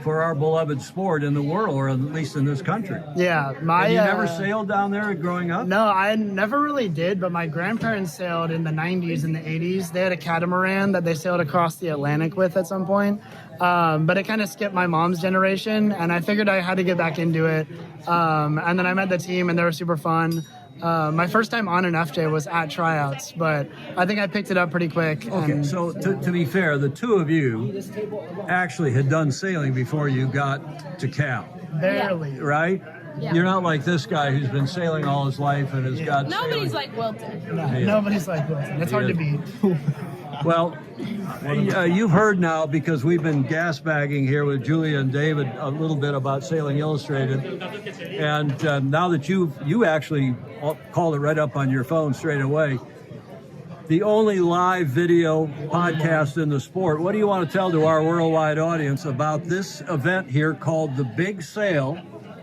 [SPEAKER 1] for our beloved sport in the world, or at least in this country.
[SPEAKER 6] Yeah.
[SPEAKER 1] And you never sailed down there growing up?
[SPEAKER 6] No, I never really did, but my grandparents sailed in the 90s and the 80s. They had a catamaran that they sailed across the Atlantic with at some point. But it kind of skipped my mom's generation, and I figured I had to get back into it. And then I met the team, and they were super fun. My first time on an FJ was at tryouts, but I think I picked it up pretty quick.
[SPEAKER 1] Okay, so to be fair, the two of you actually had done sailing before you got to Cal.
[SPEAKER 6] Barely.
[SPEAKER 1] Right?
[SPEAKER 7] Yeah.
[SPEAKER 1] You're not like this guy who's been sailing all his life and has got
[SPEAKER 7] Nobody's
[SPEAKER 1] sailing.
[SPEAKER 7] like Wilton.
[SPEAKER 6] No, nobody's like Wilson. It's hard to beat.
[SPEAKER 1] Well, you've heard now, because we've been gas bagging here with Julia and David a little bit about Sailing Illustrated, and now that you actually called it right up on your phone straight away, the only live video podcast in the sport. What do you want to tell to our worldwide audience about this event here called the Big Sail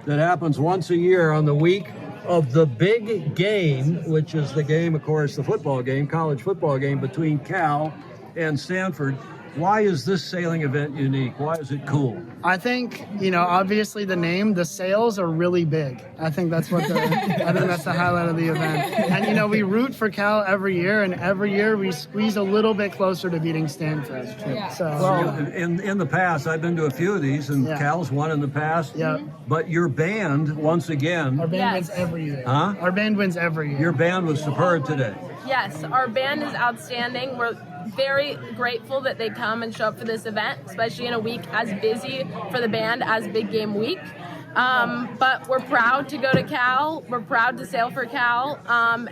[SPEAKER 1] that happens once a year on the week of the big game, which is the game, of course, the football game, college football game between Cal and Stanford? Why is this sailing event unique? Why is it cool?
[SPEAKER 6] I think, obviously the name, the sails are really big. I think that's I think that's the highlight of the event. And, we root for Cal every year, and every year we squeeze a little bit closer to beating Stanford.
[SPEAKER 7] Yeah.
[SPEAKER 6] So,
[SPEAKER 1] Well, in the past, I've been to a few of these, and Cal's won in the past.
[SPEAKER 6] Yeah.
[SPEAKER 1] But your band, once again,
[SPEAKER 6] our band
[SPEAKER 7] Yes.
[SPEAKER 6] wins every year.
[SPEAKER 1] Huh?
[SPEAKER 6] Our band wins every year.
[SPEAKER 1] your band was superb today.
[SPEAKER 7] Yes, our band is outstanding. We're very grateful that they come and show up for this event, especially in a week as busy for the band as Big Game Week. But we're proud to go to Cal. We're proud to sail for Cal.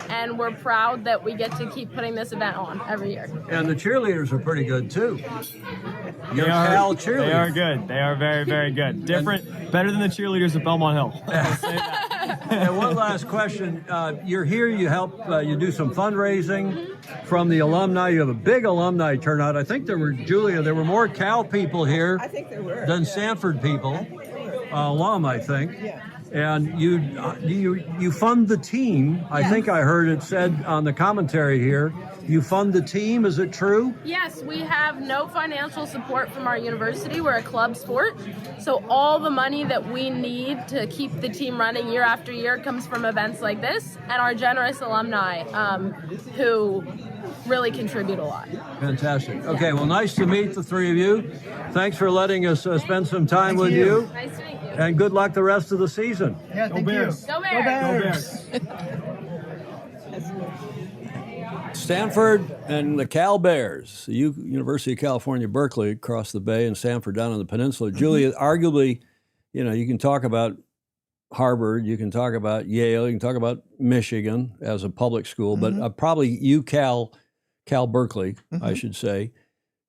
[SPEAKER 7] And we're proud that we get to keep putting this event on every year.
[SPEAKER 1] And the cheerleaders are pretty good, too.
[SPEAKER 8] They
[SPEAKER 1] Your
[SPEAKER 8] are,
[SPEAKER 1] Cal cheerleaders.
[SPEAKER 8] they are good. They are very, very good. Better than the cheerleaders at Belmont Hill. I'll say that.
[SPEAKER 1] And one last question. You're here, you help, you do some fundraising from the alumni. You have a big alumni turnout. I think there were more Cal people here than Stanford people, alum, I think. And you fund the team. I think I heard it said on the commentary here, you fund the team. Is it true?
[SPEAKER 7] Yes, we have no financial support from our university. We're a club sport. So all the money that we need to keep the team running year after year comes from events like this and our generous alumni who really contribute a lot.
[SPEAKER 1] Fantastic. Okay, well, nice to meet the three of you. Thanks for letting us spend some time with you.
[SPEAKER 7] Nice to meet you.
[SPEAKER 1] And good luck the rest of the season.
[SPEAKER 6] Yeah, thank you.
[SPEAKER 8] Bears.
[SPEAKER 7] Go Bears!
[SPEAKER 8] Go Bears.
[SPEAKER 1] Stanford and the Cal Bears, the University of California, Berkeley, across the bay, and Stanford down on the peninsula. Julia, arguably, you can talk about Harvard, you can talk about Yale, you can talk about Michigan as a public school, but probably Cal Berkeley, I should say,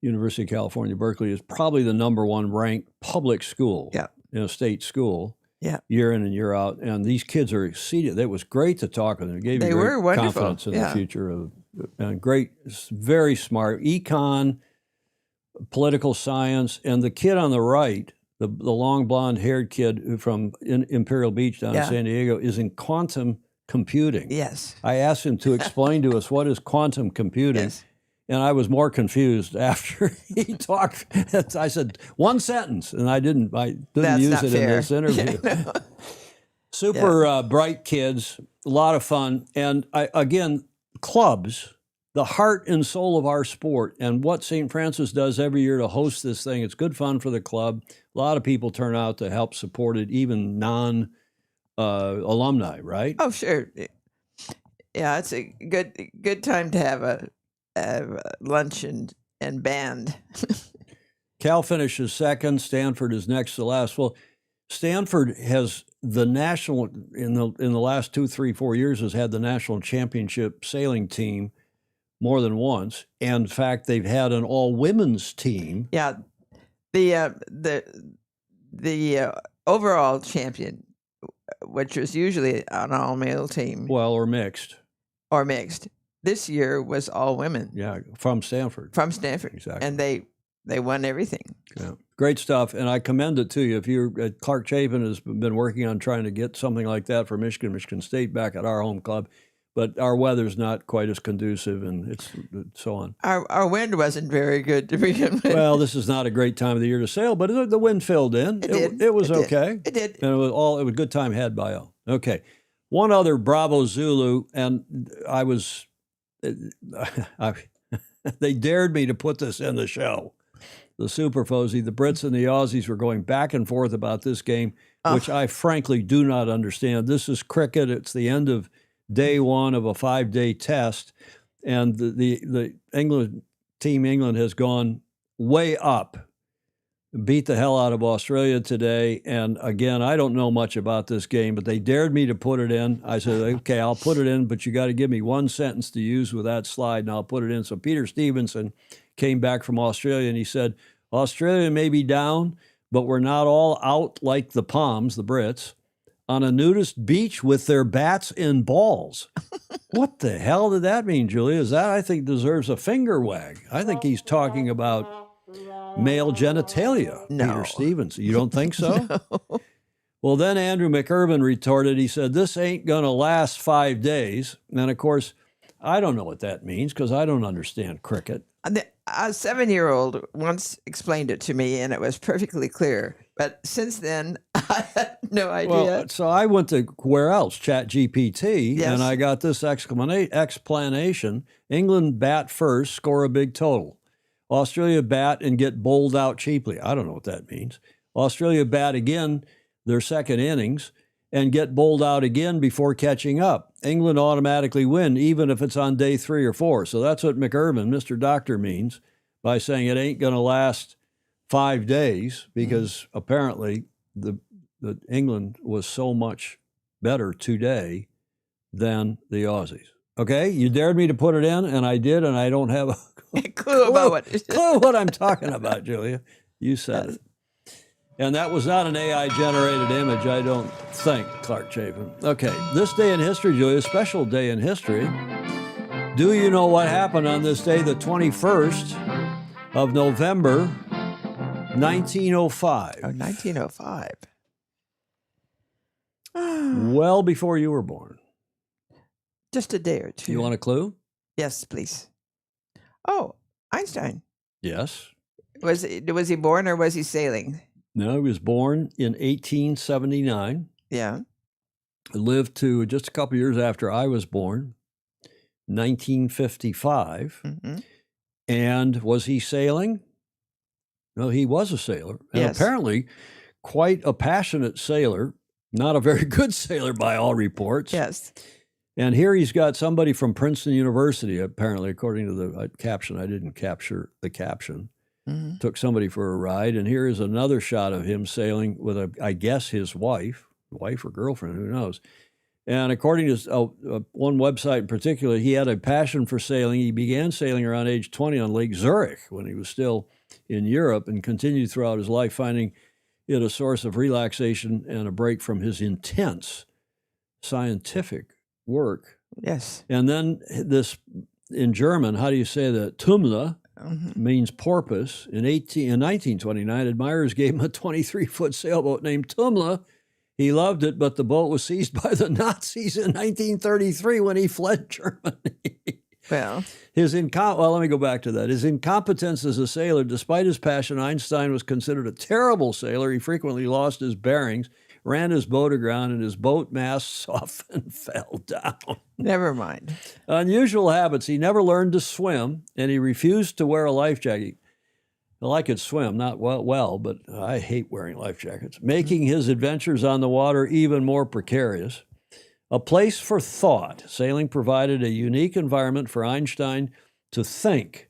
[SPEAKER 1] University of California, Berkeley is probably the number one ranked public school in a state school. Year in and year out, and these kids are exceeded. It was great to talk with them. It gave you great confidence in the future and great, very smart econ, political science, and the kid on the right, the long blonde-haired kid from Imperial Beach down in San Diego, is in quantum computing.
[SPEAKER 2] Yes.
[SPEAKER 1] I asked him to explain to us what is quantum computing.
[SPEAKER 2] Yes.
[SPEAKER 1] And I was more confused after he talked. I said one sentence, and I didn't
[SPEAKER 2] That's
[SPEAKER 1] use
[SPEAKER 2] not
[SPEAKER 1] it
[SPEAKER 2] fair.
[SPEAKER 1] in this interview. Super bright kids, a lot of fun, and again, clubs, the heart and soul of our sport, and what St. Francis does every year to host this thing. It's good fun for the club. A lot of people turn out to help support it, even alumni, right?
[SPEAKER 2] Oh, sure. Yeah, it's a good time to have a lunch and band.
[SPEAKER 1] Cal finishes second. Stanford is next to last. Well, Stanford has the national in the last 2, 3, 4 years has had the national championship sailing team more than once. And in fact, they've had an all women's team.
[SPEAKER 2] Yeah, the overall champion, which was usually an all male team,
[SPEAKER 1] Well, or mixed.
[SPEAKER 2] or mixed, this year was all women.
[SPEAKER 1] Yeah, from Stanford.
[SPEAKER 2] From Stanford,
[SPEAKER 1] Exactly.
[SPEAKER 2] and they won everything.
[SPEAKER 1] Yeah. Great stuff, and I commend it to you. If you're Clark Chapin has been working on trying to get something like that for Michigan State back at our home club, but our weather's not quite as conducive, and it's so on.
[SPEAKER 2] Our wind wasn't very good to begin with.
[SPEAKER 1] Well, this is not a great time of the year to sail, but the wind filled in.
[SPEAKER 2] It did.
[SPEAKER 1] It was
[SPEAKER 2] It did.
[SPEAKER 1] okay.
[SPEAKER 2] It did.
[SPEAKER 1] And it was a good time had by all. Okay, one other Bravo Zulu, and I was, they dared me to put this in the show. The Super Fozy, the Brits and the Aussies were going back and forth about this game, which I frankly do not understand. This is cricket. It's the end of day one of a 5-day test, and the England team has gone way up, beat the hell out of Australia today. And again, I don't know much about this game, but they dared me to put it in. I said, okay, I'll put it in, but you got to give me one sentence to use with that slide, and I'll put it in. So Peter Stevenson came back from Australia, and he said, Australia may be down, but we're not all out like the Palms, the Brits, on a nudist beach with their bats and balls. What the hell did that mean, Julia? That, I think, deserves a finger wag. I think he's talking about male genitalia,
[SPEAKER 2] No.
[SPEAKER 1] Peter Stevenson. You don't think so?
[SPEAKER 2] No.
[SPEAKER 1] Well, then Andrew McIrvin retorted. He said, this ain't going to last 5 days. And, of course, I don't know what that means because I don't understand cricket.
[SPEAKER 2] A 7-year-old once explained it to me, and it was perfectly clear. But since then, I had no idea.
[SPEAKER 1] Well, so I went to where else? ChatGPT,
[SPEAKER 2] Yes.
[SPEAKER 1] and I got this explanation. England bat first, score a big total. Australia bat and get bowled out cheaply. I don't know what that means. Australia bat again, their second innings, and get bowled out again before catching up. England automatically win, even if it's on day 3 or 4. So that's what McIrvin, Mr. Doctor, means by saying it ain't going to last 5 days, because apparently the England was so much better today than the Aussies. Okay, you dared me to put it in, and I did, and I don't have a
[SPEAKER 2] clue about what
[SPEAKER 1] clue what I'm talking about, Julia. You said it. And that was not an AI-generated image, I don't think, Clark Chapin. Okay, this day in history, Julia, a special day in history. Do you know what happened on this day, the 21st of November, 1905?
[SPEAKER 2] Oh, 1905.
[SPEAKER 1] Well before you were born.
[SPEAKER 2] Just a day or two.
[SPEAKER 1] You want a clue?
[SPEAKER 2] Yes, please. Oh, Einstein.
[SPEAKER 1] Yes.
[SPEAKER 2] Was he born or was he sailing?
[SPEAKER 1] No, he was born in 1879.
[SPEAKER 2] Yeah.
[SPEAKER 1] Lived to just a couple years after I was born, 1955.
[SPEAKER 2] Mm-hmm.
[SPEAKER 1] And was he sailing? No, he was a sailor. And
[SPEAKER 2] Yes.
[SPEAKER 1] apparently quite a passionate sailor, not a very good sailor by all reports.
[SPEAKER 2] Yes.
[SPEAKER 1] And here he's got somebody from Princeton University, apparently, according to the caption. I didn't capture the caption.
[SPEAKER 2] Mm-hmm.
[SPEAKER 1] Took somebody for a ride. And here is another shot of him sailing with, I guess, his wife or girlfriend, who knows. And according to one website in particular, he had a passion for sailing. He began sailing around age 20 on Lake Zurich when he was still in Europe, and continued throughout his life, finding it a source of relaxation and a break from his intense scientific work.
[SPEAKER 2] Yes.
[SPEAKER 1] And then this, in German, how do you say that? Tummler
[SPEAKER 2] Mm-hmm.
[SPEAKER 1] means porpoise. In 1929, admirers gave him a 23-foot sailboat named Tummler. He loved it, but the boat was seized by the Nazis in 1933 when he fled Germany.
[SPEAKER 2] Well,
[SPEAKER 1] Let me go back to that. His incompetence as a sailor, despite his passion, Einstein was considered a terrible sailor. He frequently lost his bearings, ran his boat aground, and his boat masts often fell down.
[SPEAKER 2] never mind.
[SPEAKER 1] Unusual habits. He never learned to swim, and he refused to wear a life jacket. Well, I could swim, not well, but I hate wearing life jackets, making his adventures on the water even more precarious. A place for thought, sailing provided a unique environment for Einstein to think.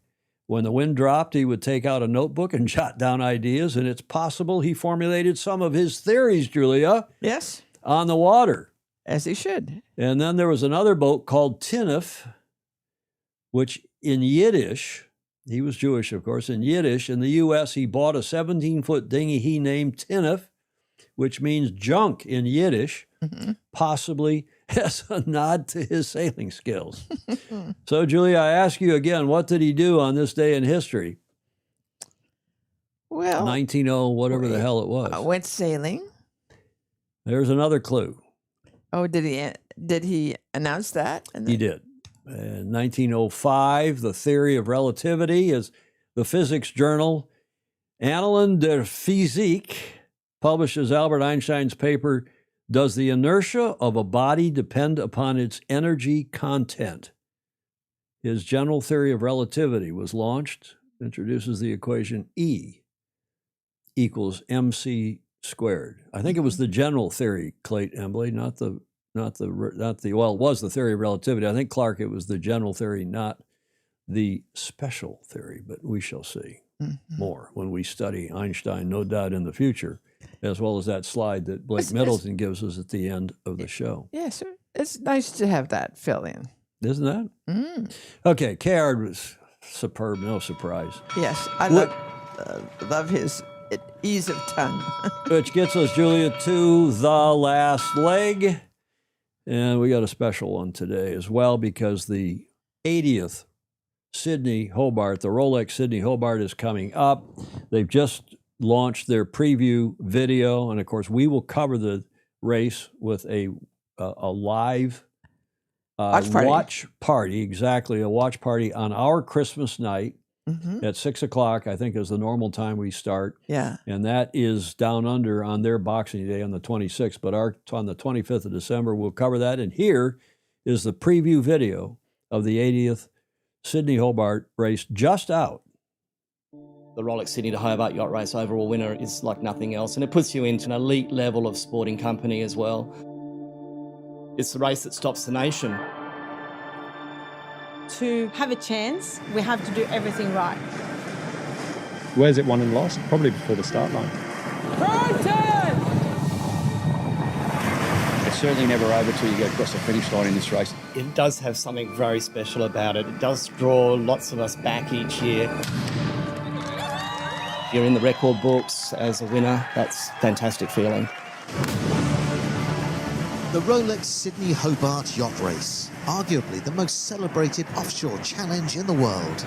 [SPEAKER 1] When the wind dropped, he would take out a notebook and jot down ideas, and it's possible he formulated some of his theories, Julia,
[SPEAKER 2] Yes,
[SPEAKER 1] on the water.
[SPEAKER 2] as he should.
[SPEAKER 1] And then there was another boat called Tinnef, which in Yiddish, he was Jewish, of course, in Yiddish, in the U.S., he bought a 17-foot dinghy he named Tinnef, which means junk in Yiddish, possibly as a nod to his sailing skills. So, Julia, I ask you again, what did he do on this day in history?
[SPEAKER 2] Well,
[SPEAKER 1] 1900, whatever the hell it was.
[SPEAKER 2] went sailing.
[SPEAKER 1] There's another clue.
[SPEAKER 2] Oh, did he announce that?
[SPEAKER 1] He did. In 1905, the theory of relativity is the physics journal Annalen der Physik publishes Albert Einstein's paper, Does the Inertia of a Body Depend Upon Its Energy Content? His general theory of relativity was launched, introduces the equation E equals mc squared. I think it was the general theory, Clayton Embley, not the well, it was the theory of relativity. I think, Clark, it was the general theory, not the special theory, but we shall see more when we study Einstein, no doubt, in the future, as well as that slide that Blake Middleton gives us at the end of the show.
[SPEAKER 2] Yes, it's nice to have that fill in.
[SPEAKER 1] Isn't that? Okay, Cayard was superb, no surprise.
[SPEAKER 2] Yes, I love his ease of tongue.
[SPEAKER 1] Which gets us, Julia, to the last leg. And we got a special one today as well, because the 80th Sydney Hobart, the Rolex Sydney Hobart, is coming up. They've just launched their preview video, and of course we will cover the race with a live watch party, exactly, a watch party on our Christmas night at 6 o'clock, I think is the normal time we start.
[SPEAKER 2] Yeah.
[SPEAKER 1] And that is down under on their Boxing Day on the 26th, but on the 25th of December, we'll cover that. And here is the preview video of the 80th Sydney Hobart race just out.
[SPEAKER 9] The Rolex Sydney to Hobart Yacht Race overall winner is like nothing else, and it puts you into an elite level of sporting company as well. It's the race that stops the nation.
[SPEAKER 10] To have a chance, we have to do everything right.
[SPEAKER 11] Where's it won and lost? Probably before the start line. It's certainly never over till you get across the finish line in this race.
[SPEAKER 9] It does have something very special about it. It does draw lots of us back each year. You're in the record books as a winner. That's a fantastic feeling.
[SPEAKER 12] The Rolex Sydney Hobart Yacht Race, arguably the most celebrated offshore challenge in the world.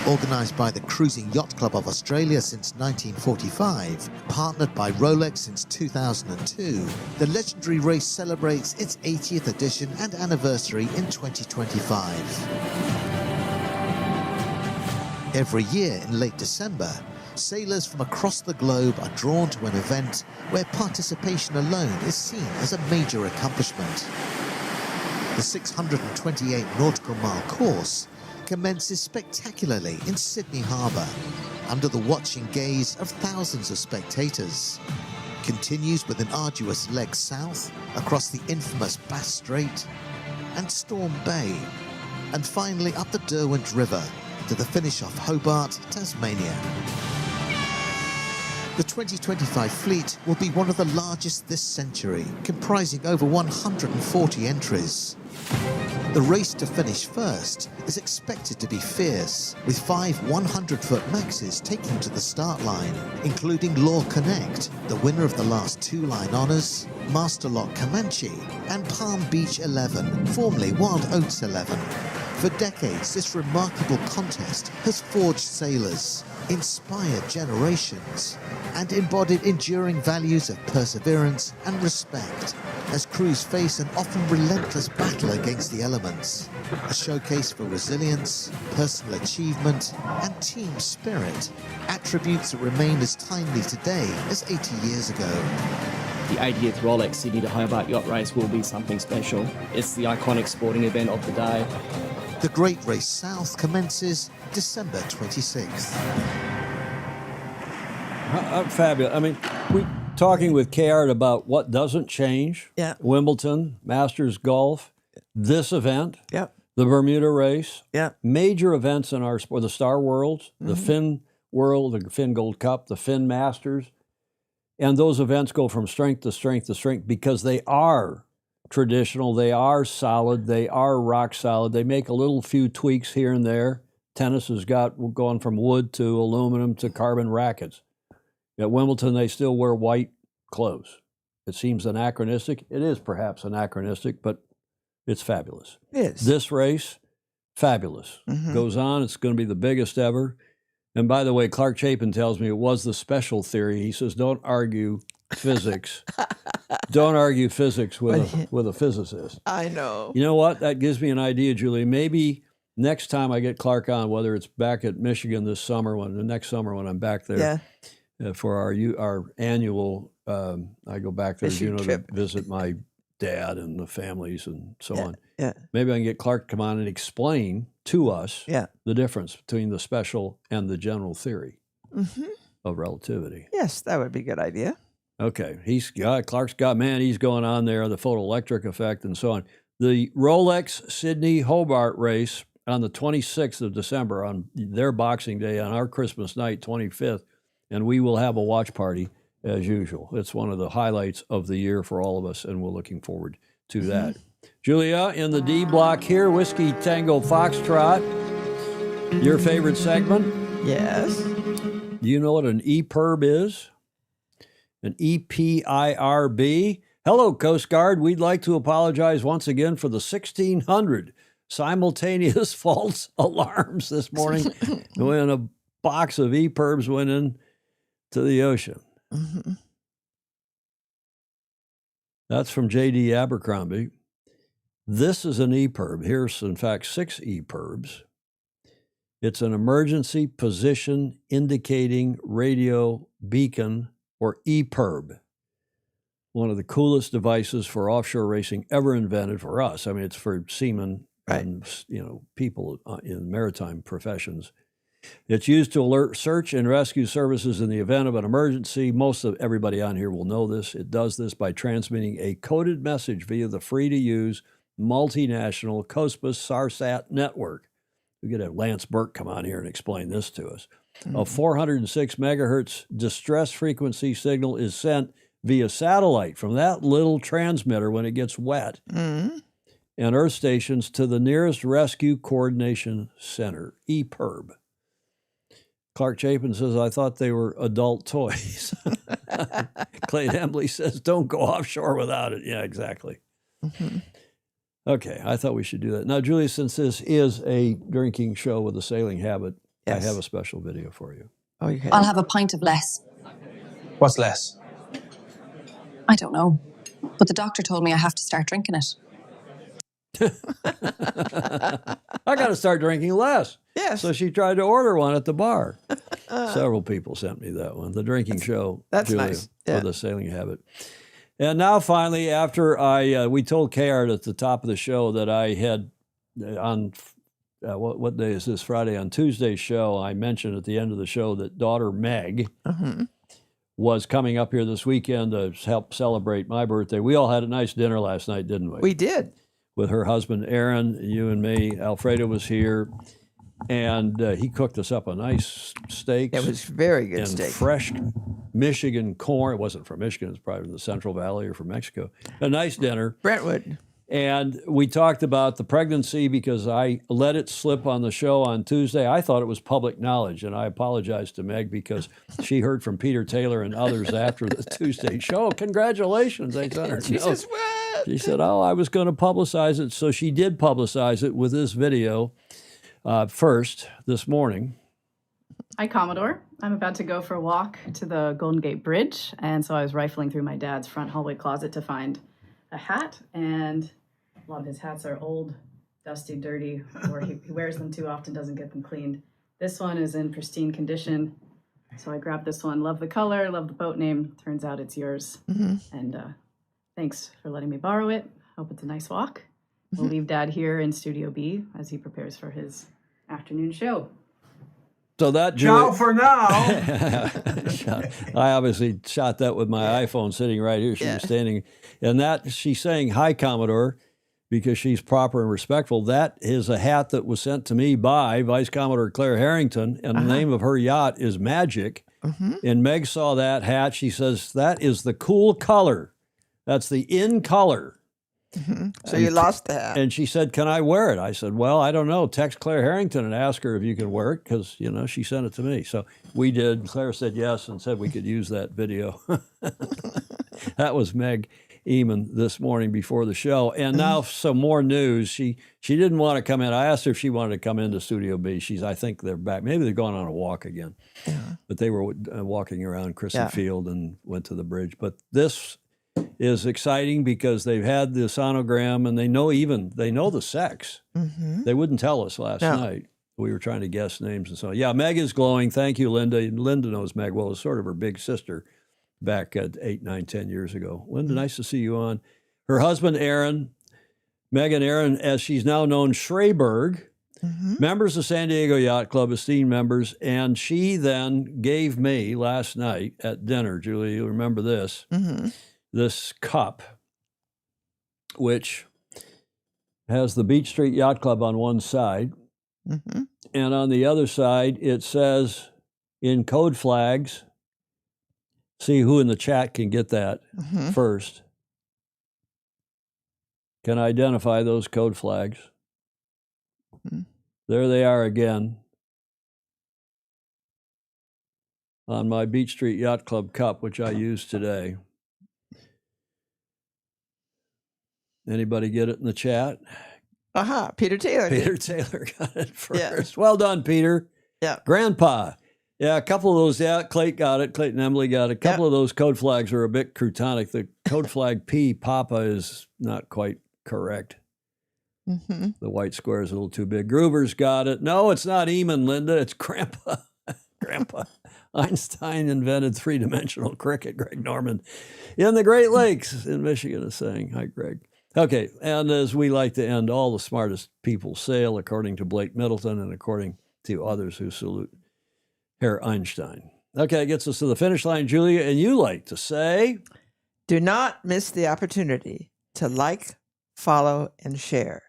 [SPEAKER 12] Organised by the Cruising Yacht Club of Australia since 1945, partnered by Rolex since 2002, the legendary race celebrates its 80th edition and anniversary in 2025. Every year in late December, sailors from across the globe are drawn to an event where participation alone is seen as a major accomplishment. The 628 nautical mile course commences spectacularly in Sydney Harbour, under the watching gaze of thousands of spectators, continues with an arduous leg south across the infamous Bass Strait and Storm Bay, and finally up the Derwent River to the finish off Hobart, Tasmania. The 2025 fleet will be one of the largest this century, comprising over 140 entries. The race to finish first is expected to be fierce, with 5 100-foot maxes taking to the start line, including Law Connect, the winner of the last 2 line honours, Master Lock Comanche, and Palm Beach 11, formerly Wild Oats 11. For decades, this remarkable contest has forged sailors, inspired generations, and embodied enduring values of perseverance and respect as crews face an often relentless battle against the elements. A showcase for resilience, personal achievement, and team spirit, attributes that remain as timely today as 80 years ago.
[SPEAKER 9] The 80th Rolex Sydney to Hobart Yacht Race will be something special. It's the iconic sporting event of the day.
[SPEAKER 12] The Great Race South commences December 26th.
[SPEAKER 1] Fabulous. I mean, we talking with Cayard about what doesn't change.
[SPEAKER 2] Yeah.
[SPEAKER 1] Wimbledon, Masters Golf, this event,
[SPEAKER 2] Yep.
[SPEAKER 1] the Bermuda race,
[SPEAKER 2] Yep.
[SPEAKER 1] major events in our sport, the Star Worlds, the Finn World, the Finn Gold Cup, the Finn Masters. And those events go from strength to strength to strength because they are traditional, they are solid, they are rock solid. They make a little few tweaks here and there. Tennis has gone from wood to aluminum to carbon rackets. At Wimbledon, they still wear white clothes. It seems anachronistic. It is perhaps anachronistic, but it's fabulous.
[SPEAKER 2] It is.
[SPEAKER 1] This race, fabulous. Goes on. It's going to be the biggest ever. And by the way, Clark Chapin tells me it was the special theory. He says, don't argue physics. Don't argue physics with a physicist.
[SPEAKER 2] I know.
[SPEAKER 1] You know what? That gives me an idea, Julie. Maybe next time I get Clark on, whether it's back at Michigan this summer, next summer when I'm back there for our annual, I go back there, to visit my dad and the families and so on.
[SPEAKER 2] Yeah.
[SPEAKER 1] Maybe I can get Clark to come on and explain to us the difference between the special and the general theory of relativity.
[SPEAKER 2] Yes, that would be a good idea.
[SPEAKER 1] Okay. Clark's got, he's going on there, the photoelectric effect and so on. The Rolex Sydney Hobart race on the 26th of December, on their Boxing Day, on our Christmas night, 25th, and we will have a watch party as usual. It's one of the highlights of the year for all of us, and we're looking forward to that. Julia, in the D block here, Whiskey Tango Foxtrot, your favorite segment?
[SPEAKER 2] Yes.
[SPEAKER 1] Do you know what an EPIRB is? An EPIRB? Hello, Coast Guard. We'd like to apologize once again for the 1,600 simultaneous false alarms this morning when a box of EPIRBs went into the ocean. That's from J.D. Abercrombie. This is an EPIRB. Here's, in fact, 6 EPIRBs. It's an emergency position indicating radio beacon, or EPIRB. One of the coolest devices for offshore racing ever invented for us. I mean, it's for seamen and people in maritime professions. It's used to alert search and rescue services in the event of an emergency. Most of everybody on here will know this. It does this by transmitting a coded message via the free-to-use multinational COSPAS SARSAT network. We could have Lance Burke come on here and explain this to us. A 406 megahertz distress frequency signal is sent via satellite from that little transmitter when it gets wet and Earth stations to the nearest rescue coordination center, EPIRB. Clark Chapin says, I thought they were adult toys. Clay Hembley says, don't go offshore without it. Yeah, exactly. Okay, I thought we should do that. Now, Julia, since this is a drinking show with a sailing habit, I have a special video for you.
[SPEAKER 2] Oh, okay.
[SPEAKER 13] I'll have a pint of less.
[SPEAKER 14] What's less?
[SPEAKER 13] I don't know. But the doctor told me I have to start drinking it.
[SPEAKER 1] I got to start drinking less.
[SPEAKER 2] Yes.
[SPEAKER 1] So she tried to order one at the bar. Several people sent me that one. The drinking show.
[SPEAKER 2] That's
[SPEAKER 1] Julia,
[SPEAKER 2] nice.
[SPEAKER 1] with a sailing habit. And now finally, after we told Cayard at the top of the show that I had on, what day is this? Friday. On Tuesday's show, I mentioned at the end of the show that daughter Meg was coming up here this weekend to help celebrate my birthday. We all had a nice dinner last night, didn't we?
[SPEAKER 2] We did.
[SPEAKER 1] With her husband, Aaron, you and me. Alfredo was here. And he cooked us up a nice steak.
[SPEAKER 2] It was very good
[SPEAKER 1] and
[SPEAKER 2] steak.
[SPEAKER 1] Fresh Michigan corn. It wasn't from Michigan. It's probably from the Central Valley or from Mexico. A nice dinner.
[SPEAKER 2] Brentwood.
[SPEAKER 1] And we talked about the pregnancy because I let it slip on the show on Tuesday. I thought it was public knowledge, and I apologized to Meg because she heard from Peter Taylor and others after the Tuesday show. Congratulations, I sent her a
[SPEAKER 2] She
[SPEAKER 1] note.
[SPEAKER 2] says, what?
[SPEAKER 1] She said, I was going to publicize it. So she did publicize it with this video first this morning.
[SPEAKER 15] Hi, Commodore. I'm about to go for a walk to the Golden Gate Bridge, and so I was rifling through my dad's front hallway closet to find a hat, and a lot of his hats are old, dusty, dirty, or he wears them too often, doesn't get them cleaned. This one is in pristine condition, so I grabbed this one. Love the color, love the boat name. Turns out it's yours. And thanks for letting me borrow it. Hope it's a nice walk. We'll leave Dad here in Studio B as he prepares for his afternoon show.
[SPEAKER 1] So that
[SPEAKER 14] Ciao for now.
[SPEAKER 1] I obviously shot that with my iPhone sitting right here. She was standing, and that she's saying hi, Commodore, because she's proper and respectful. That is a hat that was sent to me by Vice Commodore Claire Harrington, and the name of her yacht is Magic. And Meg saw that hat. She says that is the cool color. That's the in color.
[SPEAKER 2] So you lost the hat.
[SPEAKER 1] And she said, "Can I wear it?" I said, "Well, I don't know. Text Claire Harrington and ask her if you can wear it because, you know, she sent it to me." So we did. Claire said yes and said we could use that video. That was Meg Eamon this morning before the show. And now some more news. She didn't want to come in. I asked her if she wanted to come into Studio B. I think they're back. Maybe they're going on a walk again. But they were walking around Crissy Field and went to the bridge. But this is exciting because they've had the sonogram and they know the sex. They wouldn't tell us last night. We were trying to guess names and so on. Yeah, Meg is glowing. Thank you, Linda. Linda knows Meg well. It's sort of her big sister back at 8, 9, 10 years ago. Linda, nice to see you on. Her husband, Aaron, Megan Aaron, as she's now known, Schraberg, members of San Diego Yacht Club, esteemed members, and she then gave me last night at dinner, Julie, you remember this, this cup, which has the Beach Street Yacht Club on one side, and on the other side, it says in code flags, see who in the chat can get that first, can identify those code flags. There they are again on my Beach Street Yacht Club cup, which I used today. Anybody get it in the chat?
[SPEAKER 2] Peter Taylor.
[SPEAKER 1] Peter Taylor got it first. Well done, Peter.
[SPEAKER 2] Yeah.
[SPEAKER 1] Grandpa. Yeah, a couple of those. Yeah, Clayton got it. Clayton and Emily got it. A couple of those code flags are a bit croutonic. The code flag P, Papa, is not quite correct. The white square is a little too big. Gruber's got it. No, it's not Eamon, Linda. It's Grandpa. Grandpa. Einstein invented three-dimensional cricket. Greg Norman in the Great Lakes in Michigan is saying, hi, Greg. Okay, and as we like to end, all the smartest people sail, according to Blake Middleton and according to others who salute Herr Einstein. Okay, gets us to the finish line, Julia, and you like to say?
[SPEAKER 2] Do not miss the opportunity to like, follow, and share.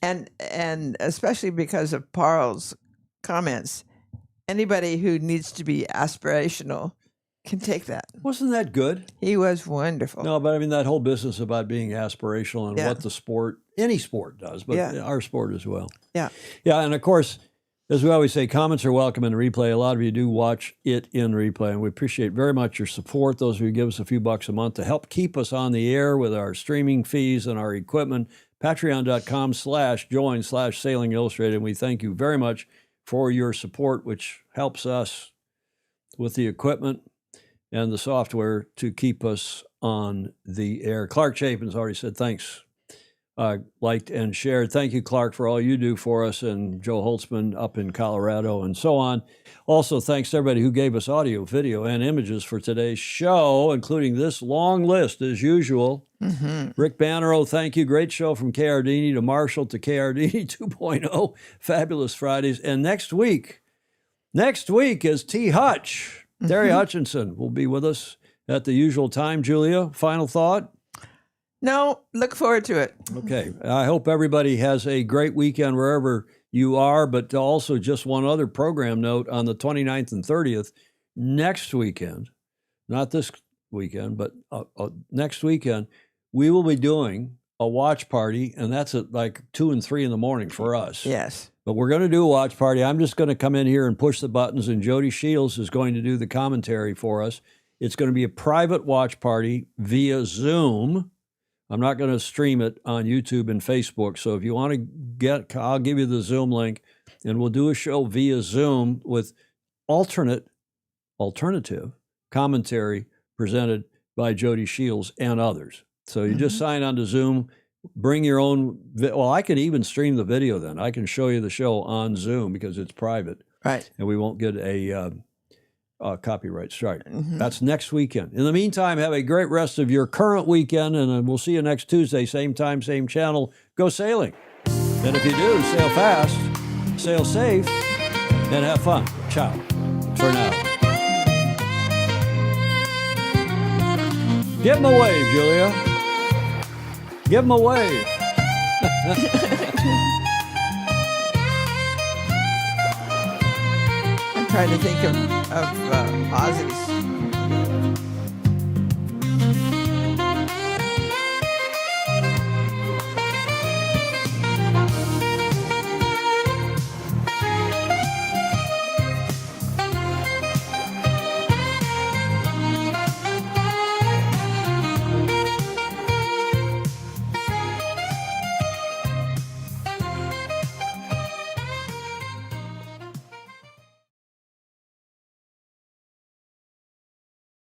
[SPEAKER 2] And especially because of Parl's comments, anybody who needs to be aspirational can take that.
[SPEAKER 1] Wasn't that good?
[SPEAKER 2] He was wonderful.
[SPEAKER 1] No, but I mean, that whole business about being aspirational and what the sport, any sport does, but our sport as well.
[SPEAKER 2] Yeah.
[SPEAKER 1] Yeah, and of course, as we always say, comments are welcome in replay. A lot of you do watch it in replay, and we appreciate very much your support. Those of you who give us a few bucks a month to help keep us on the air with our streaming fees and our equipment, patreon.com/join/Sailing Illustrated. And we thank you very much for your support, which helps us with the equipment and the software to keep us on the air. Clark Chapin's already said thanks. Liked and shared. Thank you, Clark, for all you do for us, and Joe Holtzman up in Colorado and so on. Also, thanks to everybody who gave us audio, video, and images for today's show, including this long list as usual. Rick Bannerow, thank you. Great show from Cayardini to Marshall to Cayardini 2.0. Fabulous Fridays. And next week is T. Hutch. Terry Hutchinson will be with us at the usual time. Julia, final thought?
[SPEAKER 2] No, look forward to it.
[SPEAKER 1] Okay. I hope everybody has a great weekend wherever you are, but also just one other program note on the 29th and 30th, next weekend, not this weekend, but next weekend, we will be doing a watch party, and that's at like 2 and 3 in the morning for us.
[SPEAKER 2] Yes.
[SPEAKER 1] But we're going to do a watch party. I'm just going to come in here and push the buttons, and Jody Shields is going to do the commentary for us. It's going to be a private watch party via Zoom. I'm not going to stream it on YouTube and Facebook. So if you want to I'll give you the Zoom link, and we'll do a show via Zoom with alternative commentary presented by Jody Shields and others. So you just sign on to Zoom, bring your own. Well, I can even stream the video then. I can show you the show on Zoom because it's private.
[SPEAKER 2] Right.
[SPEAKER 1] And we won't get a copyright strike. That's next weekend. In the meantime, have a great rest of your current weekend, and we'll see you next Tuesday, same time, same channel. Go sailing. And if you do, sail fast, sail safe, and have fun. Ciao for now. Give him a wave, Julia. Give him a wave.
[SPEAKER 2] I'm trying to think of Ozzy's